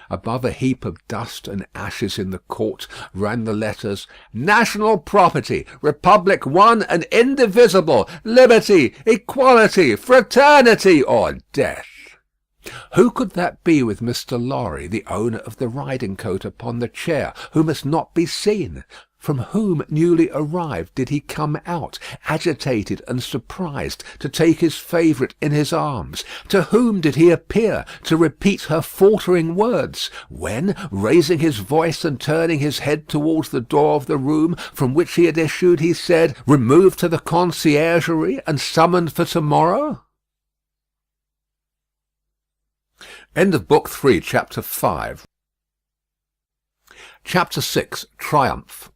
Above a heap of dust and ashes in the court ran the letters, "National property, Republic one and indivisible, liberty, equality, fraternity, or death." Who could that be with Mr. Lorry, the owner of the riding coat upon the chair, who must not be seen? From whom newly arrived did he come out, agitated and surprised, to take his favourite in his arms? To whom did he appear, to repeat her faltering words, when, raising his voice and turning his head towards the door of the room from which he had issued, he said, "Removed to the conciergerie and summoned for to-morrow"? End of Book 3, Chapter 5. Chapter 6. Triumph.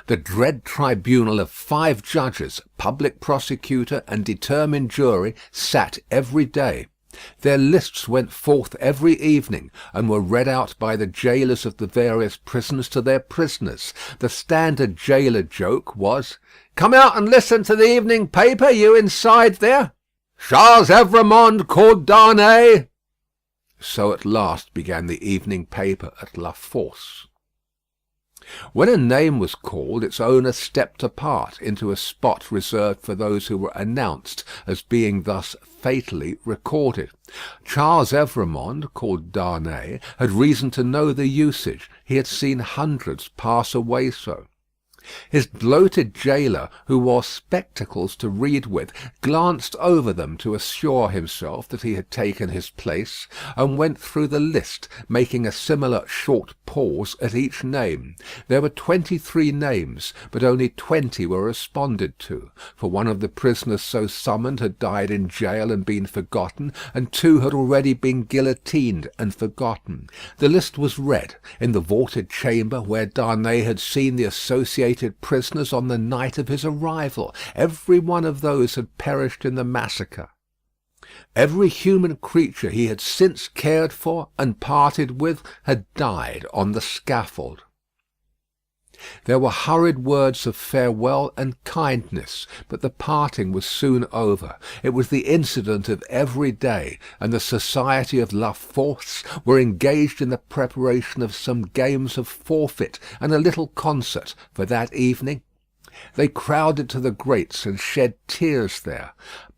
The dread tribunal of 5 judges, public prosecutor, and determined jury sat every day. Their lists went forth every evening, and were read out by the jailers of the various prisons to their prisoners. The standard jailer joke was, "Come out and listen to the evening paper, you inside there. Charles Evrémonde called Darnay." So at last began the evening paper at La Force. When a name was called, its owner stepped apart into a spot reserved for those who were announced as being thus fatally recorded. Charles Evrémonde, called Darnay, had reason to know the usage. He had seen hundreds pass away so. His bloated gaoler, who wore spectacles to read with, glanced over them to assure himself that he had taken his place, and went through the list, making a similar short pause at each name. There were 23 names, but only 20 were responded to, for one of the prisoners so summoned had died in gaol and been forgotten, and 2 had already been guillotined and forgotten. The list was read in the vaulted chamber where Darnay had seen the associated prisoners on the night of his arrival. Every one of those had perished in the massacre. Every human creature he had since cared for and parted with had died on the scaffold. There were hurried words of farewell and kindness, but the parting was soon over. It was the incident of every day, and the society of La Force were engaged in the preparation of some games of forfeit and a little concert for that evening. They crowded to the grates and shed tears there.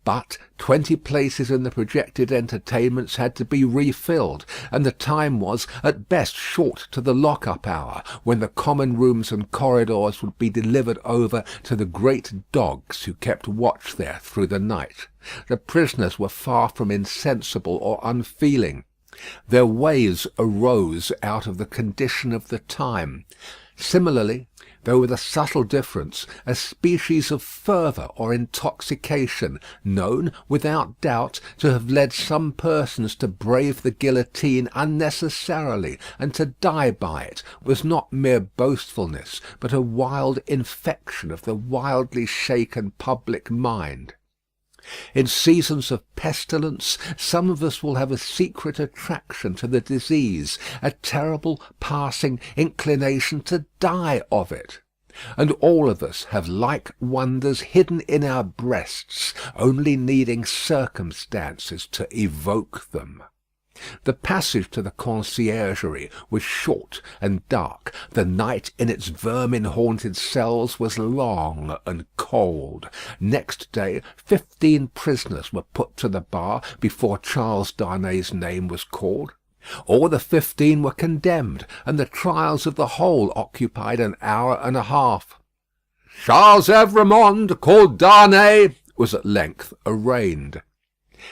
But 20 places in the projected entertainments had to be refilled, and the time was at best short to the lock-up hour, when the common rooms and corridors would be delivered over to the great dogs who kept watch there through the night. The prisoners were far from insensible or unfeeling. Their ways arose out of the condition of the time. Similarly, though with a subtle difference, a species of fervour or intoxication, known, without doubt, to have led some persons to brave the guillotine unnecessarily and to die by it, was not mere boastfulness, but a wild infection of the wildly shaken public mind. In seasons of pestilence, some of us will have a secret attraction to the disease, a terrible passing inclination to die of it. And all of us have like wonders hidden in our breasts, only needing circumstances to evoke them. The passage to the conciergerie was short and dark. The night in its vermin-haunted cells was long and cold. Next day 15 prisoners were put to the bar before Charles Darnay's name was called. All the 15 were condemned, and the trials of the whole occupied an hour and a half. Charles Evrémonde, called Darnay, was at length arraigned.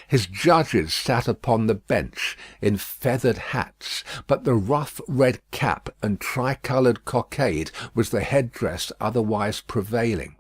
His judges sat upon the bench in feathered hats, but the rough red cap and tricoloured cockade was the headdress otherwise prevailing.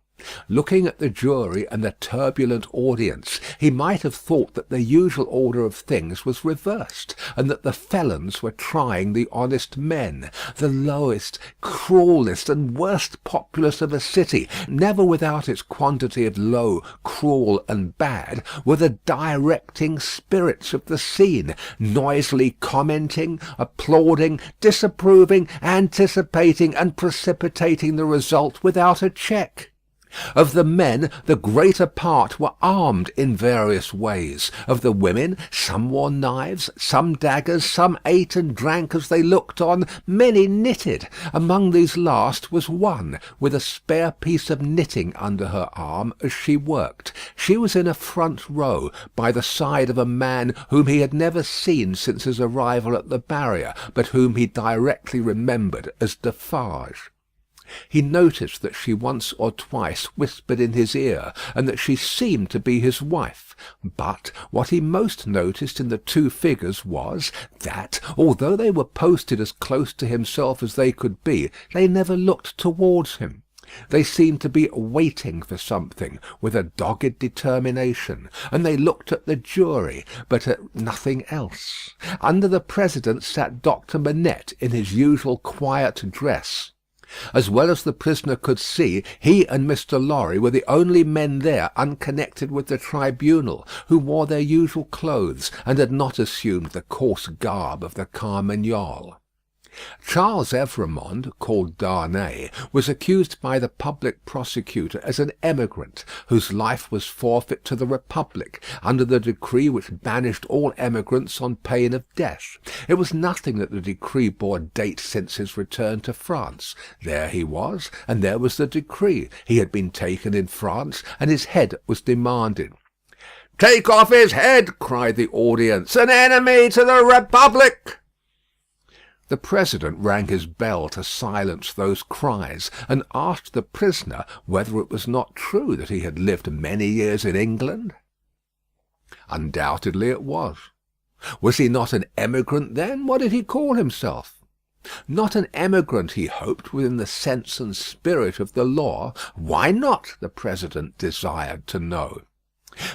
Looking at the jury and the turbulent audience, he might have thought that the usual order of things was reversed, and that the felons were trying the honest men. The lowest, cruellest, and worst populace of a city, never without its quantity of low, cruel, and bad, were the directing spirits of the scene, noisily commenting, applauding, disapproving, anticipating, and precipitating the result without a check. Of the men, the greater part were armed in various ways. Of the women, some wore knives, some daggers, some ate and drank as they looked on, many knitted. Among these last was one, with a spare piece of knitting under her arm as she worked. She was in a front row, by the side of a man whom he had never seen since his arrival at the barrier, but whom he directly remembered as Defarge. He noticed that she once or twice whispered in his ear, and that she seemed to be his wife. But what he most noticed in the 2 figures was, that, although they were posted as close to himself as they could be, they never looked towards him. They seemed to be waiting for something with a dogged determination, and they looked at the jury, but at nothing else. Under the president sat Dr. Manette in his usual quiet dress. As well as the prisoner could see, he and Mr. Lorry were the only men there unconnected with the tribunal, who wore their usual clothes, and had not assumed the coarse garb of the Carmagnole. Charles Evrémonde, called Darnay, was accused by the public prosecutor as an emigrant, whose life was forfeit to the Republic, under the decree which banished all emigrants on pain of death. It was nothing that the decree bore date since his return to France. There he was, and there was the decree. He had been taken in France, and his head was demanded. "Take off his head!" cried the audience. "An enemy to the Republic!" The president rang his bell to silence those cries, and asked the prisoner whether it was not true that he had lived many years in England. Undoubtedly it was. Was he not an emigrant then? What did he call himself? Not an emigrant, he hoped, within the sense and spirit of the law. Why not? The president desired to know.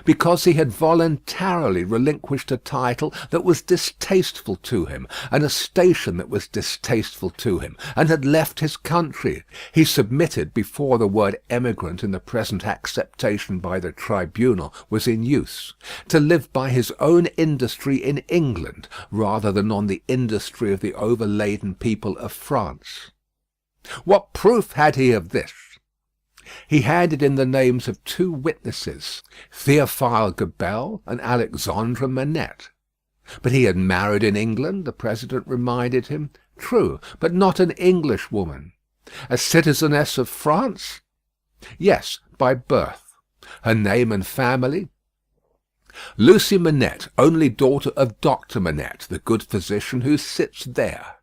Because he had voluntarily relinquished a title that was distasteful to him, and a station that was distasteful to him, and had left his country. He submitted before the word emigrant in the present acceptation by the tribunal was in use, to live by his own industry in England, rather than on the industry of the overladen people of France. What proof had he of this? He handed in the names of two witnesses, Théophile Gabelle and Alexandre Manette. But he had married in England, the president reminded him. True, but not an English woman. A citizeness of France? Yes, by birth. Her name and family? Lucie Manette, only daughter of Dr. Manette, the good physician who sits there.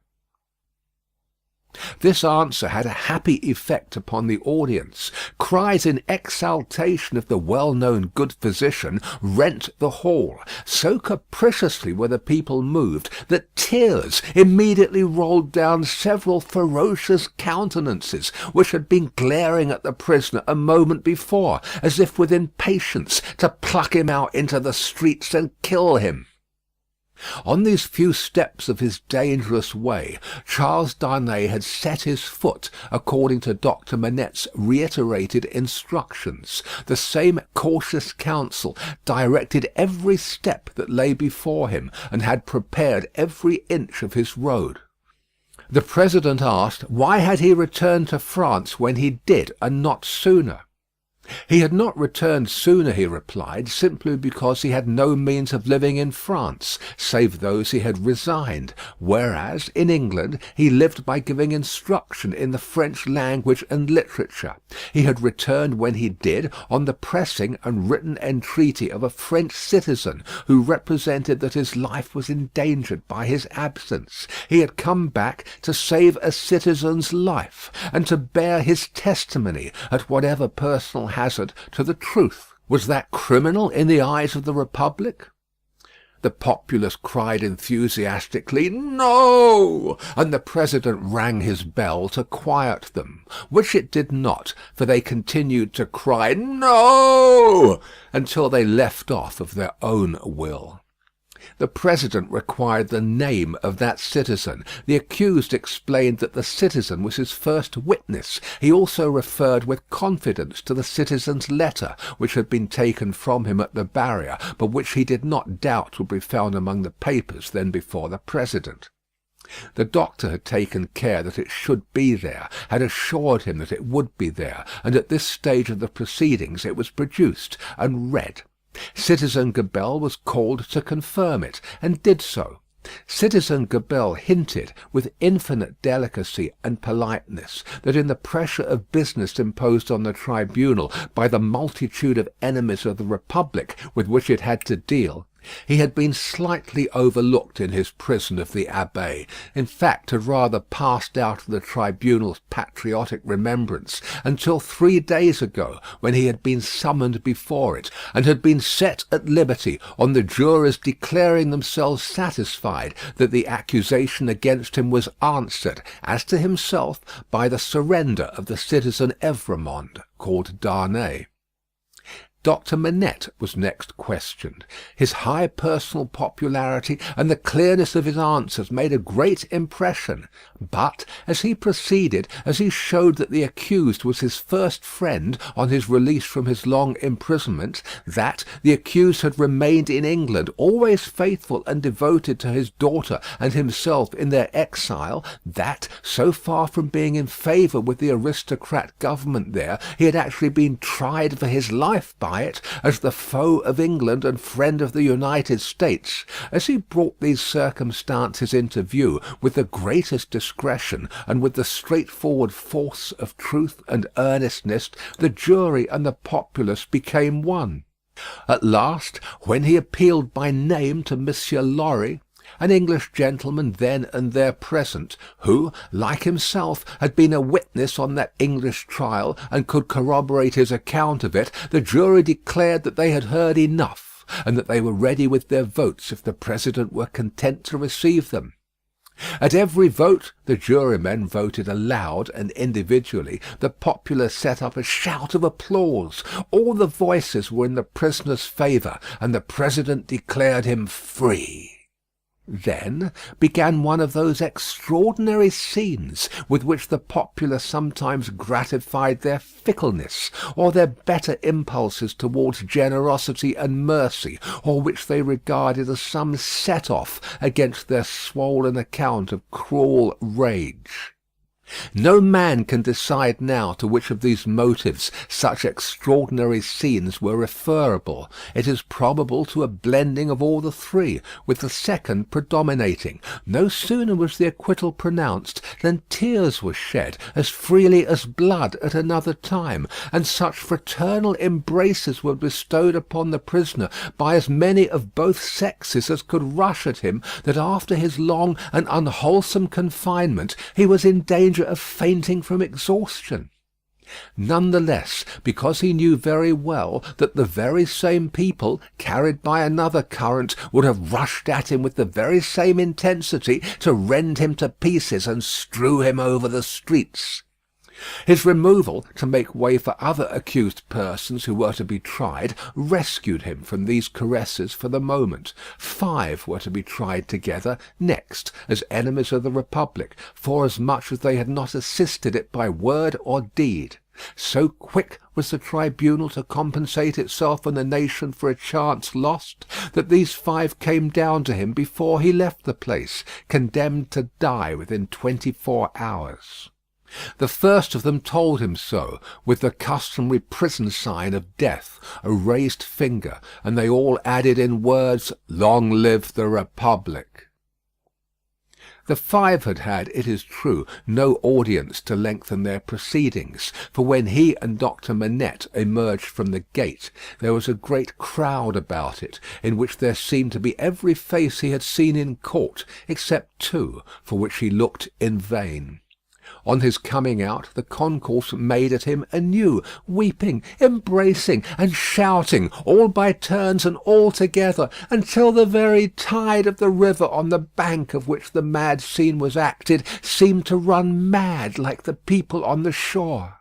This answer had a happy effect upon the audience. Cries in exaltation of the well-known good physician rent the hall. So capriciously were the people moved that tears immediately rolled down several ferocious countenances which had been glaring at the prisoner a moment before, as if with impatience to pluck him out into the streets and kill him. On these few steps of his dangerous way, Charles Darnay had set his foot according to Dr. Manette's reiterated instructions. The same cautious counsel directed every step that lay before him, and had prepared every inch of his road. The president asked why had he returned to France when he did, and not sooner. He had not returned sooner, he replied, simply because he had no means of living in France, save those he had resigned, whereas, in England, he lived by giving instruction in the French language and literature. He had returned when he did, on the pressing and written entreaty of a French citizen, who represented that his life was endangered by his absence. He had come back to save a citizen's life, and to bear his testimony at whatever personal hazard to the truth. Was that criminal in the eyes of the Republic? The populace cried enthusiastically, "No!" and the president rang his bell to quiet them, which it did not, for they continued to cry "No!" until they left off of their own will. The president required the name of that citizen. The accused explained that the citizen was his first witness. He also referred with confidence to the citizen's letter, which had been taken from him at the barrier, but which he did not doubt would be found among the papers then before the president. The doctor had taken care that it should be there, had assured him that it would be there, and at this stage of the proceedings it was produced and read. Citizen Gabelle was called to confirm it, and did so. Citizen Gabelle hinted, with infinite delicacy and politeness, that in the pressure of business imposed on the tribunal by the multitude of enemies of the Republic with which it had to deal, he had been slightly overlooked in his prison of the Abbaye. In fact, had rather passed out of the tribunal's patriotic remembrance until 3 days ago, when he had been summoned before it, and had been set at liberty on the jurors declaring themselves satisfied that the accusation against him was answered, as to himself, by the surrender of the citizen Evrémonde, called Darnay. Dr. Manette was next questioned. His high personal popularity and the clearness of his answers made a great impression. But as he proceeded, as he showed that the accused was his first friend on his release from his long imprisonment, that the accused had remained in England, always faithful and devoted to his daughter and himself in their exile, that, so far from being in favour with the aristocrat government there, he had actually been tried for his life by it as the foe of England and friend of the United States. As he brought these circumstances into view with the greatest discretion and with the straightforward force of truth and earnestness, the jury and the populace became one. At last, when he appealed by name to Monsieur Lorry, An English gentleman then and there present, who, like himself, had been a witness on that English trial, and could corroborate his account of it, the jury declared that they had heard enough, and that they were ready with their votes if the President were content to receive them. At every vote the jurymen voted aloud and individually. The populace set up a shout of applause. All the voices were in the prisoner's favour, and the President declared him free. Then began one of those extraordinary scenes with which the populace sometimes gratified their fickleness, or their better impulses towards generosity and mercy, or which they regarded as some set-off against their swollen account of cruel rage. No man can decide now to which of these motives such extraordinary scenes were referable. It is probable to a blending of all the three, with the second predominating. No sooner was the acquittal pronounced than tears were shed as freely as blood at another time, and such fraternal embraces were bestowed upon the prisoner by as many of both sexes as could rush at him, that after his long and unwholesome confinement he was in danger of fainting from exhaustion. None the less, because he knew very well that the very same people, carried by another current, would have rushed at him with the very same intensity to rend him to pieces and strew him over the streets. His removal, to make way for other accused persons who were to be tried, rescued him from these caresses for the moment. 5 were to be tried together next, as enemies of the Republic, forasmuch as they had not assisted it by word or deed. So quick was the tribunal to compensate itself and the nation for a chance lost, that these 5 came down to him before he left the place, condemned to die within 24 hours. The first of them told him so, with the customary prison sign of death, a raised finger, and they all added in words, "Long live the Republic." The 5 had had, it is true, no audience to lengthen their proceedings, for when he and Dr. Manette emerged from the gate, there was a great crowd about it, in which there seemed to be every face he had seen in court, except 2, for which he looked in vain. On his coming out, the concourse made at him anew, weeping, embracing, and shouting, all by turns and all together, until the very tide of the river on the bank of which the mad scene was acted seemed to run mad like the people on the shore.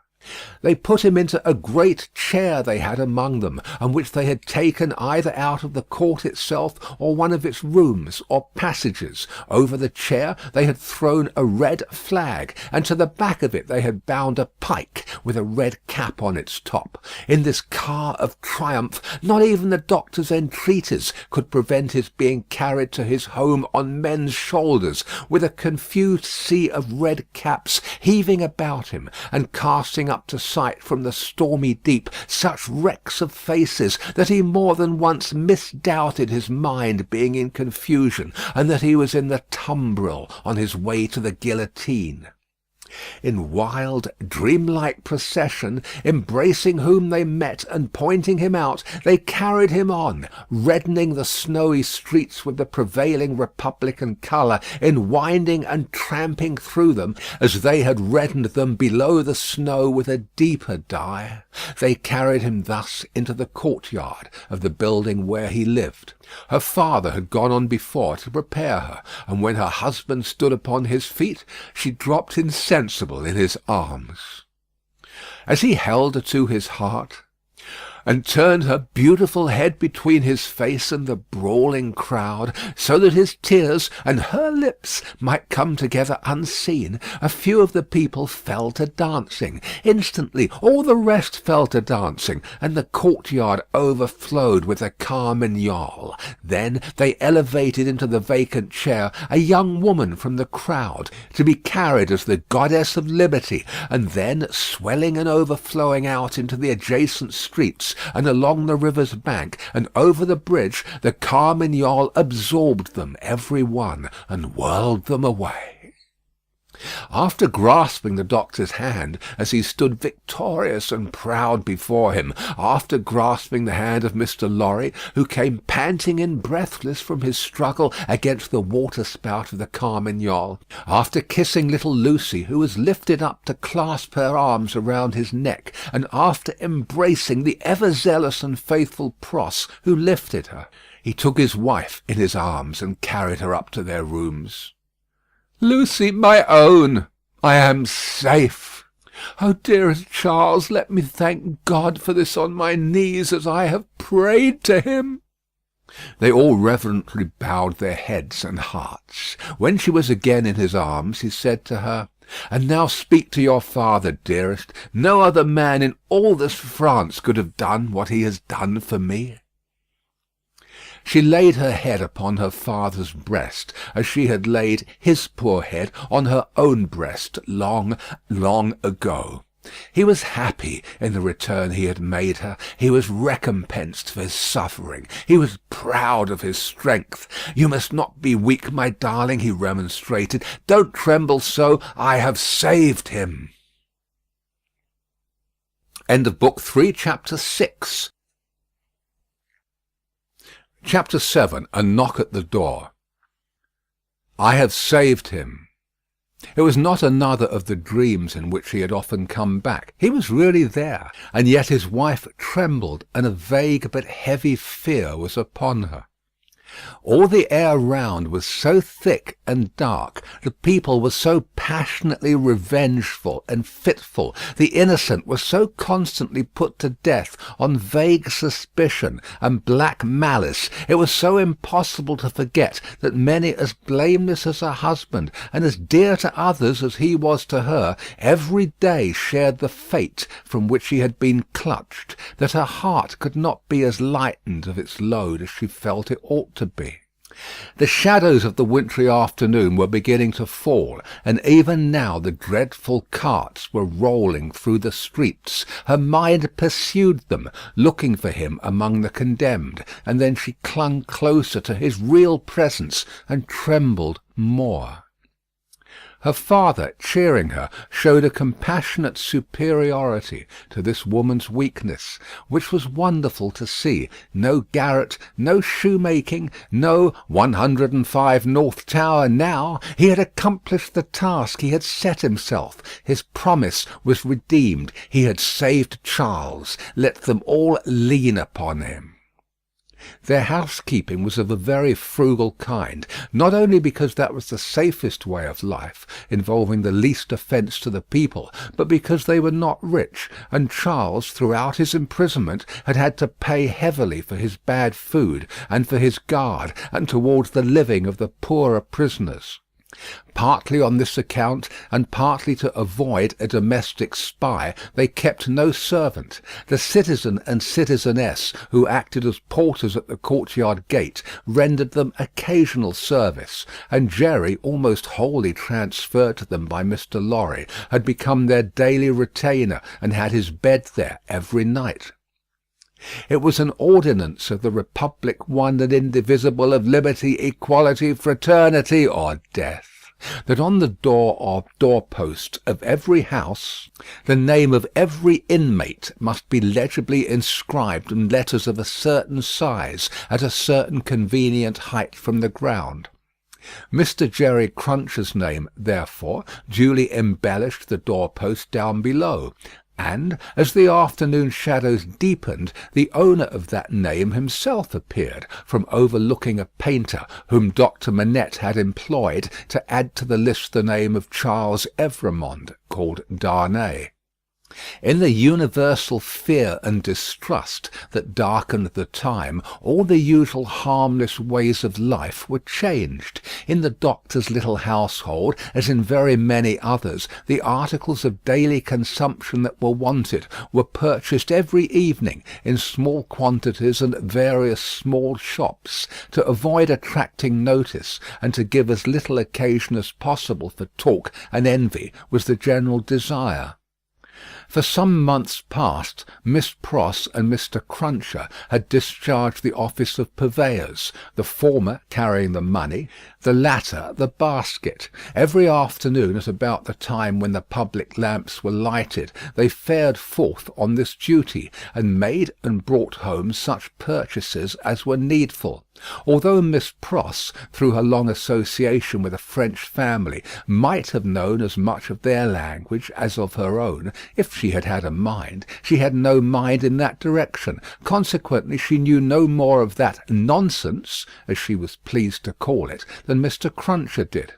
They put him into a great chair they had among them, and which they had taken either out of the court itself or one of its rooms or passages. Over the chair they had thrown a red flag, and to the back of it they had bound a pike with a red cap on its top. In this car of triumph, not even the doctor's entreaties could prevent his being carried to his home on men's shoulders, with a confused sea of red caps heaving about him, and casting up to sight from the stormy deep such wrecks of faces that he more than once misdoubted his mind being in confusion, and that he was in the tumbril on his way to the guillotine. In wild, dreamlike procession, embracing whom they met and pointing him out, they carried him on, reddening the snowy streets with the prevailing republican colour, in winding and tramping through them, as they had reddened them below the snow with a deeper dye. They carried him thus into the courtyard of the building where he lived. Her father had gone on before to prepare her, and when her husband stood upon his feet, she dropped insensible in his arms. As he held her to his heart, and turned her beautiful head between his face and the brawling crowd, so that his tears and her lips might come together unseen, a few of the people fell to dancing. Instantly all the rest fell to dancing, and the courtyard overflowed with a carmagnole. Then they elevated into the vacant chair a young woman from the crowd, to be carried as the goddess of liberty, and then, swelling and overflowing out into the adjacent streets, and along the river's bank, and over the bridge, the carmagnole absorbed them every one, and whirled them away. After grasping the doctor's hand as he stood victorious and proud before him, after grasping the hand of Mr. Lorry, who came panting and breathless from his struggle against the waterspout of the Carmagnole, after kissing little Lucy, who was lifted up to clasp her arms around his neck, and after embracing the ever zealous and faithful Pross, who lifted her, he took his wife in his arms and carried her up to their rooms. "Lucy, my own, I am safe. Oh, dearest Charles, let me thank God for this on my knees as I have prayed to him." They all reverently bowed their heads and hearts. When she was again in his arms, he said to her, "And now speak to your father, dearest. No other man in all this France could have done what he has done for me." She laid her head upon her father's breast, as she had laid his poor head on her own breast long, long ago. He was happy in the return he had made her. He was recompensed for his suffering. He was proud of his strength. "You must not be weak, my darling," he remonstrated. "Don't tremble so. I have saved him." End of Book 3, Chapter 6. Chapter 7. A knock at the door. I have saved him. It was not another of the dreams in which he had often come back. He was really there, and yet his wife trembled, and a vague but heavy fear was upon her. All the air round was so thick and dark, the people were so passionately revengeful and fitful, the innocent were so constantly put to death on vague suspicion and black malice, it was so impossible to forget that many as blameless as her husband, and as dear to others as he was to her, every day shared the fate from which she had been clutched, that her heart could not be as lightened of its load as she felt it ought to be. The shadows of the wintry afternoon were beginning to fall, and even now the dreadful carts were rolling through the streets. Her mind pursued them, looking for him among the condemned, and then she clung closer to his real presence and trembled more. Her father, cheering her, showed a compassionate superiority to this woman's weakness, which was wonderful to see. No garret, no shoemaking, no 105 North Tower now. He had accomplished the task he had set himself. His promise was redeemed. He had saved Charles. Let them all lean upon him. Their housekeeping was of a very frugal kind, not only because that was the safest way of life, involving the least offence to the people, but because they were not rich, and Charles, throughout his imprisonment, had had to pay heavily for his bad food, and for his guard, and towards the living of the poorer prisoners. Partly on this account, and partly to avoid a domestic spy, they kept no servant. The citizen and citizeness, who acted as porters at the courtyard gate, rendered them occasional service, and Jerry, almost wholly transferred to them by Mr. Lorry, had become their daily retainer, and had his bed there every night. It was an ordinance of the Republic, one and indivisible, of liberty, equality, fraternity, or death, that on the door or doorpost of every house the name of every inmate must be legibly inscribed in letters of a certain size, at a certain convenient height from the ground. Mr. Jerry Cruncher's name, therefore, duly embellished the doorpost down below, and, as the afternoon shadows deepened, the owner of that name himself appeared, from overlooking a painter whom Dr. Manette had employed to add to the list the name of Charles Evrémonde, called Darnay. In the universal fear and distrust that darkened the time, all the usual harmless ways of life were changed. In the doctor's little household, as in very many others, the articles of daily consumption that were wanted were purchased every evening in small quantities and at various small shops, to avoid attracting notice, and to give as little occasion as possible for talk and envy, was the general desire. For some months past, Miss Pross and Mr. Cruncher had discharged the office of purveyors, the former carrying the money, the latter the basket. Every afternoon, at about the time when the public lamps were lighted, they fared forth on this duty, and made and brought home such purchases as were needful. Although Miss Pross, through her long association with a French family, might have known as much of their language as of her own, if she had had a mind, she had no mind in that direction. Consequently, she knew no more of that nonsense, as she was pleased to call it, than Mr. Cruncher did.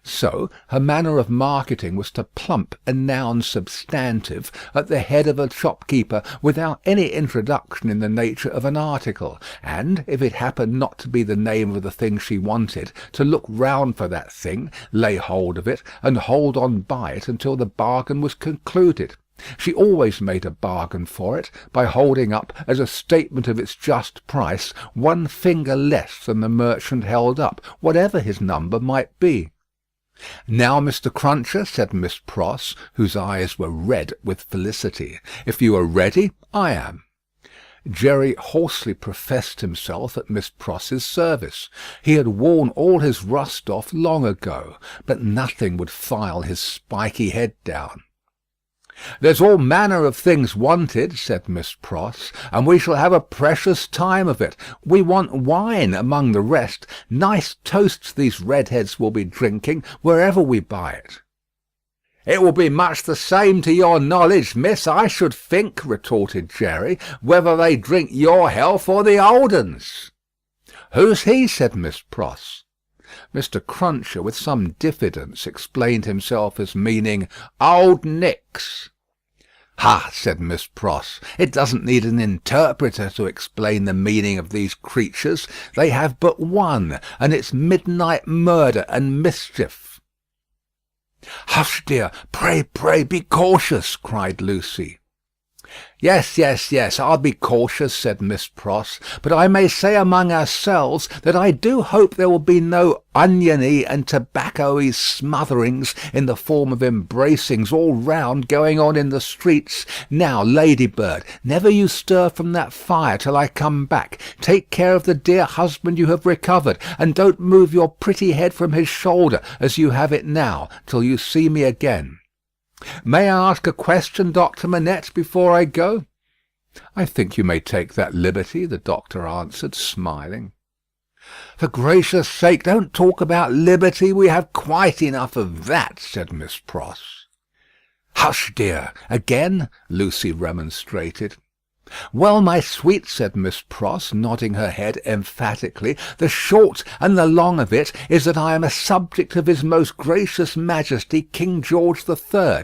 So her manner of marketing was to plump a noun substantive at the head of a shopkeeper without any introduction in the nature of an article, and, if it happened not to be the name of the thing she wanted, to look round for that thing, lay hold of it, and hold on by it until the bargain was concluded. She always made a bargain for it by holding up as a statement of its just price one finger less than the merchant held up, whatever his number might be. "Now, Mr. Cruncher," said Miss Pross, whose eyes were red with felicity, "if you are ready, I am." Jerry hoarsely professed himself at Miss Pross's service. He had worn all his rust off long ago, but nothing would file his spiky head down. "There's all manner of things wanted," said Miss Pross, "and we shall have a precious time of it. We want wine among the rest. Nice toasts these redheads will be drinking wherever we buy it." "It will be much the same to your knowledge, miss, I should think," retorted Jerry, "whether they drink your health or the old un's." "Who's he?" said Miss Pross. Mr. Cruncher, with some diffidence, explained himself as meaning Old Nick's. "Ha!" said Miss Pross, "it doesn't need an interpreter to explain the meaning of these creatures. They have but one, and it's midnight murder and mischief." "Hush, dear! Pray, be cautious!" cried Lucy. Yes, I'll be cautious," said Miss Pross, "but I may say among ourselves that I do hope there will be no oniony and tobacco-y smotherings in the form of embracings all round going on in the streets. Now, Ladybird, never you stir from that fire till I come back. Take care of the dear husband you have recovered, and don't move your pretty head from his shoulder, as you have it now, till you see me again. May I ask a question, Dr. Manette, before I go?" "I think you may take that liberty," the doctor answered, smiling. "For gracious sake, don't talk about liberty. We have quite enough of that," said Miss Pross. "Hush, dear! Again?" Lucy remonstrated. "Well, my sweet," said Miss Pross, nodding her head emphatically, "the short and the long of it is that I am a subject of his most gracious Majesty King George III."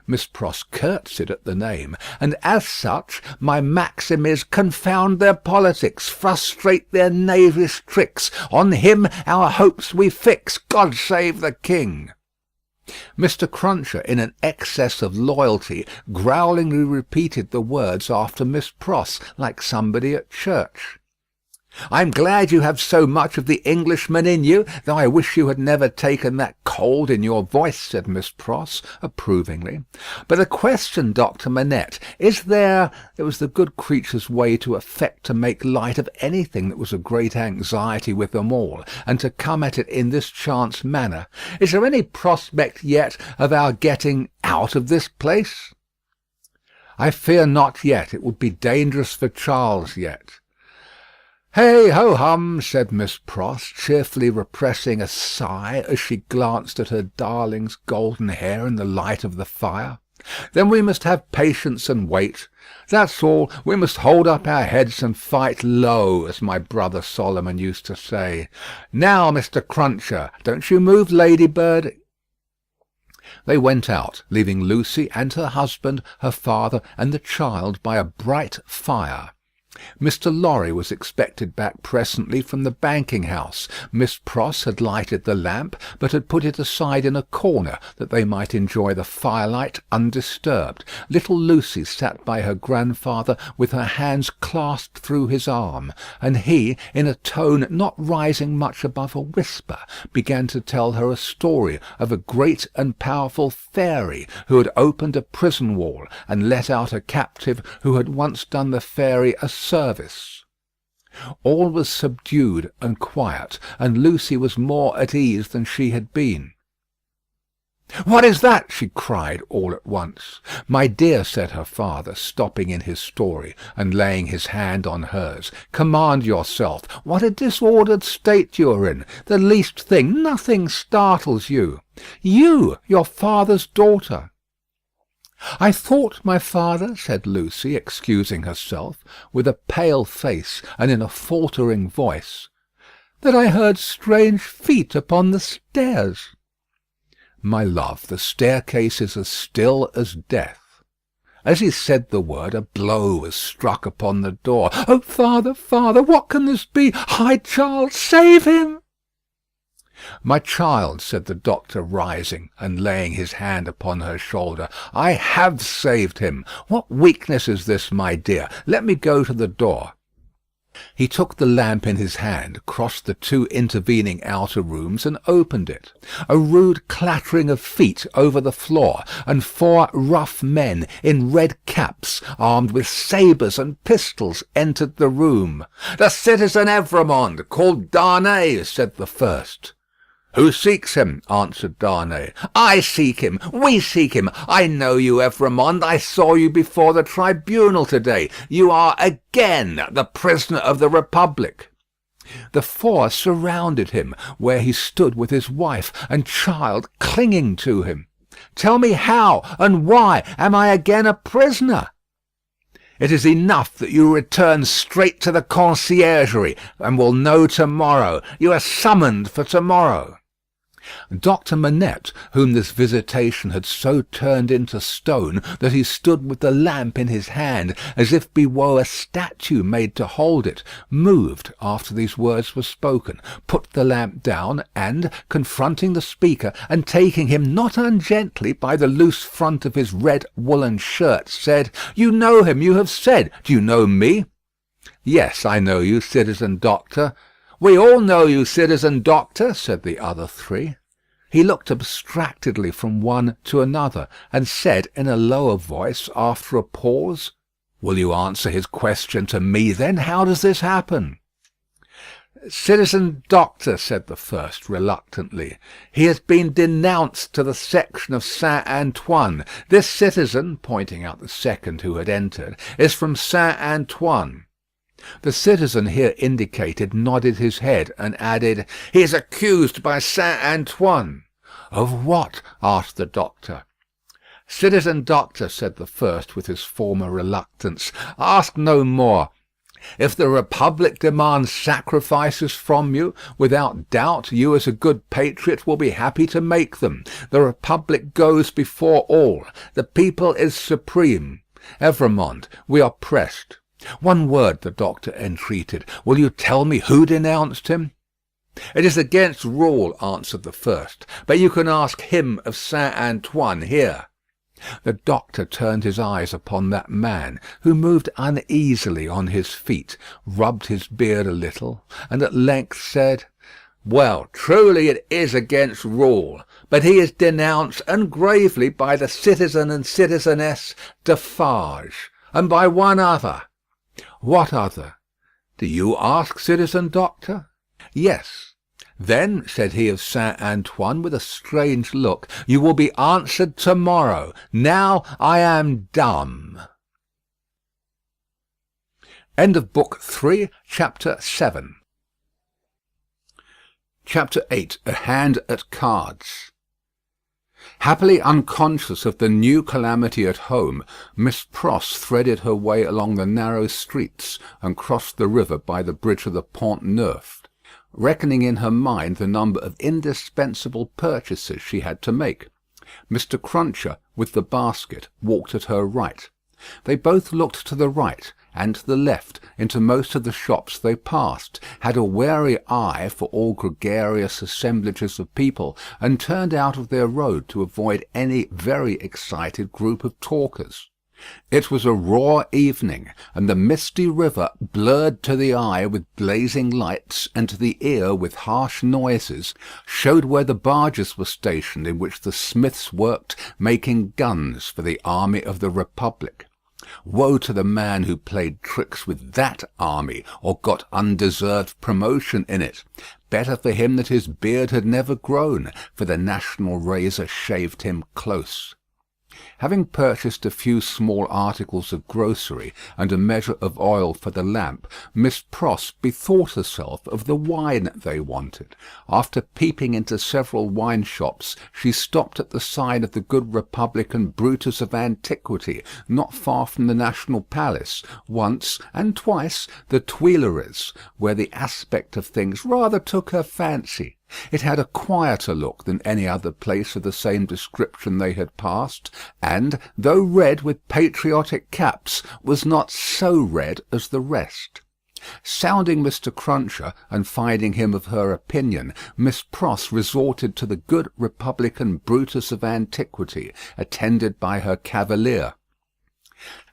Miss Pross curtsied at the name. "And as such, my maxim is, confound their politics, frustrate their knavish tricks. On him our hopes we fix. God save the King." Mr. Cruncher, in an excess of loyalty, growlingly repeated the words after Miss Pross, like somebody at church. "I'm glad you have so much of the Englishman in you, though I wish you had never taken that cold in your voice," said Miss Pross, approvingly. "But a question, Dr. Manette. Is there—" It was the good creature's way to affect to make light of anything that was a great anxiety with them all, and to come at it in this chance manner. "Is there any prospect yet of our getting out of this place?" "I fear not yet. It would be dangerous for Charles yet." "Hey, ho, hum," said Miss Pross, cheerfully repressing a sigh as she glanced at her darling's golden hair in the light of the fire. "Then we must have patience and wait. That's all. We must hold up our heads and fight low, as my brother Solomon used to say. Now, Mr. Cruncher, don't you move, Ladybird." They went out, leaving Lucy and her husband, her father, and the child by a bright fire. Mr. Lorry was expected back presently from the banking-house. Miss Pross had lighted the lamp, but had put it aside in a corner, that they might enjoy the firelight undisturbed. Little Lucy sat by her grandfather with her hands clasped through his arm, and he, in a tone not rising much above a whisper, began to tell her a story of a great and powerful fairy who had opened a prison wall and let out a captive who had once done the fairy a service. All was subdued and quiet, and Lucy was more at ease than she had been. "What is that?" she cried all at once. "My dear," said her father, stopping in his story and laying his hand on hers, "command yourself. What a disordered state you are in. The least thing, nothing startles you. You, your father's daughter." "I thought, my father," said Lucy, excusing herself, with a pale face and in a faltering voice, "that I heard strange feet upon the stairs." "My love, the staircase is as still as death." As he said the word, a blow was struck upon the door. "Oh, father, father, what can this be? Hide Charles, save him!" "My child," said the doctor, rising and laying his hand upon her shoulder, "I have saved him. What weakness is this, my dear? Let me go to the door." He took the lamp in his hand, crossed the two intervening outer rooms, and opened it. A rude clattering of feet over the floor, and 4 rough men in red caps, armed with sabres and pistols, entered the room. "The citizen Evrémonde, called Darnay," said the first. "Who seeks him?" answered Darnay. "I seek him. We seek him. I know you, Evrémonde. I saw you before the tribunal today. You are again the prisoner of the Republic." The 4 surrounded him, where he stood with his wife and child clinging to him. "Tell me how and why am I again a prisoner?" "It is enough that you return straight to the conciergerie, and will know tomorrow. You are summoned for tomorrow." Doctor Manette, whom this visitation had so turned into stone that he stood with the lamp in his hand as if bewoe a statue made to hold it, moved after these words were spoken, put the lamp down, and, confronting the speaker, and taking him not ungently by the loose front of his red woollen shirt, said, "You know him, you have said. Do you know me?" "Yes, I know you, citizen doctor." "We all know you, citizen doctor," said the other 3. He looked abstractedly from one to another, and said in a lower voice, after a pause, "Will you answer his question to me, then? How does this happen?" "Citizen doctor," said the first, reluctantly, "he has been denounced to the section of Saint Antoine. This citizen," pointing out the second who had entered, "is from Saint Antoine." The citizen here indicated nodded his head, and added, "He is accused by Saint Antoine." "Of what?" asked the doctor. "Citizen doctor," said the first with his former reluctance, "ask no more. If the Republic demands sacrifices from you, without doubt you as a good patriot will be happy to make them. The Republic goes before all. The people is supreme. Evrémonde, we are pressed." "One word," the doctor entreated. "Will you tell me who denounced him?" "It is against rule," answered the first. "But you can ask him of Saint Antoine here." The doctor turned his eyes upon that man, who moved uneasily on his feet, rubbed his beard a little, and at length said, "Well, truly it is against rule, but he is denounced, and gravely, by the citizen and citizeness Defarge, and by one other." "What other?" "Do you ask, citizen doctor?" "Yes." "Then," said he of Saint Antoine, with a strange look, "you will be answered tomorrow. Now I am dumb." End of Book 3, Chapter 7. Chapter 8. A Hand at Cards. Happily unconscious of the new calamity at home, Miss Pross threaded her way along the narrow streets, and crossed the river by the bridge of the Pont Neuf, reckoning in her mind the number of indispensable purchases she had to make. Mr. Cruncher, with the basket, walked at her right. They both looked to the right and to the left into most of the shops they passed, had a wary eye for all gregarious assemblages of people, and turned out of their road to avoid any very excited group of talkers. It was a raw evening, and the misty river, blurred to the eye with blazing lights and to the ear with harsh noises, showed where the barges were stationed in which the smiths worked making guns for the army of the Republic. Woe to the man who played tricks with that army, or got undeserved promotion in it. Better for him that his beard had never grown, for the national razor shaved him close. Having purchased a few small articles of grocery and a measure of oil for the lamp, Miss Pross bethought herself of the wine they wanted. After peeping into several wine shops, she stopped at the sign of the good Republican Brutus of Antiquity, not far from the National Palace, once and twice the Tuileries, where the aspect of things rather took her fancy. It had a quieter look than any other place of the same description they had passed, and, though red with patriotic caps, was not so red as the rest. Sounding Mr. Cruncher, and finding him of her opinion, Miss Pross resorted to the good Republican Brutus of Antiquity, attended by her cavalier.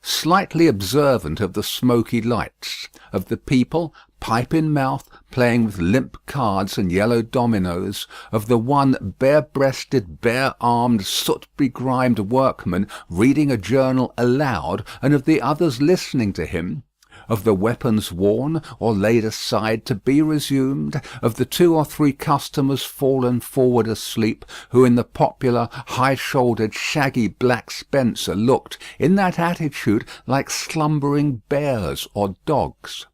Slightly observant of the smoky lights, of the people, pipe in mouth, playing with limp cards and yellow dominoes, of the one bare-breasted, bare-armed, soot-begrimed workman reading a journal aloud, and of the others listening to him, of the weapons worn or laid aside to be resumed, of the 2 or 3 customers fallen forward asleep, who in the popular high-shouldered shaggy black spencer looked, in that attitude, like slumbering bears or dogs.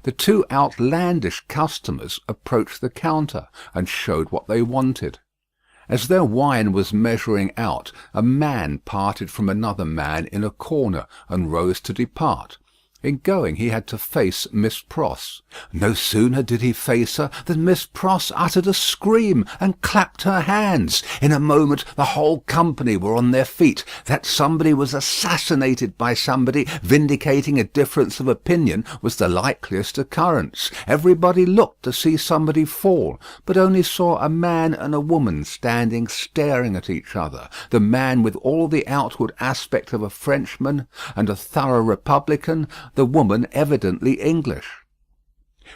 The 2 outlandish customers approached the counter, and showed what they wanted. As their wine was measuring out, a man parted from another man in a corner, and rose to depart. In going he had to face Miss Pross. No sooner did he face her than Miss Pross uttered a scream and clapped her hands. In a moment the whole company were on their feet. That somebody was assassinated by somebody, vindicating a difference of opinion, was the likeliest occurrence. Everybody looked to see somebody fall, but only saw a man and a woman standing staring at each other, the man with all the outward aspect of a Frenchman and a thorough republican, the woman evidently English.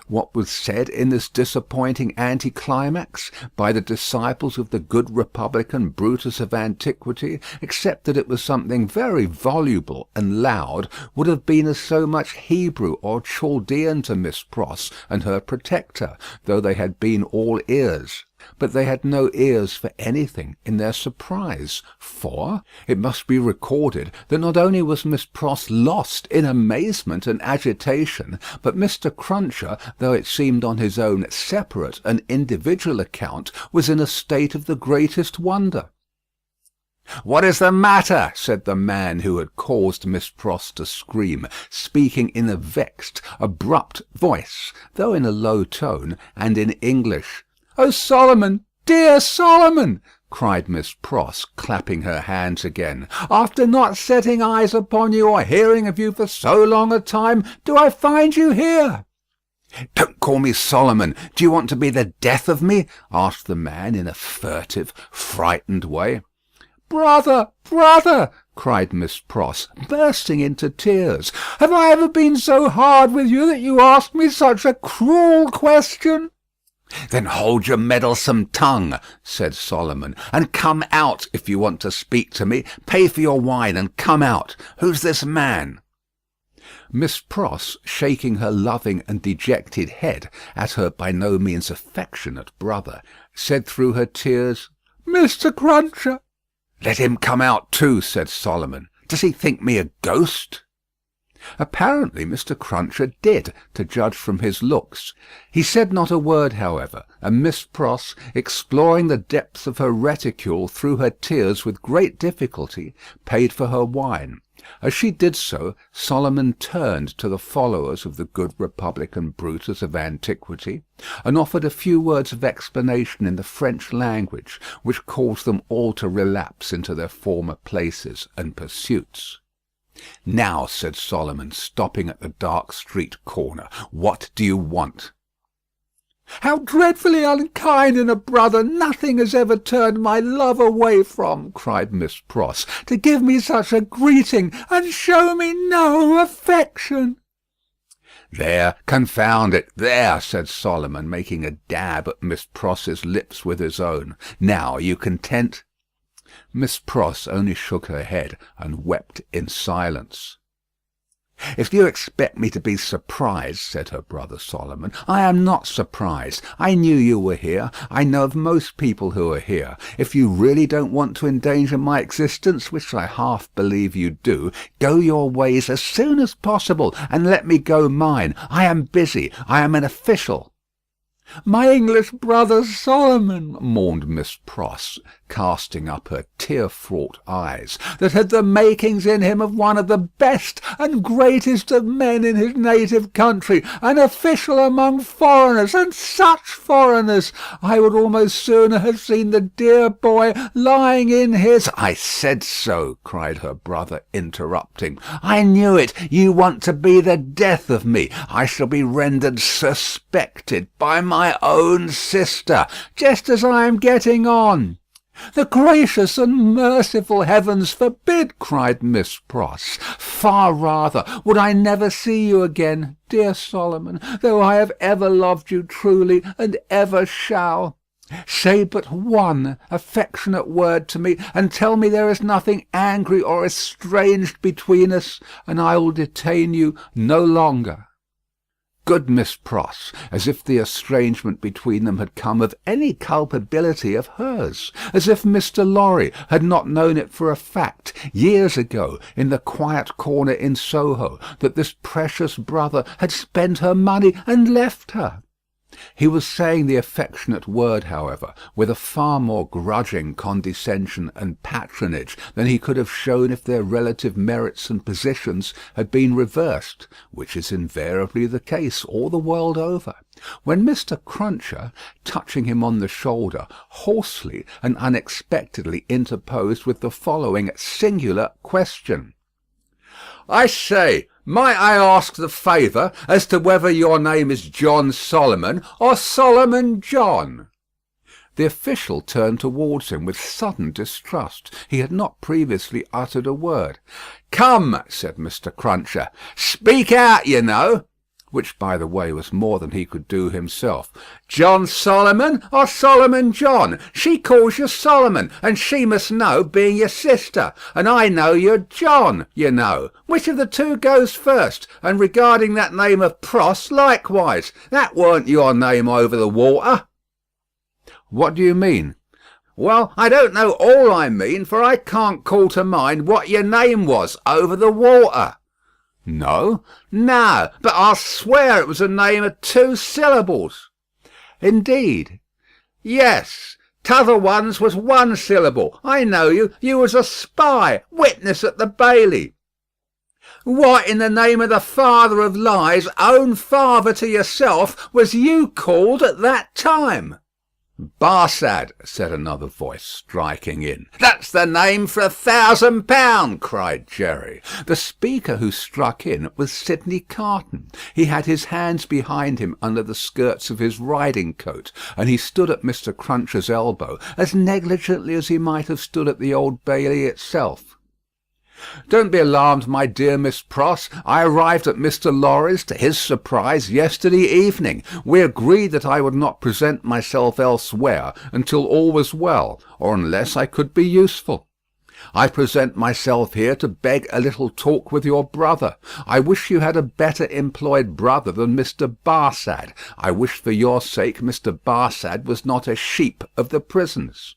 What was said in this disappointing anticlimax by the disciples of the good Republican Brutus of Antiquity, except that it was something very voluble and loud, would have been as so much Hebrew or Chaldean to Miss Pross and her protector, though they had been all ears. But they had no ears for anything in their surprise, for it must be recorded that not only was Miss Pross lost in amazement and agitation, but Mr. Cruncher, though it seemed on his own separate and individual account, was in a state of the greatest wonder. "What is the matter?" said the man who had caused Miss Pross to scream, speaking in a vexed, abrupt voice, though in a low tone, and in English. "Oh, Solomon, dear Solomon!" cried Miss Pross, clapping her hands again. "After not setting eyes upon you or hearing of you for so long a time, do I find you here?" "Don't call me Solomon. Do you want to be the death of me?" asked the man in a furtive, frightened way. "Brother, brother!" cried Miss Pross, bursting into tears. "Have I ever been so hard with you that you ask me such a cruel question?" "Then hold your meddlesome tongue," said Solomon, "and come out if you want to speak to me. Pay for your wine and come out. Who's this man?" Miss Pross, shaking her loving and dejected head at her by no means affectionate brother, said through her tears, "Mr. Cruncher." "Let him come out too," said Solomon. "Does he think me a ghost?" Apparently Mr. Cruncher did, to judge from his looks. He said not a word, however, and Miss Pross, exploring the depths of her reticule through her tears with great difficulty, paid for her wine. As she did so, Solomon turned to the followers of the good Republican Brutus of Antiquity, and offered a few words of explanation in the French language, which caused them all to relapse into their former places and pursuits. "Now," said Solomon, stopping at the dark street corner, "what do you want?" "How dreadfully unkind in a brother nothing has ever turned my love away from," cried Miss Pross, "to give me such a greeting and show me no affection." "There, confound it, there," said Solomon, making a dab at Miss Pross's lips with his own. "Now, are you content?" Miss Pross only shook her head and wept in silence. "If you expect me to be surprised," said her brother Solomon, "I am not surprised. I knew you were here. I know of most people who are here. If you really don't want to endanger my existence, which I half believe you do, go your ways as soon as possible, and let me go mine. I am busy. I am an official." "My English brother Solomon," mourned Miss Pross, casting up her tear-fraught eyes, "that had the makings in him of one of the best and greatest of men in his native country, an official among foreigners, and such foreigners! I would almost sooner have seen the dear boy lying in his—" "I said so," cried her brother, interrupting. "I knew it. You want to be the death of me. I shall be rendered suspected by my own sister, just as I am getting on." "The gracious and merciful heavens forbid!" cried Miss Pross. "Far rather would I never see you again, dear Solomon, though I have ever loved you truly, and ever shall. Say but one affectionate word to me, and tell me there is nothing angry or estranged between us, and I will detain you no longer." Good Miss Pross, as if the estrangement between them had come of any culpability of hers, as if Mr. Lorry had not known it for a fact, years ago, in the quiet corner in Soho, that this precious brother had spent her money and left her. He was saying the affectionate word, however, with a far more grudging condescension and patronage than he could have shown if their relative merits and positions had been reversed, which is invariably the case all the world over, when Mr. Cruncher, touching him on the shoulder, hoarsely and unexpectedly interposed with the following singular question: "I say, might I ask the favour as to whether your name is John Solomon or Solomon John?" The official turned towards him with sudden distrust. He had not previously uttered a word. "Come," said Mr. Cruncher, "speak out, you know," which, by the way, was more than he could do himself. "John Solomon or Solomon John? She calls you Solomon, and she must know, being your sister, and I know you're John, you know. Which of the two goes first? And regarding that name of Pross, likewise. That weren't your name over the water." "What do you mean?" "Well, I don't know all I mean, for I can't call to mind what your name was over the water." "No?" "No, but I'll swear it was a name of 2 syllables." "Indeed?" "Yes. T'other one's was 1 syllable. I know you. You was a spy, witness at the Bailey." "What in the name of the father of lies, own father to yourself, was you called at that time?" "Barsad," said another voice, striking in. "That's the name for £1,000," cried Jerry. The speaker who struck in was Sidney Carton. He had his hands behind him under the skirts of his riding coat, and he stood at Mr. Cruncher's elbow as negligently as he might have stood at the Old Bailey itself. "Don't be alarmed, my dear Miss Pross. I arrived at Mr. Lorry's, to his surprise, yesterday evening. We agreed that I would not present myself elsewhere until all was well, or unless I could be useful. I present myself here to beg a little talk with your brother. I wish you had a better employed brother than Mr. Barsad. I wish for your sake Mr. Barsad was not a sheep of the prisons."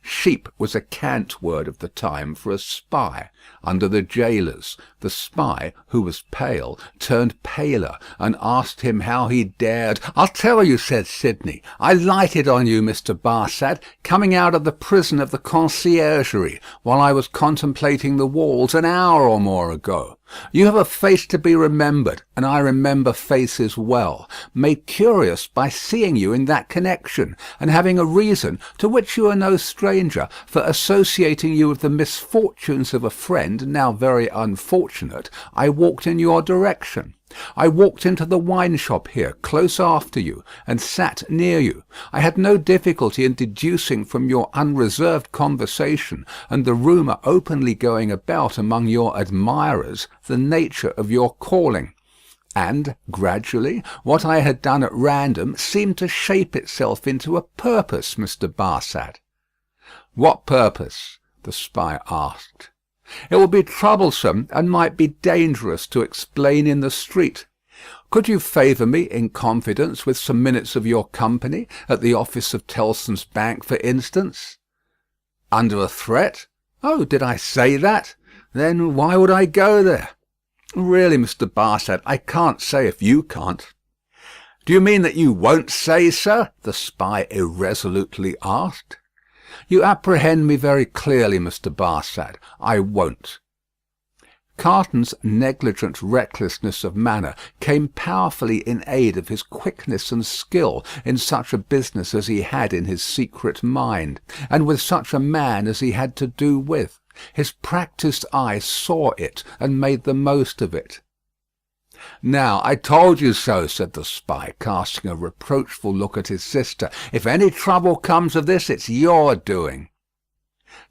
Sheep was a cant word of the time for a spy. Under the jailers, the spy, who was pale, turned paler, and asked him how he dared. "I'll tell you," said Sidney. "I lighted on you, Mr. Barsad, coming out of the prison of the conciergerie, while I was contemplating the walls an hour or more ago. You have a face to be remembered, and I remember faces well, made curious by seeing you in that connection, and having a reason, to which you are no stranger, for associating you with the misfortunes of a friend now very unfortunate, I walked in your direction. I walked into the wine shop here, close after you, and sat near you. I had no difficulty in deducing from your unreserved conversation, and the rumour openly going about among your admirers, the nature of your calling. And, gradually, what I had done at random seemed to shape itself into a purpose, Mr. Barsad." "What purpose?" the spy asked. It will be troublesome and might be dangerous to explain in the street. Could you favour me, in confidence, with some minutes of your company, at the office of Tellson's Bank, for instance?" "Under a threat? Oh, did I say that? Then why would I go there?" "Really, Mr. Barsad, I can't say if you can't." "Do you mean that you won't say, sir?" the spy irresolutely asked. "You apprehend me very clearly, Mr. Barsad. I won't." Carton's negligent recklessness of manner came powerfully in aid of his quickness and skill in such a business as he had in his secret mind, and with such a man as he had to do with. His practised eye saw it and made the most of it. "Now, I told you so," said the spy, casting a reproachful look at his sister. "If any trouble comes of this, it's your doing."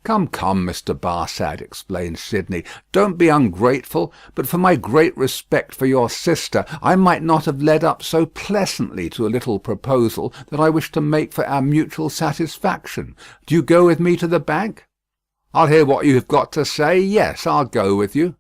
"Come, come, Mr. Barsad," explained Sidney, "don't be ungrateful, but for my great respect for your sister, I might not have led up so pleasantly to a little proposal that I wish to make for our mutual satisfaction. Do you go with me to the bank?" "I'll hear what you have got to say. Yes, I'll go with you."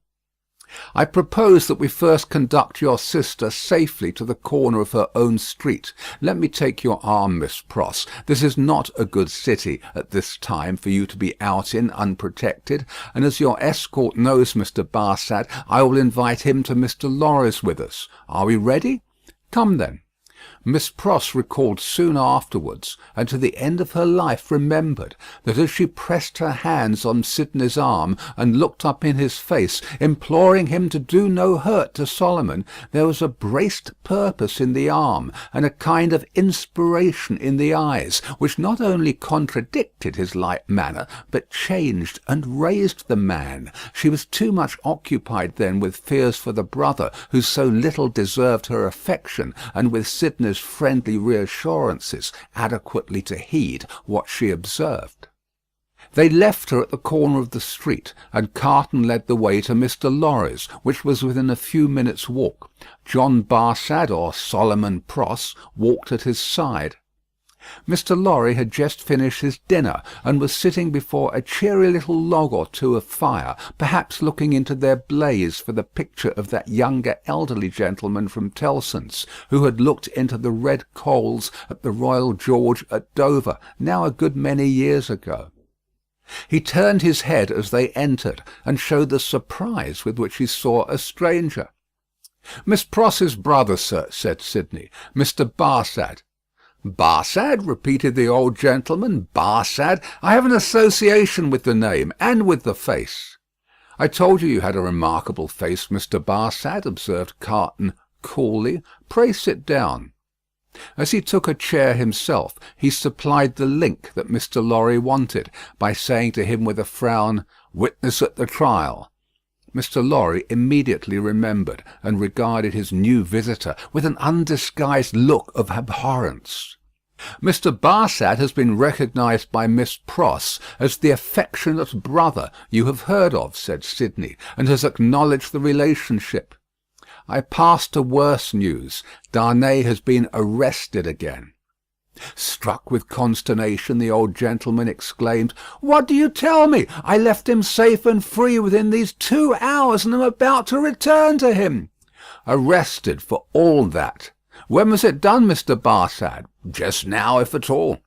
"I propose that we first conduct your sister safely to the corner of her own street. Let me take your arm, Miss Pross. This is not a good city at this time for you to be out in unprotected, and as your escort knows Mr. Barsad, I will invite him to Mr. Lorry's with us. Are we ready? Come then." Miss Pross recalled soon afterwards, and to the end of her life remembered, that as she pressed her hands on Sidney's arm and looked up in his face, imploring him to do no hurt to Solomon, there was a braced purpose in the arm, and a kind of inspiration in the eyes, which not only contradicted his light manner, but changed and raised the man. She was too much occupied then with fears for the brother who so little deserved her affection, and with Sidney's friendly reassurances, adequately to heed what she observed. They left her at the corner of the street, and Carton led the way to Mr. Lorry's, which was within a few minutes' walk. John Barsad, or Solomon Pross, walked at his side. Mr. Lorry had just finished his dinner, and was sitting before a cheery little log or two of fire, perhaps looking into their blaze for the picture of that younger elderly gentleman from Tellson's, who had looked into the red coals at the Royal George at Dover, now a good many years ago. He turned his head as they entered, and showed the surprise with which he saw a stranger. "Miss Pross's brother, sir," said Sidney, "Mr. Barsad." "Barsad?" repeated the old gentleman. "Barsad? I have an association with the name, and with the face." "I told you had a remarkable face, Mr. Barsad," observed Carton coolly. "Pray sit down." As he took a chair himself, he supplied the link that Mr. Lorry wanted, by saying to him with a frown, "Witness at the trial." Mr. Lorry immediately remembered, and regarded his new visitor with an undisguised look of abhorrence. "Mr. Barsad has been recognised by Miss Pross as the affectionate brother you have heard of," said Sidney, "and has acknowledged the relationship. I pass to worse news. Darnay has been arrested again." Struck with consternation, the old gentleman exclaimed, "What do you tell me? I left him safe and free within these 2 hours, and am about to return to him." "Arrested for all that. When was it done, Mr. Barsad?" "Just now, if at all."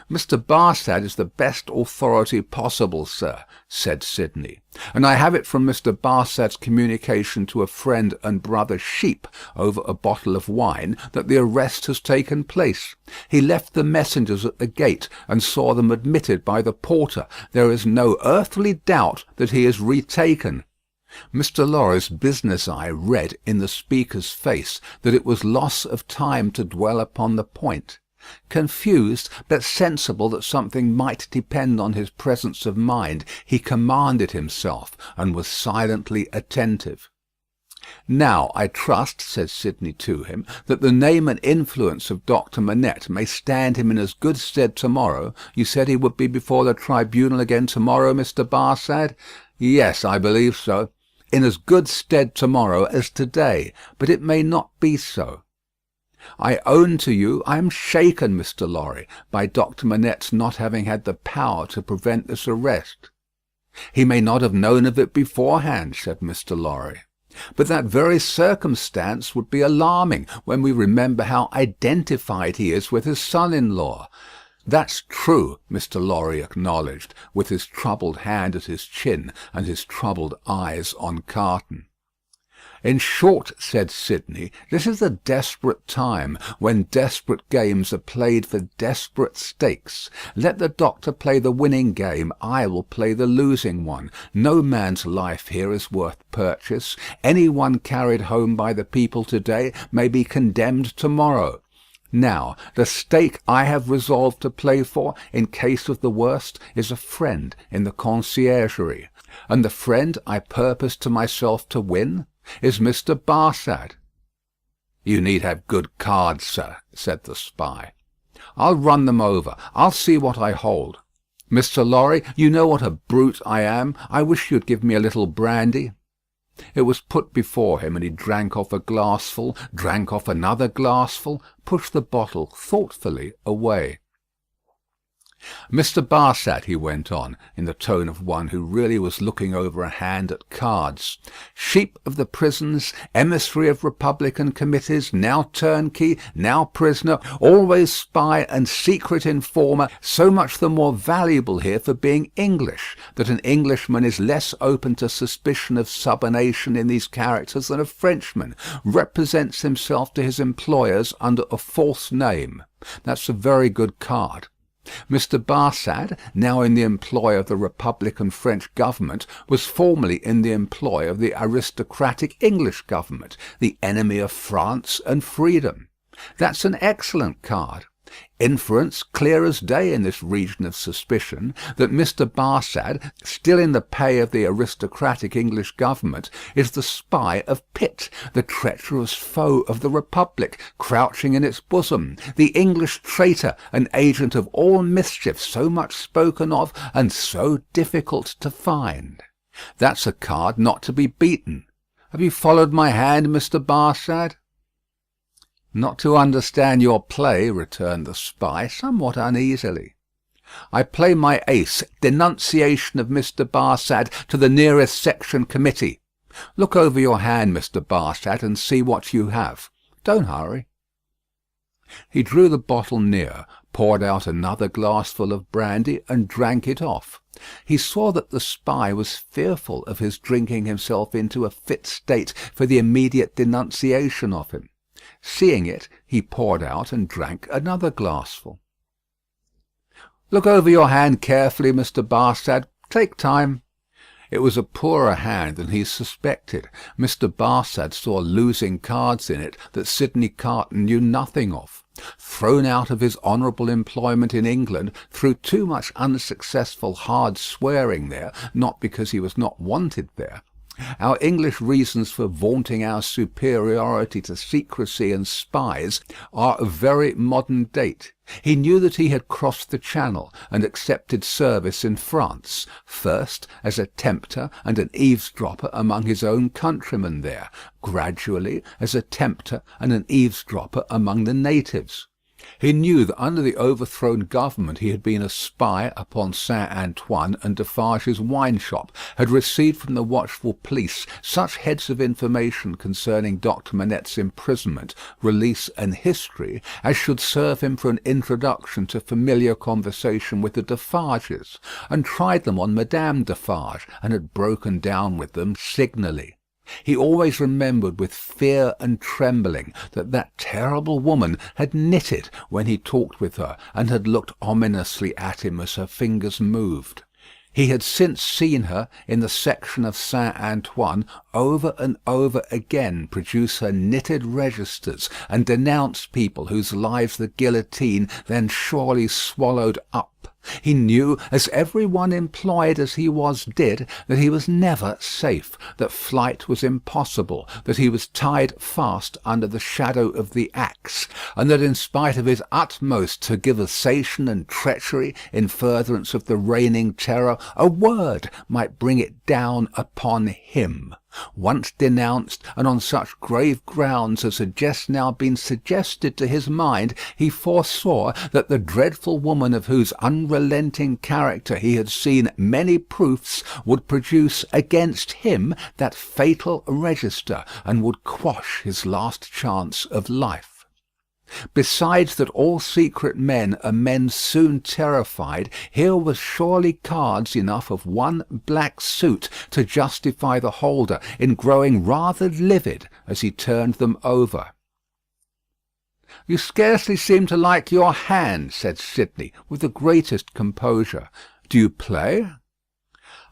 "Mr. Barsad is the best authority possible, sir," said Sidney, "and I have it from Mr. Barsad's communication to a friend and brother Sheep over a bottle of wine that the arrest has taken place. He left the messengers at the gate and saw them admitted by the porter. There is no earthly doubt that he is retaken." Mr. Lorry's business eye read in the speaker's face that it was loss of time to dwell upon the point. Confused, but sensible that something might depend on his presence of mind, he commanded himself, and was silently attentive. "Now, I trust," said Sidney to him, "that the name and influence of Dr. Manette may stand him in as good stead to-morrow. You said he would be before the tribunal again to-morrow, Mr. Barsad?" "Yes, I believe so." "In as good stead to-morrow as to-day, but it may not be so. I own to you I am shaken, Mr. Lorry, by Dr. Manette's not having had the power to prevent this arrest." He may not have known of it beforehand, said Mr. Lorry. But that very circumstance would be alarming when we remember how identified he is with his son-in-law. That's true, Mr. Lorry acknowledged, with his troubled hand at his chin and his troubled eyes on Carton. In short, said Sidney, this is a desperate time, when desperate games are played for desperate stakes. Let the doctor play the winning game, I will play the losing one. No man's life here is worth purchase. Any one carried home by the people today may be condemned tomorrow. Now, the stake I have resolved to play for, in case of the worst, is a friend in the conciergerie. And the friend I purpose to myself to win is Mr. Barsad. You need have good cards, sir, said the spy. I'll run them over. I'll see what I hold. Mr. Lorry, you know what a brute I am. I wish you'd give me a little brandy. It was put before him, and he drank off a glassful, drank off another glassful, pushed the bottle thoughtfully away. Mr. Barsad, he went on, in the tone of one who really was looking over a hand at cards, sheep of the prisons, emissary of Republican committees, now turnkey, now prisoner, always spy and secret informer, so much the more valuable here for being English, that an Englishman is less open to suspicion of subornation in these characters than a Frenchman, represents himself to his employers under a false name. That's a very good card. Mr. Barsad, now in the employ of the Republican French government, was formerly in the employ of the aristocratic English government, the enemy of France and freedom. That's an excellent card. Inference clear as day in this region of suspicion that Mr. Barsad, still in the pay of the aristocratic English government, is the spy of Pitt, the treacherous foe of the Republic, crouching in its bosom, the English traitor, an agent of all mischief, so much spoken of and so difficult to find. That's a card not to be beaten. Have you followed my hand, Mr. Barsad? Not to understand your play, returned the spy, somewhat uneasily. I play my ace, denunciation of Mr. Barsad to the nearest section committee. Look over your hand, Mr. Barsad, and see what you have. Don't hurry. He drew the bottle near, poured out another glassful of brandy, and drank it off. He saw that the spy was fearful of his drinking himself into a fit state for the immediate denunciation of him. Seeing it, he poured out and drank another glassful. Look over your hand carefully, Mr. Barsad. Take time. It was a poorer hand than he suspected. Mr. Barsad saw losing cards in it that Sidney Carton knew nothing of. Thrown out of his honourable employment in England through too much unsuccessful hard swearing there, not because he was not wanted there. Our English reasons for vaunting our superiority to secrecy and spies are of very modern date. He knew that he had crossed the Channel and accepted service in France, first as a tempter and an eavesdropper among his own countrymen there, gradually as a tempter and an eavesdropper among the natives. He knew that under the overthrown government he had been a spy upon Saint Antoine and Defarge's wine shop, had received from the watchful police such heads of information concerning Dr. Manette's imprisonment, release, and history, as should serve him for an introduction to familiar conversation with the Defarges, and tried them on Madame Defarge, and had broken down with them signally. He always remembered with fear and trembling that terrible woman had knitted when he talked with her, and had looked ominously at him as her fingers moved. He had since seen her in the section of Saint Antoine over and over again produce her knitted registers and denounce people whose lives the guillotine then surely swallowed up. He knew, as every one employed as he was did, that he was never safe, that flight was impossible, that he was tied fast under the shadow of the axe, and that in spite of his utmost tergiversation and treachery in furtherance of the reigning terror, a word might bring it down upon him. Once denounced, and on such grave grounds as had just now been suggested to his mind, he foresaw that the dreadful woman of whose unrelenting character he had seen many proofs would produce against him that fatal register, and would quash his last chance of life. Besides that all secret men are men soon terrified, here was surely cards enough of one black suit to justify the holder in growing rather livid as he turned them over. "You scarcely seem to like your hand," said Sidney, with the greatest composure. "Do you play?"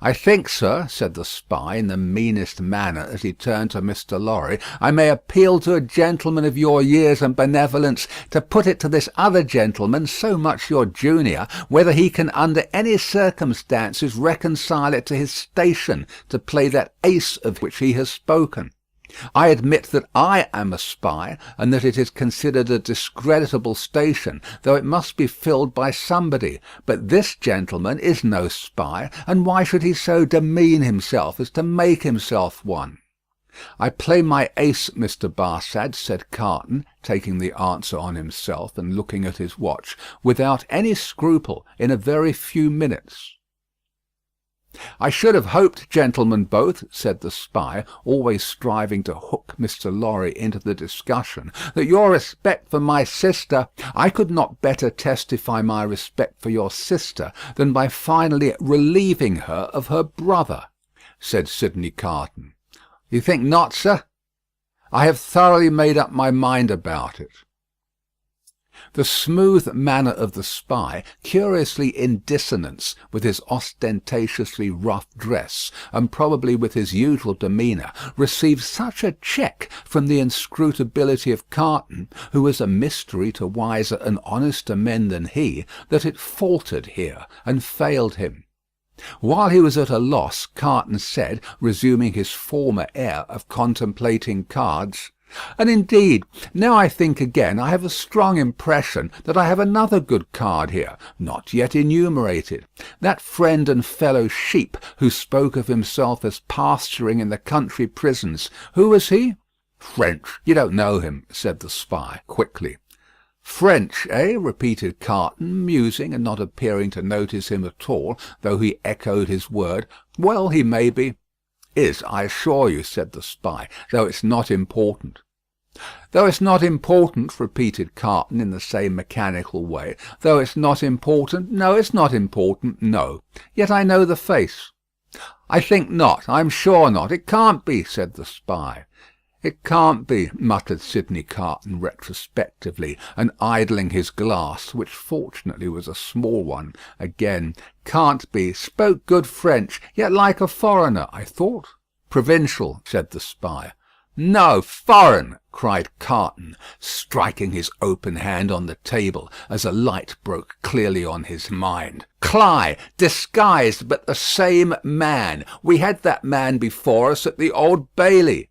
"I think, sir," said the spy, in the meanest manner, as he turned to Mr. Lorry, "I may appeal to a gentleman of your years and benevolence to put it to this other gentleman, so much your junior, whether he can under any circumstances reconcile it to his station to play that ace of which he has spoken. I admit that I am a spy, and that it is considered a discreditable station, though it must be filled by somebody. But this gentleman is no spy, and why should he so demean himself as to make himself one?" "I play my ace, Mr. Barsad," said Carton, taking the answer on himself, and looking at his watch, "without any scruple, in a very few minutes." "I should have hoped, gentlemen both," said the spy, always striving to hook Mr. Lorry into the discussion, "that your respect for my sister—" "I could not better testify my respect for your sister than by finally relieving her of her brother," said Sidney Carton. "You think not, sir?" "I have thoroughly made up my mind about it." The smooth manner of the spy, curiously in dissonance with his ostentatiously rough dress, and probably with his usual demeanour, received such a check from the inscrutability of Carton, who was a mystery to wiser and honester men than he, that it faltered here and failed him. While he was at a loss, Carton said, resuming his former air of contemplating cards, "And indeed, now I think again, I have a strong impression that I have another good card here, not yet enumerated. That friend and fellow Sheep, who spoke of himself as pasturing in the country prisons, who was he?" "French. You don't know him," said the spy, quickly. "French, eh?" repeated Carton, musing, and not appearing to notice him at all, though he echoed his word. "Well, he may be." "Is, I assure you," said the spy, "though it's not important." "Though it's not important," repeated Carton in the same mechanical way. "Though it's not important. No, it's not important. No. Yet I know the face." "I think not. I am sure not. It can't be," said the spy. "It can't be," muttered Sidney Carton retrospectively, and idling his glass, which fortunately was a small one, again. "Can't be. Spoke good French, yet like a foreigner, I thought." "Provincial," said the spy. "No, foreign," cried Carton, striking his open hand on the table as a light broke clearly on his mind. "Cly, disguised, but the same man. We had that man before us at the Old Bailey."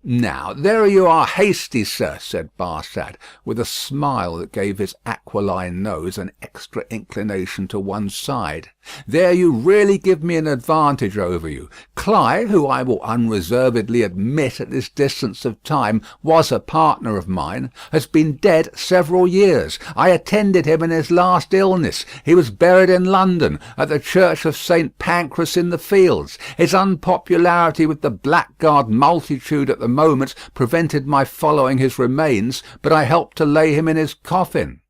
"Now, there you are hasty, sir," said Barsad, with a smile that gave his aquiline nose an extra inclination to one side. "There you really give me an advantage over you. Cly, who I will unreservedly admit at this distance of time was a partner of mine, has been dead several years. I attended him in his last illness. He was buried in London, at the church of St. Pancras in the Fields. His unpopularity with the blackguard multitude at the moment prevented my following his remains, but I helped to lay him in his coffin."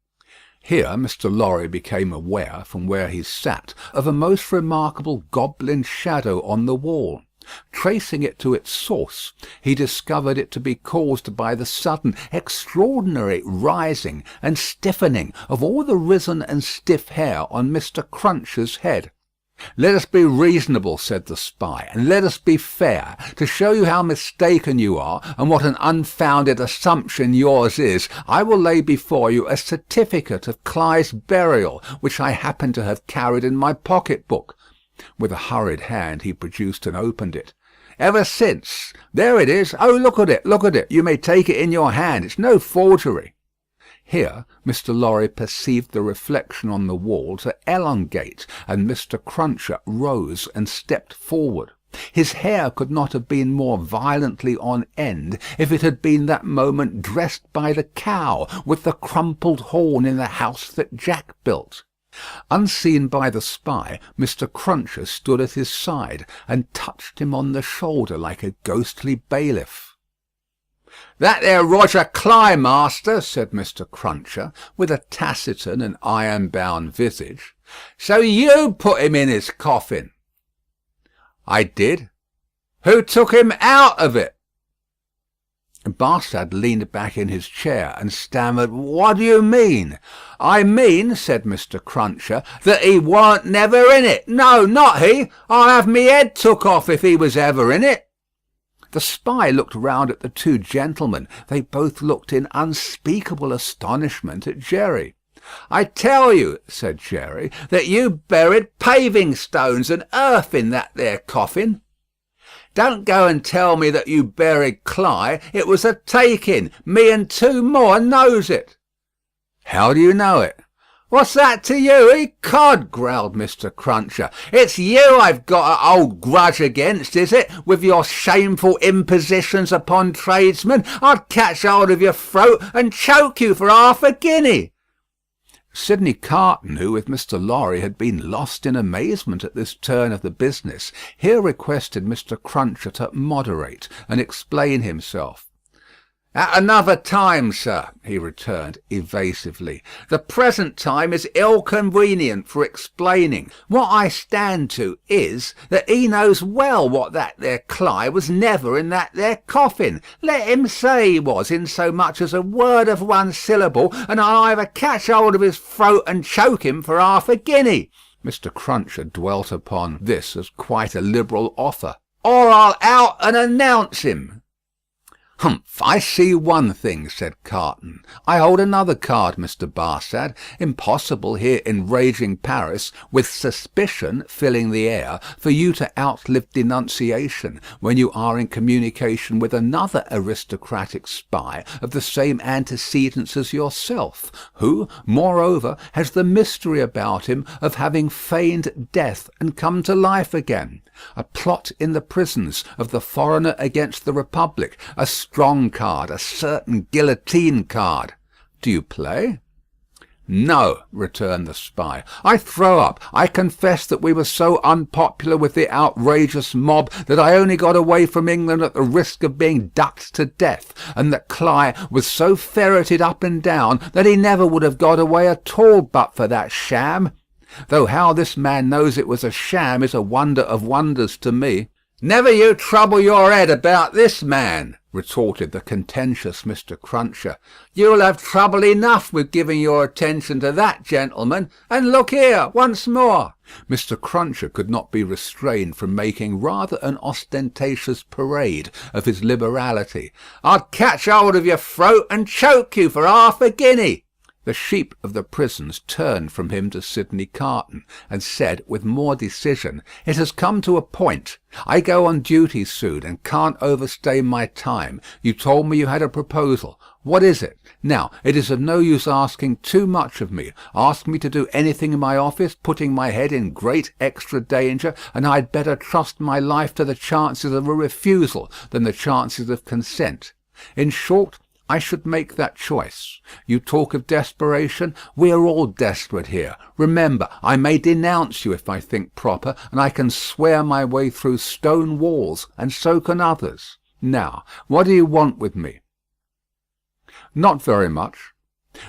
Here Mr. Lorry became aware, from where he sat, of a most remarkable goblin shadow on the wall. Tracing it to its source, he discovered it to be caused by the sudden, extraordinary rising and stiffening of all the risen and stiff hair on Mr. Cruncher's head. "Let us be reasonable," said the spy, "and let us be fair. To show you how mistaken you are, and what an unfounded assumption yours is, I will lay before you a certificate of Cly's burial, which I happen to have carried in my pocket-book." With a hurried hand he produced and opened it. "Ever since. There it is. Oh, look at it, look at it. You may take it in your hand. It's no forgery." Here Mr. Lorry perceived the reflection on the wall to elongate, and Mr. Cruncher rose and stepped forward. His hair could not have been more violently on end if it had been that moment dressed by the cow with the crumpled horn in the house that Jack built. Unseen by the spy, Mr. Cruncher stood at his side and touched him on the shoulder like a ghostly bailiff. "That there Roger Cly, master," said Mr. Cruncher, with a taciturn and iron-bound visage. "So you put him in his coffin?" "I did." "Who took him out of it?" Barsad leaned back in his chair and stammered, "What do you mean?" "I mean," said Mr. Cruncher, "that he warn't never in it. No, not he. I'll have me head took off if he was ever in it." The spy looked round at the two gentlemen. They both looked in unspeakable astonishment at Jerry. "I tell you," said Jerry, "that you buried paving stones and earth in that there coffin." "Don't go and tell me that you buried Cly. It was a take-in. Me and two more knows it." "How do you know it?" "What's that to you, ecod?" growled Mr. Cruncher. "It's you I've got a old grudge against, is it, with your shameful impositions upon tradesmen? I'd catch hold of your throat and choke you for half a guinea." Sidney Carton, who with Mr. Lorry had been lost in amazement at this turn of the business, here requested Mr. Cruncher to moderate and explain himself. "At another time, sir," he returned evasively. "The present time is ill convenient for explaining. What I stand to is, that he knows well what that there Cly was never in that there coffin. Let him say he was, in so much as a word of one syllable, and I'll either catch hold of his throat and choke him for half a guinea." Mr. Cruncher dwelt upon this as quite a liberal offer. "Or I'll out and announce him." "Humph, I see one thing," said Carton. "I hold another card, Mr. Barsad. Impossible here in raging Paris, with suspicion filling the air, for you to outlive denunciation when you are in communication with another aristocratic spy of the same antecedents as yourself, who, moreover, has the mystery about him of having feigned death and come to life again. A plot in the prisons of the foreigner against the Republic, a strong card, a certain guillotine card. Do you play?" "No," returned the spy. "I throw up. I confess that we were so unpopular with the outrageous mob that I only got away from England at the risk of being ducked to death, and that Cly was so ferreted up and down that he never would have got away at all but for that sham. Though how this man knows it was a sham is a wonder of wonders to me." "Never you trouble your head about this man," retorted the contentious Mr. Cruncher. "You'll have trouble enough with giving your attention to that gentleman. And look here, once more." Mr. Cruncher could not be restrained from making rather an ostentatious parade of his liberality. "I'd catch hold of your throat and choke you for half a guinea." The sheep of the prisons turned from him to Sidney Carton, and said with more decision, "It has come to a point. I go on duty soon, and can't overstay my time. You told me you had a proposal. What is it? Now, it is of no use asking too much of me. Ask me to do anything in my office, putting my head in great extra danger, and I'd better trust my life to the chances of a refusal than the chances of consent. In short, I should make that choice. You talk of desperation. We are all desperate here. Remember, I may denounce you if I think proper, and I can swear my way through stone walls, and so can others. Now, what do you want with me?" "Not very much."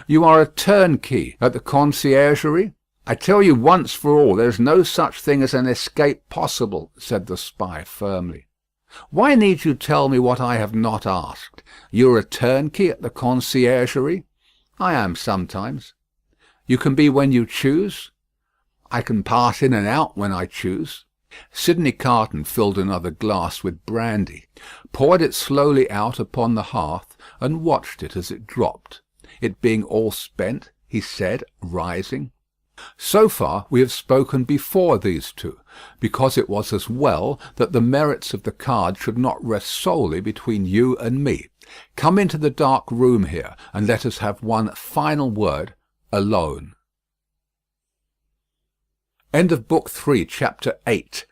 "You are a turnkey at the conciergerie?" "I tell you once for all, there is no such thing as an escape possible," said the spy firmly. "Why need you tell me what I have not asked? You are a turnkey at the conciergerie?" "I am sometimes." "You can be when you choose?" "I can pass in and out when I choose." Sidney Carton filled another glass with brandy, poured it slowly out upon the hearth, and watched it as it dropped. It being all spent, he said, rising, "So far we have spoken before these two, because it was as well that the merits of the card should not rest solely between you and me. Come into the dark room here, and let us have one final word alone." End of Book 3, Chapter 8.